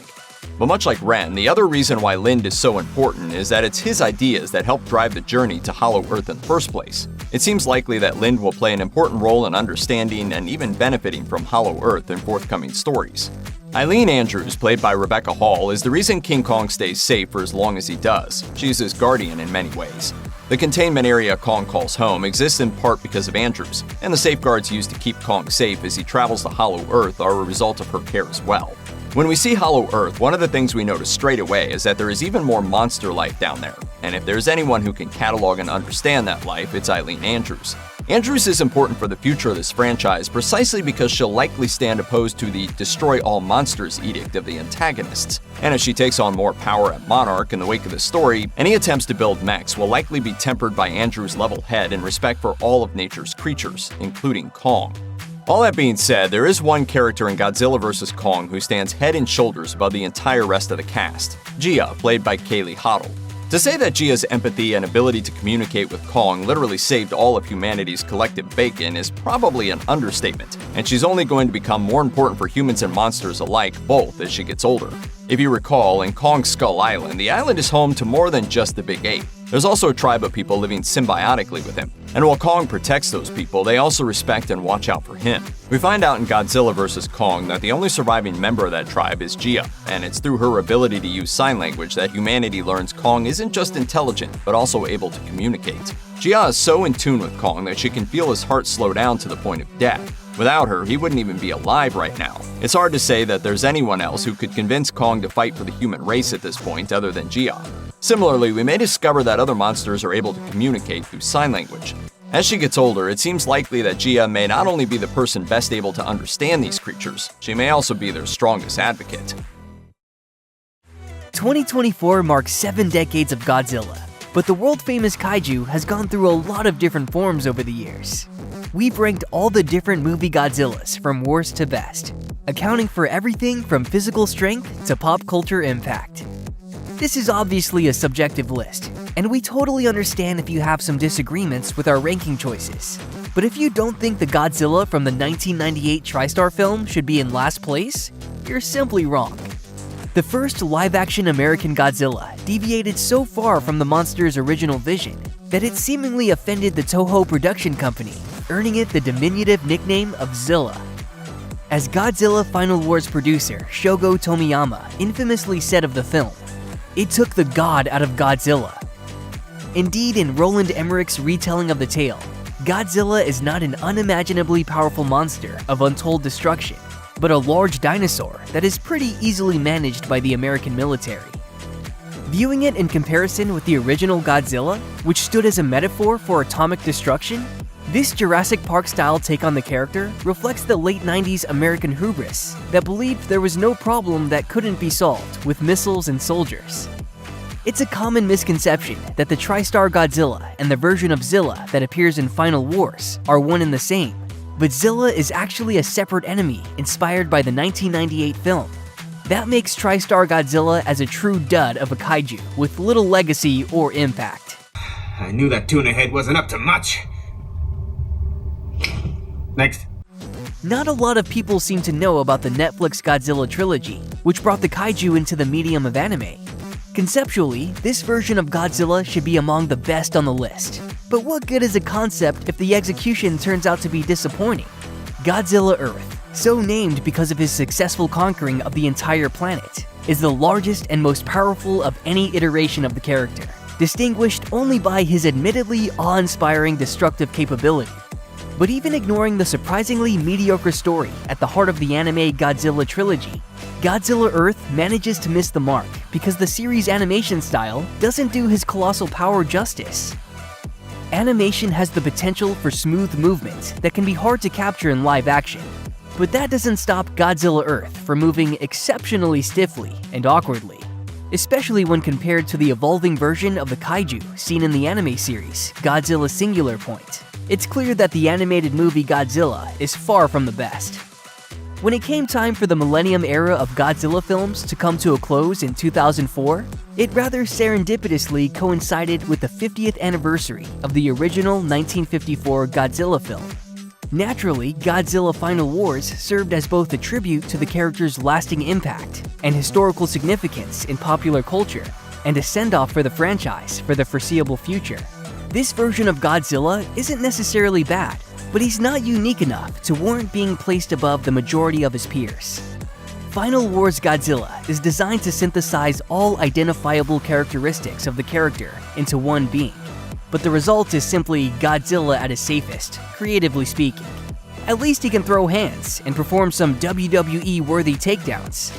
But much like Ren, the other reason why Lind is so important is that it's his ideas that helped drive the journey to Hollow Earth in the first place. It seems likely that Lind will play an important role in understanding and even benefiting from Hollow Earth in forthcoming stories. Eileen Andrews, played by Rebecca Hall, is the reason King Kong stays safe for as long as he does. She's his guardian in many ways. The containment area Kong calls home exists in part because of Andrews, and the safeguards used to keep Kong safe as he travels to Hollow Earth are a result of her care as well. When we see Hollow Earth, one of the things we notice straight away is that there is even more monster life down there, and if there's anyone who can catalog and understand that life, it's Eileen Andrews. Andrews is important for the future of this franchise precisely because she'll likely stand opposed to the Destroy All Monsters edict of the antagonists. And as she takes on more power at Monarch in the wake of the story, any attempts to build mechs will likely be tempered by Andrews' level head and respect for all of nature's creatures, including Kong. All that being said, there is one character in Godzilla vs. Kong who stands head and shoulders above the entire rest of the cast, Gia, played by Kaylee Hoddle. To say that Gia's empathy and ability to communicate with Kong literally saved all of humanity's collective bacon is probably an understatement, and she's only going to become more important for humans and monsters alike, both as she gets older. If you recall, in Kong Skull Island, the island is home to more than just the big ape. There's also a tribe of people living symbiotically with him, and while Kong protects those people, they also respect and watch out for him. We find out in Godzilla vs. Kong that the only surviving member of that tribe is Gia, and it's through her ability to use sign language that humanity learns Kong isn't just intelligent, but also able to communicate. Gia is so in tune with Kong that she can feel his heart slow down to the point of death. Without her, he wouldn't even be alive right now. It's hard to say that there's anyone else who could convince Kong to fight for the human race at this point other than Gia. Similarly, we may discover that other monsters are able to communicate through sign language. As she gets older, it seems likely that Gia may not only be the person best able to understand these creatures, she may also be their strongest advocate. 2024 marks 7 decades of Godzilla, but the world-famous kaiju has gone through a lot of different forms over the years. We've ranked all the different movie Godzillas from worst to best, accounting for everything from physical strength to pop culture impact. This is obviously a subjective list, and we totally understand if you have some disagreements with our ranking choices. But if you don't think the Godzilla from the 1998 TriStar film should be in last place, you're simply wrong. The first live-action American Godzilla deviated so far from the monster's original vision that it seemingly offended the Toho production company, earning it the diminutive nickname of Zilla. As Godzilla Final Wars producer Shogo Tomiyama infamously said of the film, "It took the god out of Godzilla." Indeed, in Roland Emmerich's retelling of the tale, Godzilla is not an unimaginably powerful monster of untold destruction, but a large dinosaur that is pretty easily managed by the American military. Viewing it in comparison with the original Godzilla, which stood as a metaphor for atomic destruction, this Jurassic Park-style take on the character reflects the late 90s American hubris that believed there was no problem that couldn't be solved with missiles and soldiers. It's a common misconception that the TriStar Godzilla and the version of Zilla that appears in Final Wars are one and the same, but Zilla is actually a separate enemy inspired by the 1998 film. That makes TriStar Godzilla as a true dud of a kaiju with little legacy or impact. I knew that tuna head wasn't up to much. Next. Not a lot of people seem to know about the Netflix Godzilla trilogy, which brought the kaiju into the medium of anime. Conceptually, this version of Godzilla should be among the best on the list. But what good is a concept if the execution turns out to be disappointing? Godzilla Earth, so named because of his successful conquering of the entire planet, is the largest and most powerful of any iteration of the character, distinguished only by his admittedly awe-inspiring destructive capability. But even ignoring the surprisingly mediocre story at the heart of the anime Godzilla trilogy, Godzilla Earth manages to miss the mark because the series' animation style doesn't do his colossal power justice. Animation has the potential for smooth movement that can be hard to capture in live action, but that doesn't stop Godzilla Earth from moving exceptionally stiffly and awkwardly, especially when compared to the evolving version of the kaiju seen in the anime series, Godzilla Singular Point. It's clear that the animated movie Godzilla is far from the best. When it came time for the Millennium era of Godzilla films to come to a close in 2004, it rather serendipitously coincided with the 50th anniversary of the original 1954 Godzilla film. Naturally, Godzilla Final Wars served as both a tribute to the character's lasting impact and historical significance in popular culture, and a send-off for the franchise for the foreseeable future. This version of Godzilla isn't necessarily bad, but he's not unique enough to warrant being placed above the majority of his peers. Final Wars Godzilla is designed to synthesize all identifiable characteristics of the character into one being, but the result is simply Godzilla at his safest, creatively speaking. At least he can throw hands and perform some WWE-worthy takedowns.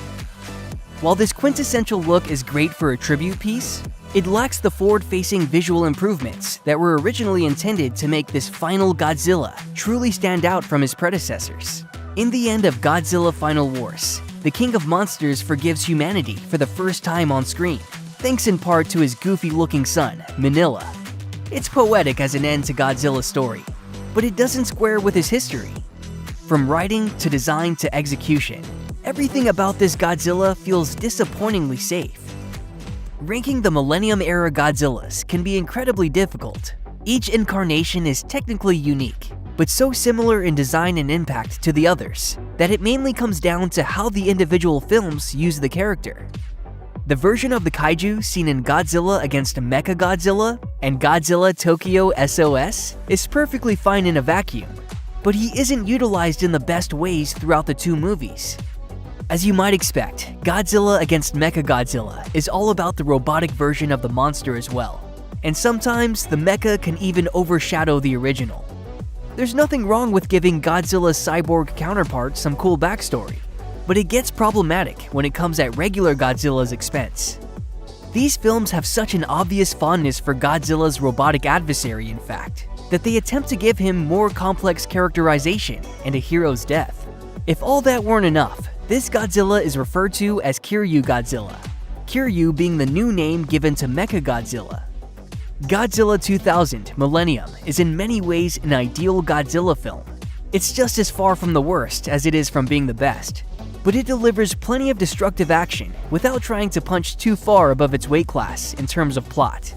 While this quintessential look is great for a tribute piece, it lacks the forward-facing visual improvements that were originally intended to make this final Godzilla truly stand out from his predecessors. In the end of Godzilla Final Wars, the King of Monsters forgives humanity for the first time on screen, thanks in part to his goofy-looking son, Manila. It's poetic as an end to Godzilla's story, but it doesn't square with his history. From writing to design to execution, everything about this Godzilla feels disappointingly safe. Ranking the Millennium-era Godzillas can be incredibly difficult. Each incarnation is technically unique, but so similar in design and impact to the others that it mainly comes down to how the individual films use the character. The version of the kaiju seen in Godzilla against Mechagodzilla and Godzilla Tokyo SOS is perfectly fine in a vacuum, but he isn't utilized in the best ways throughout the two movies. As you might expect, Godzilla against Mechagodzilla is all about the robotic version of the monster as well, and sometimes the mecha can even overshadow the original. There's nothing wrong with giving Godzilla's cyborg counterpart some cool backstory, but it gets problematic when it comes at regular Godzilla's expense. These films have such an obvious fondness for Godzilla's robotic adversary, in fact, that they attempt to give him more complex characterization and a hero's death. If all that weren't enough, this Godzilla is referred to as Kiryu Godzilla, Kiryu being the new name given to Mechagodzilla. Godzilla 2000 Millennium is in many ways an ideal Godzilla film. It's just as far from the worst as it is from being the best, but it delivers plenty of destructive action without trying to punch too far above its weight class in terms of plot.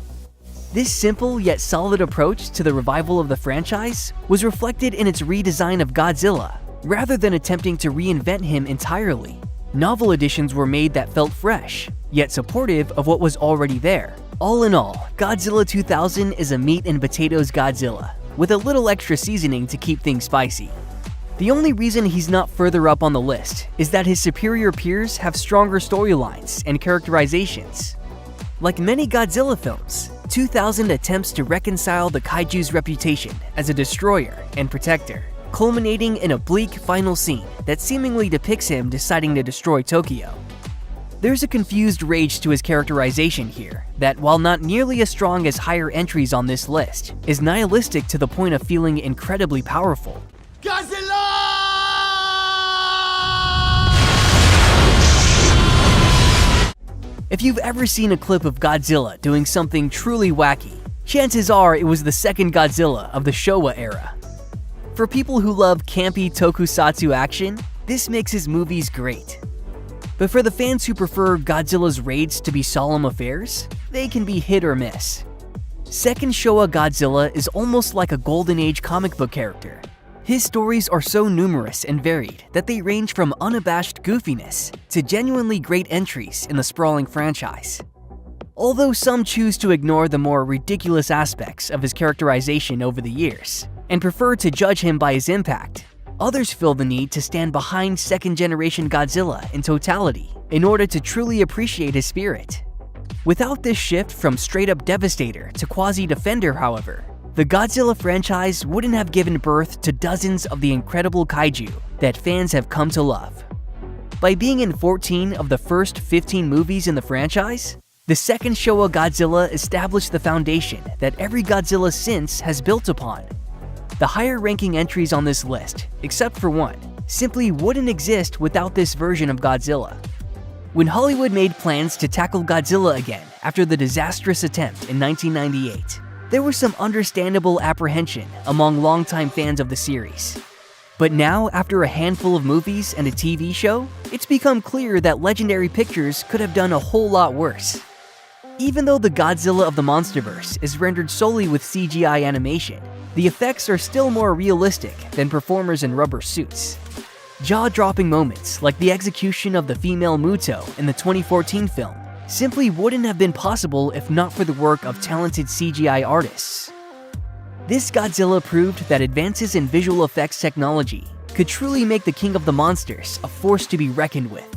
This simple yet solid approach to the revival of the franchise was reflected in its redesign of Godzilla, rather than attempting to reinvent him entirely. Novel additions were made that felt fresh, yet supportive of what was already there. All in all, Godzilla 2000 is a meat and potatoes Godzilla, with a little extra seasoning to keep things spicy. The only reason he's not further up on the list is that his superior peers have stronger storylines and characterizations. Like many Godzilla films, 2000 attempts to reconcile the kaiju's reputation as a destroyer and protector, culminating in a bleak final scene that seemingly depicts him deciding to destroy Tokyo. There's a confused rage to his characterization here that, while not nearly as strong as higher entries on this list, is nihilistic to the point of feeling incredibly powerful. Godzilla! If you've ever seen a clip of Godzilla doing something truly wacky, chances are it was the second Godzilla of the Showa era. For people who love campy tokusatsu action, this makes his movies great. But for the fans who prefer Godzilla's raids to be solemn affairs, they can be hit or miss. Second Showa Godzilla is almost like a Golden Age comic book character. His stories are so numerous and varied that they range from unabashed goofiness to genuinely great entries in the sprawling franchise. Although some choose to ignore the more ridiculous aspects of his characterization over the years, and prefer to judge him by his impact, others feel the need to stand behind second-generation Godzilla in totality in order to truly appreciate his spirit. Without this shift from straight-up devastator to quasi-defender, however, the Godzilla franchise wouldn't have given birth to dozens of the incredible kaiju that fans have come to love. By being in 14 of the first 15 movies in the franchise, the second Showa Godzilla established the foundation that every Godzilla since has built upon. The higher-ranking entries on this list, except for one, simply wouldn't exist without this version of Godzilla. When Hollywood made plans to tackle Godzilla again after the disastrous attempt in 1998, there was some understandable apprehension among longtime fans of the series. But now, after a handful of movies and a TV show, it's become clear that Legendary Pictures could have done a whole lot worse. Even though the Godzilla of the MonsterVerse is rendered solely with CGI animation, the effects are still more realistic than performers in rubber suits. Jaw-dropping moments like the execution of the female Muto in the 2014 film simply wouldn't have been possible if not for the work of talented CGI artists. This Godzilla proved that advances in visual effects technology could truly make the King of the Monsters a force to be reckoned with.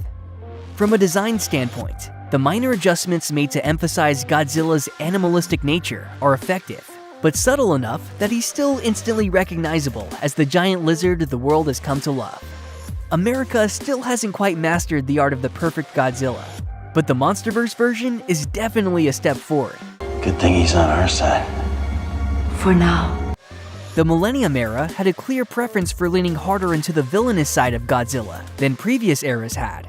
From a design standpoint, the minor adjustments made to emphasize Godzilla's animalistic nature are effective, but subtle enough that he's still instantly recognizable as the giant lizard the world has come to love. America still hasn't quite mastered the art of the perfect Godzilla, but the MonsterVerse version is definitely a step forward. Good thing he's on our side. For now. The Millennium era had a clear preference for leaning harder into the villainous side of Godzilla than previous eras had.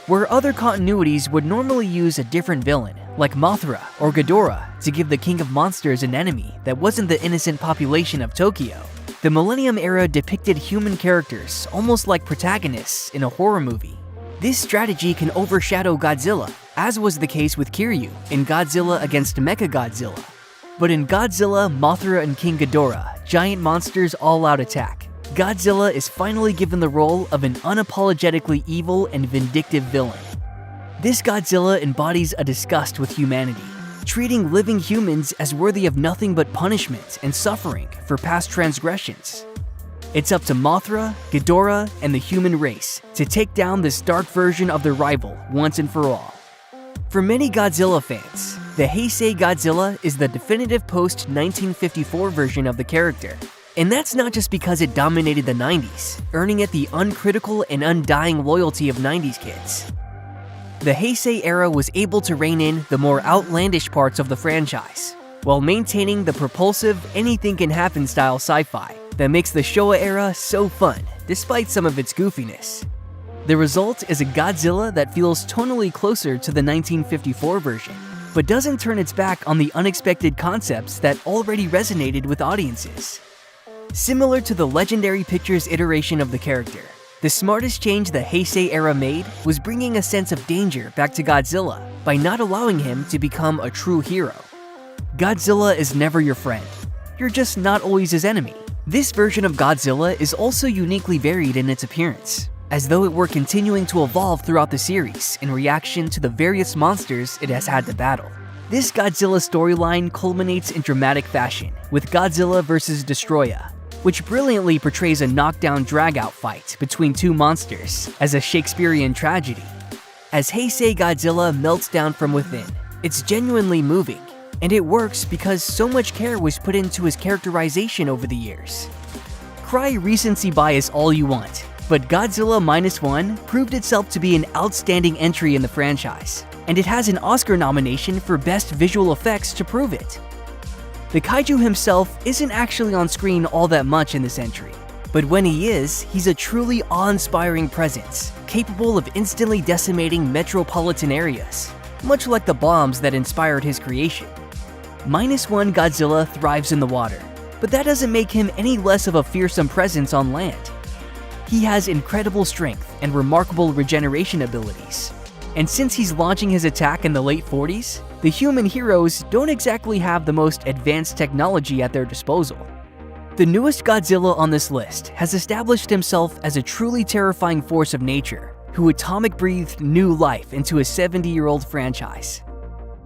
Where other continuities would normally use a different villain, like Mothra or Ghidorah, to give the King of Monsters an enemy that wasn't the innocent population of Tokyo, the Millennium era depicted human characters almost like protagonists in a horror movie. This strategy can overshadow Godzilla, as was the case with Kiryu in Godzilla against Mechagodzilla. But in Godzilla, Mothra, and King Ghidorah, Giant Monsters All-Out Attack, Godzilla is finally given the role of an unapologetically evil and vindictive villain. This Godzilla embodies a disgust with humanity, treating living humans as worthy of nothing but punishment and suffering for past transgressions. It's up to Mothra, Ghidorah, and the human race to take down this dark version of their rival once and for all. For many Godzilla fans, the Heisei Godzilla is the definitive post-1954 version of the character. And that's not just because it dominated the 90s, earning it the uncritical and undying loyalty of 90s kids. The Heisei era was able to rein in the more outlandish parts of the franchise, while maintaining the propulsive, anything-can-happen style sci-fi that makes the Showa era so fun, despite some of its goofiness. The result is a Godzilla that feels tonally closer to the 1954 version, but doesn't turn its back on the unexpected concepts that already resonated with audiences. Similar to the Legendary Pictures iteration of the character, the smartest change the Heisei era made was bringing a sense of danger back to Godzilla by not allowing him to become a true hero. Godzilla is never your friend. You're just not always his enemy. This version of Godzilla is also uniquely varied in its appearance, as though it were continuing to evolve throughout the series in reaction to the various monsters it has had to battle. This Godzilla storyline culminates in dramatic fashion with Godzilla vs. Destroya, which brilliantly portrays a knockdown drag-out fight between two monsters as a Shakespearean tragedy. As Heisei Godzilla melts down from within, it's genuinely moving, and it works because so much care was put into his characterization over the years. Cry recency bias all you want, but Godzilla -1 proved itself to be an outstanding entry in the franchise, and it has an Oscar nomination for Best Visual Effects to prove it. The kaiju himself isn't actually on screen all that much in this entry, but when he is, he's a truly awe-inspiring presence, capable of instantly decimating metropolitan areas, much like the bombs that inspired his creation. -1 Godzilla thrives in the water, but that doesn't make him any less of a fearsome presence on land. He has incredible strength and remarkable regeneration abilities. And since he's launching his attack in the late 40s, the human heroes don't exactly have the most advanced technology at their disposal. The newest Godzilla on this list has established himself as a truly terrifying force of nature, who atomic-breathed new life into a 70-year-old franchise.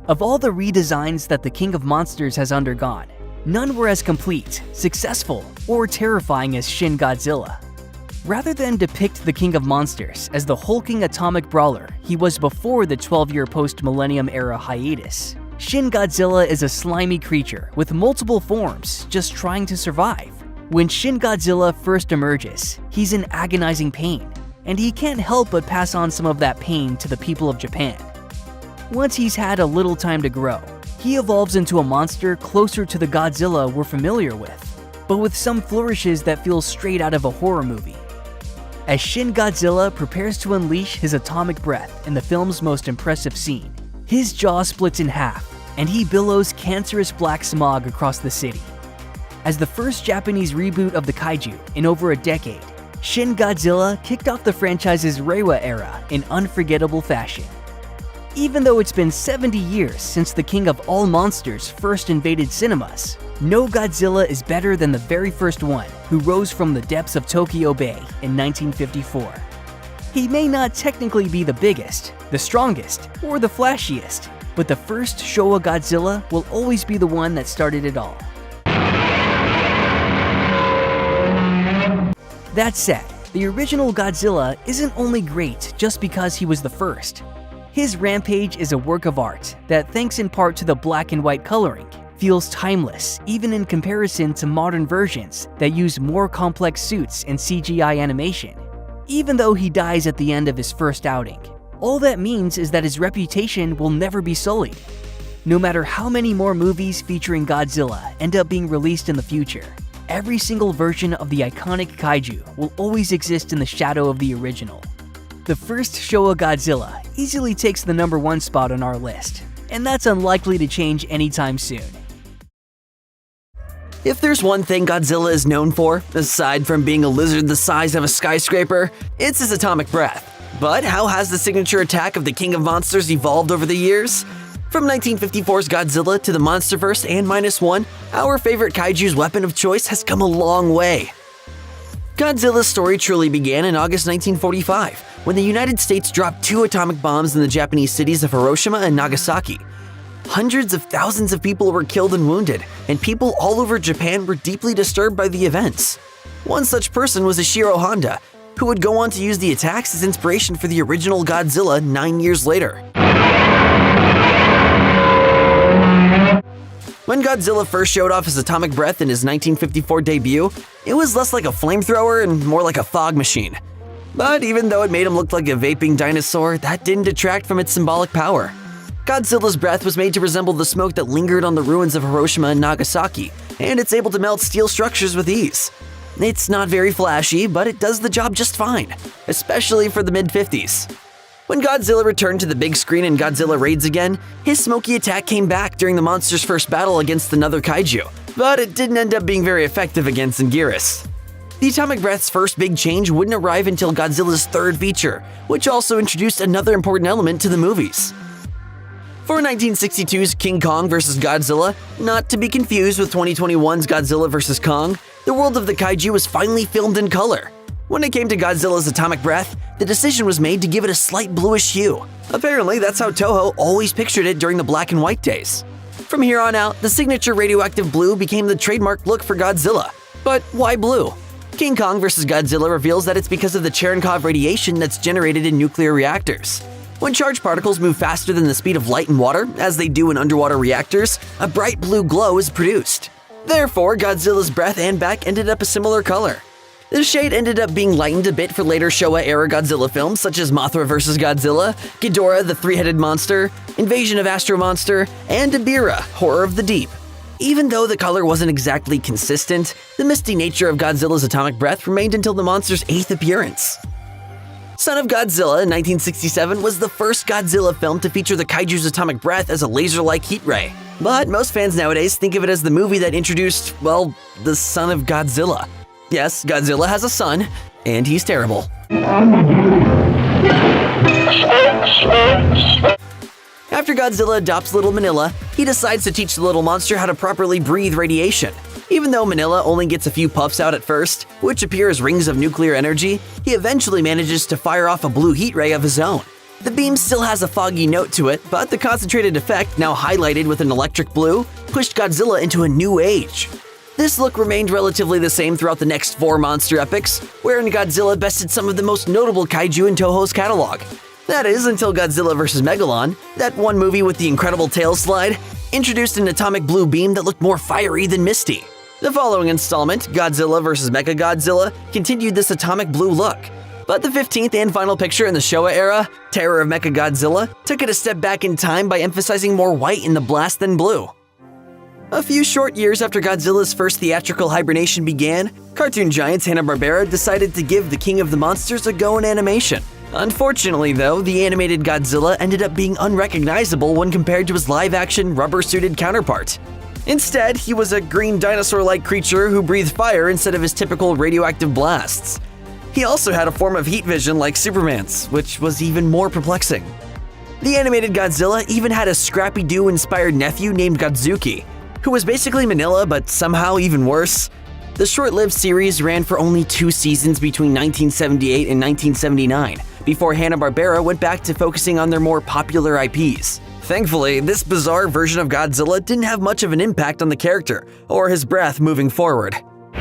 Of all the redesigns that the King of Monsters has undergone, none were as complete, successful, or terrifying as Shin Godzilla. Rather than depict the King of Monsters as the hulking atomic brawler he was before the 12-year post-millennium era hiatus, Shin Godzilla is a slimy creature with multiple forms just trying to survive. When Shin Godzilla first emerges, he's in agonizing pain, and he can't help but pass on some of that pain to the people of Japan. Once he's had a little time to grow, he evolves into a monster closer to the Godzilla we're familiar with, but with some flourishes that feel straight out of a horror movie. As Shin Godzilla prepares to unleash his atomic breath in the film's most impressive scene, his jaw splits in half, and he billows cancerous black smog across the city. As the first Japanese reboot of the kaiju in over a decade, Shin Godzilla kicked off the franchise's Reiwa era in unforgettable fashion. Even though it's been 70 years since the King of all monsters first invaded cinemas, no Godzilla is better than the very first one, who rose from the depths of Tokyo Bay in 1954. He may not technically be the biggest, the strongest, or the flashiest, but the first Showa Godzilla will always be the one that started it all. That said, the original Godzilla isn't only great just because he was the first. His rampage is a work of art that, thanks in part to the black and white coloring, feels timeless even in comparison to modern versions that use more complex suits and CGI animation. Even though he dies at the end of his first outing, all that means is that his reputation will never be sullied. No matter how many more movies featuring Godzilla end up being released in the future, every single version of the iconic kaiju will always exist in the shadow of the original. The first Showa Godzilla easily takes the #1 spot on our list, and that's unlikely to change anytime soon. If there's one thing Godzilla is known for, aside from being a lizard the size of a skyscraper, it's his atomic breath. But how has the signature attack of the King of Monsters evolved over the years? From 1954's Godzilla to the MonsterVerse and -1, our favorite kaiju's weapon of choice has come a long way. Godzilla's story truly began in August 1945, when the United States dropped 2 atomic bombs in the Japanese cities of Hiroshima and Nagasaki. Hundreds of thousands of people were killed and wounded, and people all over Japan were deeply disturbed by the events. One such person was Ishiro Honda, who would go on to use the attacks as inspiration for the original Godzilla 9 years later. When Godzilla first showed off his atomic breath in his 1954 debut, it was less like a flamethrower and more like a fog machine. But even though it made him look like a vaping dinosaur, that didn't detract from its symbolic power. Godzilla's breath was made to resemble the smoke that lingered on the ruins of Hiroshima and Nagasaki, and it's able to melt steel structures with ease. It's not very flashy, but it does the job just fine, especially for the mid-50s. When Godzilla returned to the big screen in Godzilla Raids again, his smoky attack came back during the monster's first battle against another kaiju, but it didn't end up being very effective against Anguirus. The atomic breath's first big change wouldn't arrive until Godzilla's third feature, which also introduced another important element to the movies. For 1962's King Kong vs. Godzilla, not to be confused with 2021's Godzilla vs. Kong, the world of the kaiju was finally filmed in color. When it came to Godzilla's atomic breath, the decision was made to give it a slight bluish hue. Apparently, that's how Toho always pictured it during the black and white days. From here on out, the signature radioactive blue became the trademark look for Godzilla. But why blue? King Kong vs. Godzilla reveals that it's because of the Cherenkov radiation that's generated in nuclear reactors. When charged particles move faster than the speed of light and water, as they do in underwater reactors, a bright blue glow is produced. Therefore, Godzilla's breath and back ended up a similar color. The shade ended up being lightened a bit for later Showa-era Godzilla films such as Mothra vs. Godzilla, Ghidorah the Three-Headed Monster, Invasion of Astro Monster, and Ebirah, Horror of the Deep. Even though the color wasn't exactly consistent, the misty nature of Godzilla's atomic breath remained until the monster's 8th appearance. Son of Godzilla in 1967 was the first Godzilla film to feature the kaiju's atomic breath as a laser-like heat ray. But most fans nowadays think of it as the movie that introduced, well, the son of Godzilla. Yes, Godzilla has a son, and he's terrible. After Godzilla adopts Little Manila, he decides to teach the little monster how to properly breathe radiation. Even though Manila only gets a few puffs out at first, which appear as rings of nuclear energy, he eventually manages to fire off a blue heat ray of his own. The beam still has a foggy note to it, but the concentrated effect, now highlighted with an electric blue, pushed Godzilla into a new age. This look remained relatively the same throughout the next 4 monster epics, wherein Godzilla bested some of the most notable kaiju in Toho's catalog. That is, until Godzilla vs. Megalon, that one movie with the incredible tail slide, introduced an atomic blue beam that looked more fiery than misty. The following installment, Godzilla vs. Mechagodzilla, continued this atomic blue look. But the 15th and final picture in the Showa era, Terror of Mechagodzilla, took it a step back in time by emphasizing more white in the blast than blue. A few short years after Godzilla's first theatrical hibernation began, cartoon giants Hanna-Barbera decided to give the King of the Monsters a go in animation. Unfortunately, though, the animated Godzilla ended up being unrecognizable when compared to his live-action, rubber-suited counterpart. Instead, he was a green dinosaur-like creature who breathed fire instead of his typical radioactive blasts. He also had a form of heat vision like Superman's, which was even more perplexing. The animated Godzilla even had a Scrappy-Doo-inspired nephew named Godzuki, who was basically Manila but somehow even worse. The short-lived series ran for only 2 seasons between 1978 and 1979, before Hanna-Barbera went back to focusing on their more popular IPs. Thankfully, this bizarre version of Godzilla didn't have much of an impact on the character, or his breath moving forward.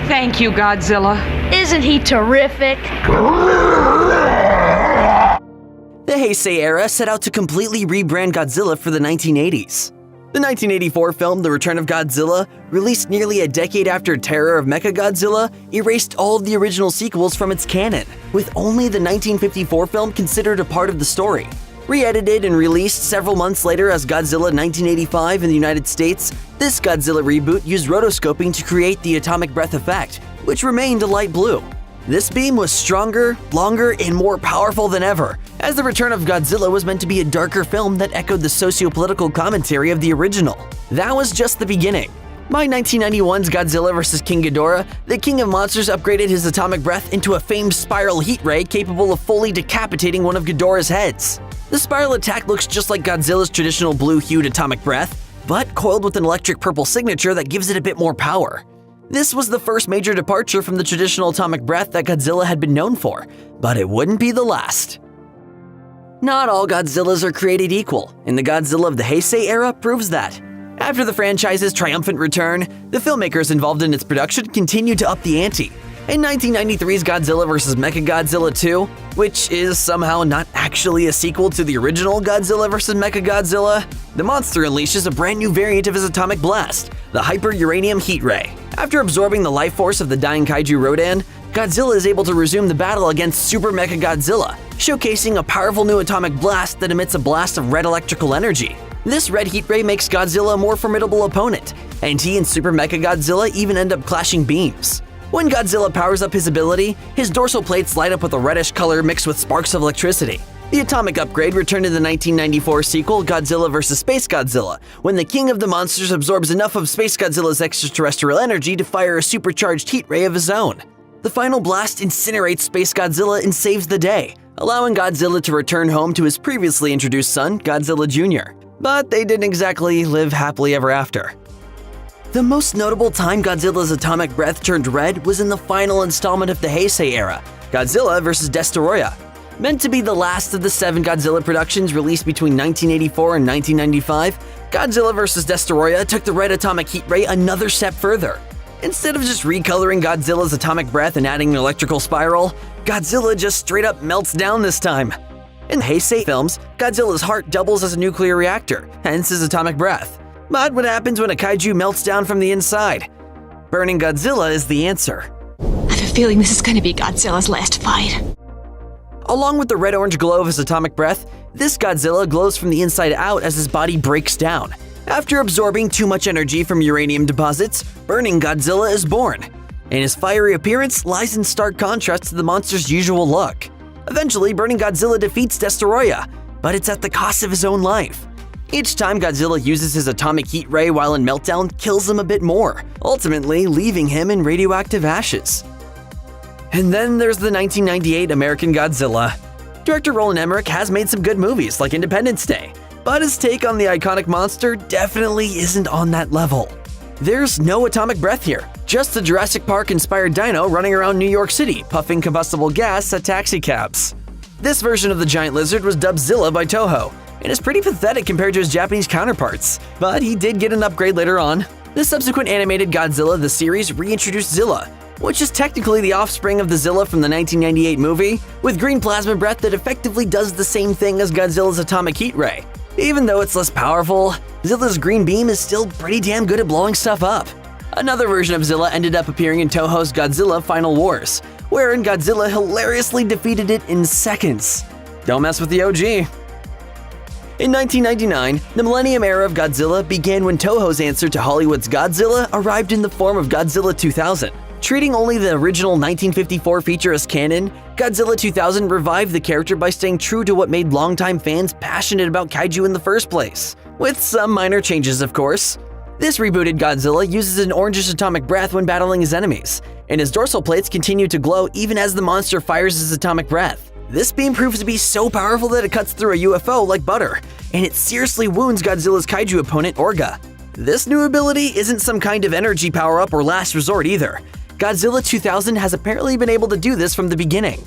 Thank you, Godzilla. Isn't he terrific? The Heisei era set out to completely rebrand Godzilla for the 1980s. The 1984 film The Return of Godzilla, released nearly a decade after Terror of Mechagodzilla, erased all of the original sequels from its canon, with only the 1954 film considered a part of the story. Re-edited and released several months later as Godzilla 1985 in the United States, this Godzilla reboot used rotoscoping to create the atomic breath effect, which remained a light blue. This beam was stronger, longer, and more powerful than ever, as The Return of Godzilla was meant to be a darker film that echoed the socio-political commentary of the original. That was just the beginning. By 1991's Godzilla vs. King Ghidorah, the King of Monsters upgraded his atomic breath into a famed spiral heat ray capable of fully decapitating one of Ghidorah's heads. The spiral attack looks just like Godzilla's traditional blue-hued atomic breath, but coiled with an electric purple signature that gives it a bit more power. This was the first major departure from the traditional atomic breath that Godzilla had been known for, but it wouldn't be the last. Not all Godzillas are created equal, and the Godzilla of the Heisei era proves that. After the franchise's triumphant return, the filmmakers involved in its production continued to up the ante. In 1993's Godzilla vs. Mechagodzilla 2, which is somehow not actually a sequel to the original Godzilla vs. Mechagodzilla, the monster unleashes a brand new variant of his atomic blast, the hyper-uranium heat ray. After absorbing the life force of the dying kaiju Rodan, Godzilla is able to resume the battle against Super Mechagodzilla, showcasing a powerful new atomic blast that emits a blast of red electrical energy. This red heat ray makes Godzilla a more formidable opponent, and he and Super Mechagodzilla even end up clashing beams. When Godzilla powers up his ability, his dorsal plates light up with a reddish color mixed with sparks of electricity. The atomic upgrade returned in the 1994 sequel Godzilla vs. Space Godzilla, when the king of the monsters absorbs enough of Space Godzilla's extraterrestrial energy to fire a supercharged heat ray of his own. The final blast incinerates Space Godzilla and saves the day, allowing Godzilla to return home to his previously introduced son, Godzilla Jr. But they didn't exactly live happily ever after. The most notable time Godzilla's atomic breath turned red was in the final installment of the Heisei era, Godzilla vs. Destoroyah. Meant to be the last of the 7 Godzilla productions released between 1984 and 1995, Godzilla vs. Destoroyah took the red atomic heat ray another step further. Instead of just recoloring Godzilla's atomic breath and adding an electrical spiral, Godzilla just straight up melts down this time. In the Heisei films, Godzilla's heart doubles as a nuclear reactor, hence his atomic breath. But what happens when a kaiju melts down from the inside? Burning Godzilla is the answer. I have a feeling this is going to be Godzilla's last fight. Along with the red-orange glow of his atomic breath, this Godzilla glows from the inside out as his body breaks down. After absorbing too much energy from uranium deposits, Burning Godzilla is born, and his fiery appearance lies in stark contrast to the monster's usual look. Eventually, Burning Godzilla defeats Destoroyah, but it's at the cost of his own life. Each time Godzilla uses his atomic heat ray while in meltdown kills him a bit more, ultimately leaving him in radioactive ashes. And then there's the 1998 American Godzilla. Director Roland Emmerich has made some good movies like Independence Day, but his take on the iconic monster definitely isn't on that level. There's no atomic breath here, just a Jurassic Park-inspired dino running around New York City, puffing combustible gas at taxicabs. This version of the giant lizard was dubbed Zilla by Toho, and is pretty pathetic compared to his Japanese counterparts, but he did get an upgrade later on. The subsequent animated Godzilla the series reintroduced Zilla, which is technically the offspring of the Zilla from the 1998 movie, with green plasma breath that effectively does the same thing as Godzilla's atomic heat ray. Even though it's less powerful, Zilla's green beam is still pretty damn good at blowing stuff up. Another version of Zilla ended up appearing in Toho's Godzilla Final Wars, wherein Godzilla hilariously defeated it in seconds. Don't mess with the OG. In 1999, the millennium era of Godzilla began when Toho's answer to Hollywood's Godzilla arrived in the form of Godzilla 2000. Treating only the original 1954 feature as canon, Godzilla 2000 revived the character by staying true to what made longtime fans passionate about kaiju in the first place, with some minor changes of course. This rebooted Godzilla uses an orangish atomic breath when battling his enemies, and his dorsal plates continue to glow even as the monster fires his atomic breath. This beam proves to be so powerful that it cuts through a UFO like butter, and it seriously wounds Godzilla's kaiju opponent, Orga. This new ability isn't some kind of energy power-up or last resort either. Godzilla 2000 has apparently been able to do this from the beginning.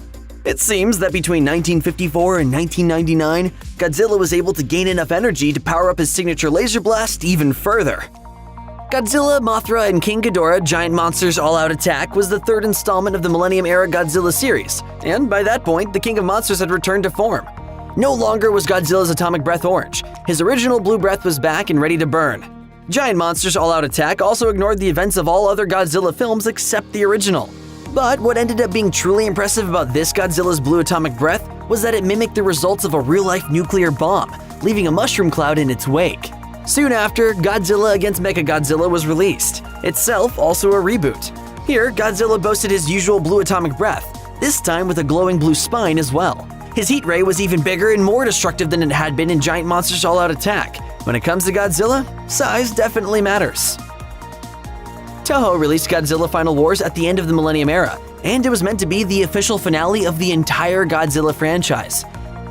It seems that between 1954 and 1999, Godzilla was able to gain enough energy to power up his signature laser blast even further. Godzilla, Mothra, and King Ghidorah Giant Monsters All-Out Attack was the third installment of the Millennium-era Godzilla series, and by that point, the King of Monsters had returned to form. No longer was Godzilla's atomic breath orange. His original blue breath was back and ready to burn. Giant Monsters All-Out Attack also ignored the events of all other Godzilla films except the original. But what ended up being truly impressive about this Godzilla's blue atomic breath was that it mimicked the results of a real-life nuclear bomb, leaving a mushroom cloud in its wake. Soon after, Godzilla against Mechagodzilla was released, itself also a reboot. Here, Godzilla boasted his usual blue atomic breath, this time with a glowing blue spine as well. His heat ray was even bigger and more destructive than it had been in Giant Monsters All-Out Attack. When it comes to Godzilla, size definitely matters. Toho released Godzilla Final Wars at the end of the Millennium Era, and it was meant to be the official finale of the entire Godzilla franchise.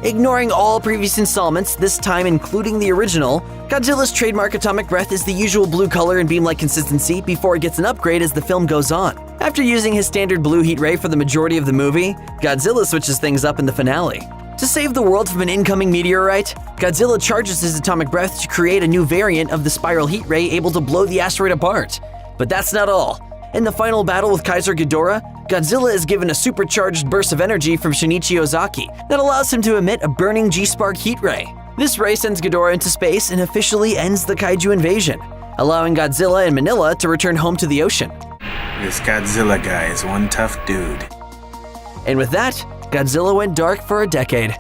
Ignoring all previous installments, this time including the original, Godzilla's trademark atomic breath is the usual blue color and beam-like consistency before it gets an upgrade as the film goes on. After using his standard blue heat ray for the majority of the movie, Godzilla switches things up in the finale. To save the world from an incoming meteorite, Godzilla charges his atomic breath to create a new variant of the spiral heat ray able to blow the asteroid apart. But that's not all. In the final battle with Kaiser Ghidorah, Godzilla is given a supercharged burst of energy from Shinichi Ozaki that allows him to emit a burning G-Spark heat ray. This ray sends Ghidorah into space and officially ends the kaiju invasion, allowing Godzilla and Manila to return home to the ocean. This Godzilla guy is one tough dude. And with that, Godzilla went dark for a decade.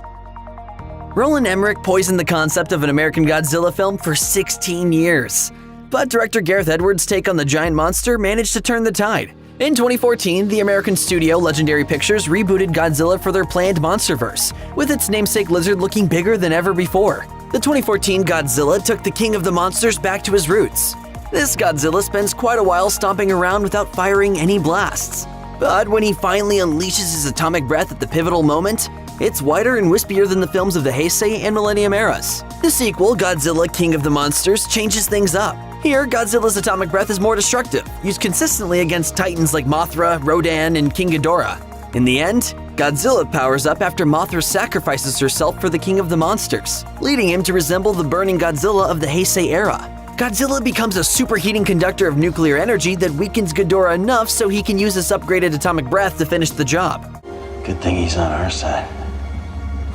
Roland Emmerich poisoned the concept of an American Godzilla film for 16 years. But director Gareth Edwards' take on the giant monster managed to turn the tide. In 2014, the American studio Legendary Pictures rebooted Godzilla for their planned MonsterVerse, with its namesake lizard looking bigger than ever before. The 2014 Godzilla took the king of the monsters back to his roots. This Godzilla spends quite a while stomping around without firing any blasts. But when he finally unleashes his atomic breath at the pivotal moment, it's wider and wispier than the films of the Heisei and Millennium eras. The sequel, Godzilla King of the Monsters, changes things up. Here, Godzilla's atomic breath is more destructive, used consistently against titans like Mothra, Rodan, and King Ghidorah. In the end, Godzilla powers up after Mothra sacrifices herself for the King of the Monsters, leading him to resemble the burning Godzilla of the Heisei era. Godzilla becomes a superheating conductor of nuclear energy that weakens Ghidorah enough so he can use his upgraded atomic breath to finish the job. Good thing he's on our side.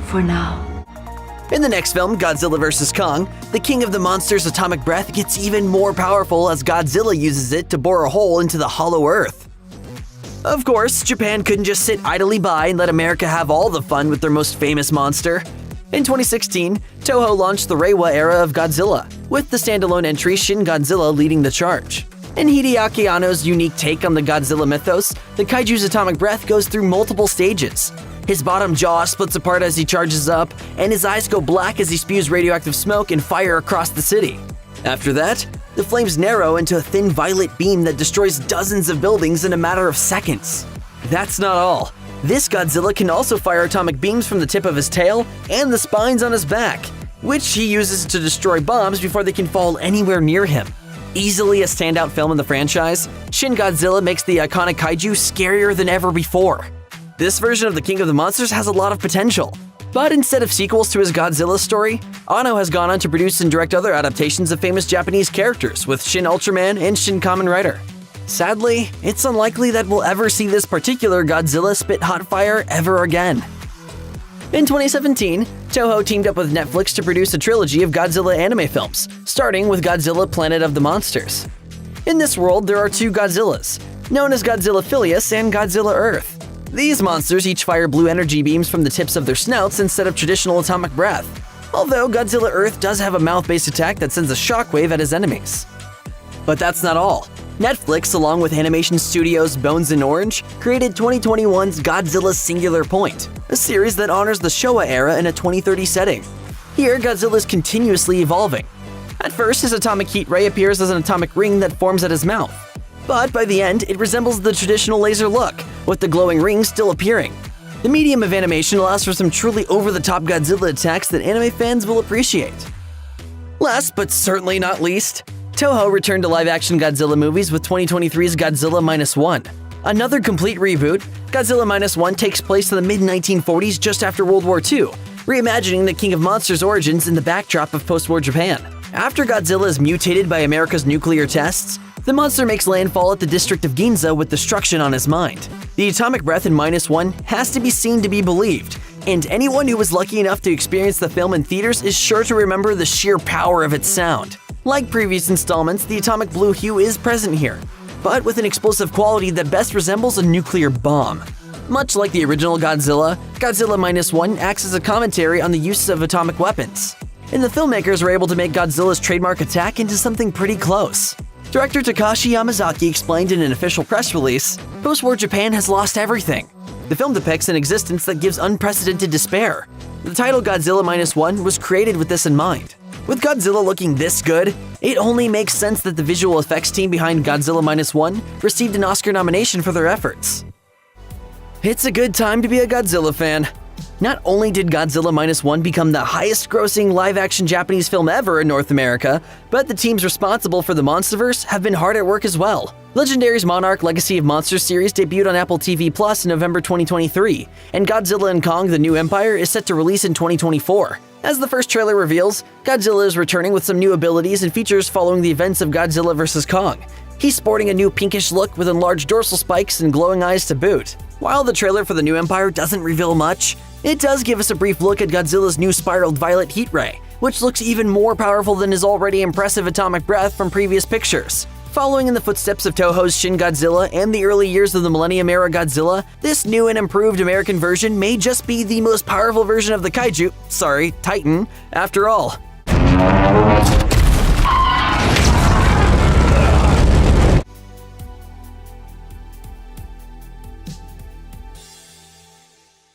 For now. In the next film, Godzilla vs. Kong, the King of the Monsters' atomic breath gets even more powerful as Godzilla uses it to bore a hole into the hollow earth. Of course, Japan couldn't just sit idly by and let America have all the fun with their most famous monster. In 2016, Toho launched the Reiwa era of Godzilla, with the standalone entry Shin Godzilla leading the charge. In Hideaki Anno's unique take on the Godzilla mythos, the kaiju's atomic breath goes through multiple stages. His bottom jaw splits apart as he charges up, and his eyes go black as he spews radioactive smoke and fire across the city. After that, the flames narrow into a thin violet beam that destroys dozens of buildings in a matter of seconds. That's not all. This Godzilla can also fire atomic beams from the tip of his tail and the spines on his back, which he uses to destroy bombs before they can fall anywhere near him. Easily a standout film in the franchise, Shin Godzilla makes the iconic kaiju scarier than ever before. This version of the King of the Monsters has a lot of potential. But instead of sequels to his Godzilla story, Anno has gone on to produce and direct other adaptations of famous Japanese characters with Shin Ultraman and Shin Kamen Rider. Sadly, it's unlikely that we'll ever see this particular Godzilla spit hot fire ever again. In 2017, Toho teamed up with Netflix to produce a trilogy of Godzilla anime films, starting with Godzilla Planet of the Monsters. In this world, there are two Godzillas, known as Godzilla Phileas and Godzilla Earth. These monsters each fire blue energy beams from the tips of their snouts instead of traditional atomic breath, although Godzilla Earth does have a mouth-based attack that sends a shockwave at his enemies. But that's not all. Netflix, along with animation studios Bones and Orange, created 2021's Godzilla Singular Point, a series that honors the Showa era in a 2030 setting. Here, Godzilla is continuously evolving. At first, his atomic heat ray appears as an atomic ring that forms at his mouth. But by the end, it resembles the traditional laser look, with the glowing ring still appearing. The medium of animation allows for some truly over-the-top Godzilla attacks that anime fans will appreciate. Last but certainly not least, Toho returned to live-action Godzilla movies with 2023's Godzilla Minus One. Another complete reboot, Godzilla Minus One takes place in the mid-1940s just after World War II, reimagining the King of Monsters' origins in the backdrop of post-war Japan. After Godzilla is mutated by America's nuclear tests, the monster makes landfall at the district of Ginza with destruction on his mind. The atomic breath in Minus One has to be seen to be believed, and anyone who was lucky enough to experience the film in theaters is sure to remember the sheer power of its sound. Like previous installments, the atomic blue hue is present here, but with an explosive quality that best resembles a nuclear bomb. Much like the original Godzilla, Godzilla Minus One acts as a commentary on the use of atomic weapons. And the filmmakers were able to make Godzilla's trademark attack into something pretty close. Director Takashi Yamazaki explained in an official press release, "Post-war Japan has lost everything. The film depicts an existence that gives unprecedented despair. The title Godzilla Minus One was created with this in mind. With Godzilla looking this good, it only makes sense that the visual effects team behind Godzilla Minus One received an Oscar nomination for their efforts." It's a good time to be a Godzilla fan. Not only did Godzilla Minus One become the highest-grossing live-action Japanese film ever in North America, but the teams responsible for the MonsterVerse have been hard at work as well. Legendary's Monarch Legacy of Monsters series debuted on Apple TV Plus in November 2023, and Godzilla & Kong: The New Empire is set to release in 2024. As the first trailer reveals, Godzilla is returning with some new abilities and features following the events of Godzilla vs. Kong. He's sporting a new pinkish look with enlarged dorsal spikes and glowing eyes to boot. While the trailer for The New Empire doesn't reveal much, it does give us a brief look at Godzilla's new spiraled violet heat ray, which looks even more powerful than his already impressive atomic breath from previous pictures. Following in the footsteps of Toho's Shin Godzilla and the early years of the Millennium-era Godzilla, this new and improved American version may just be the most powerful version of the Titan, after all.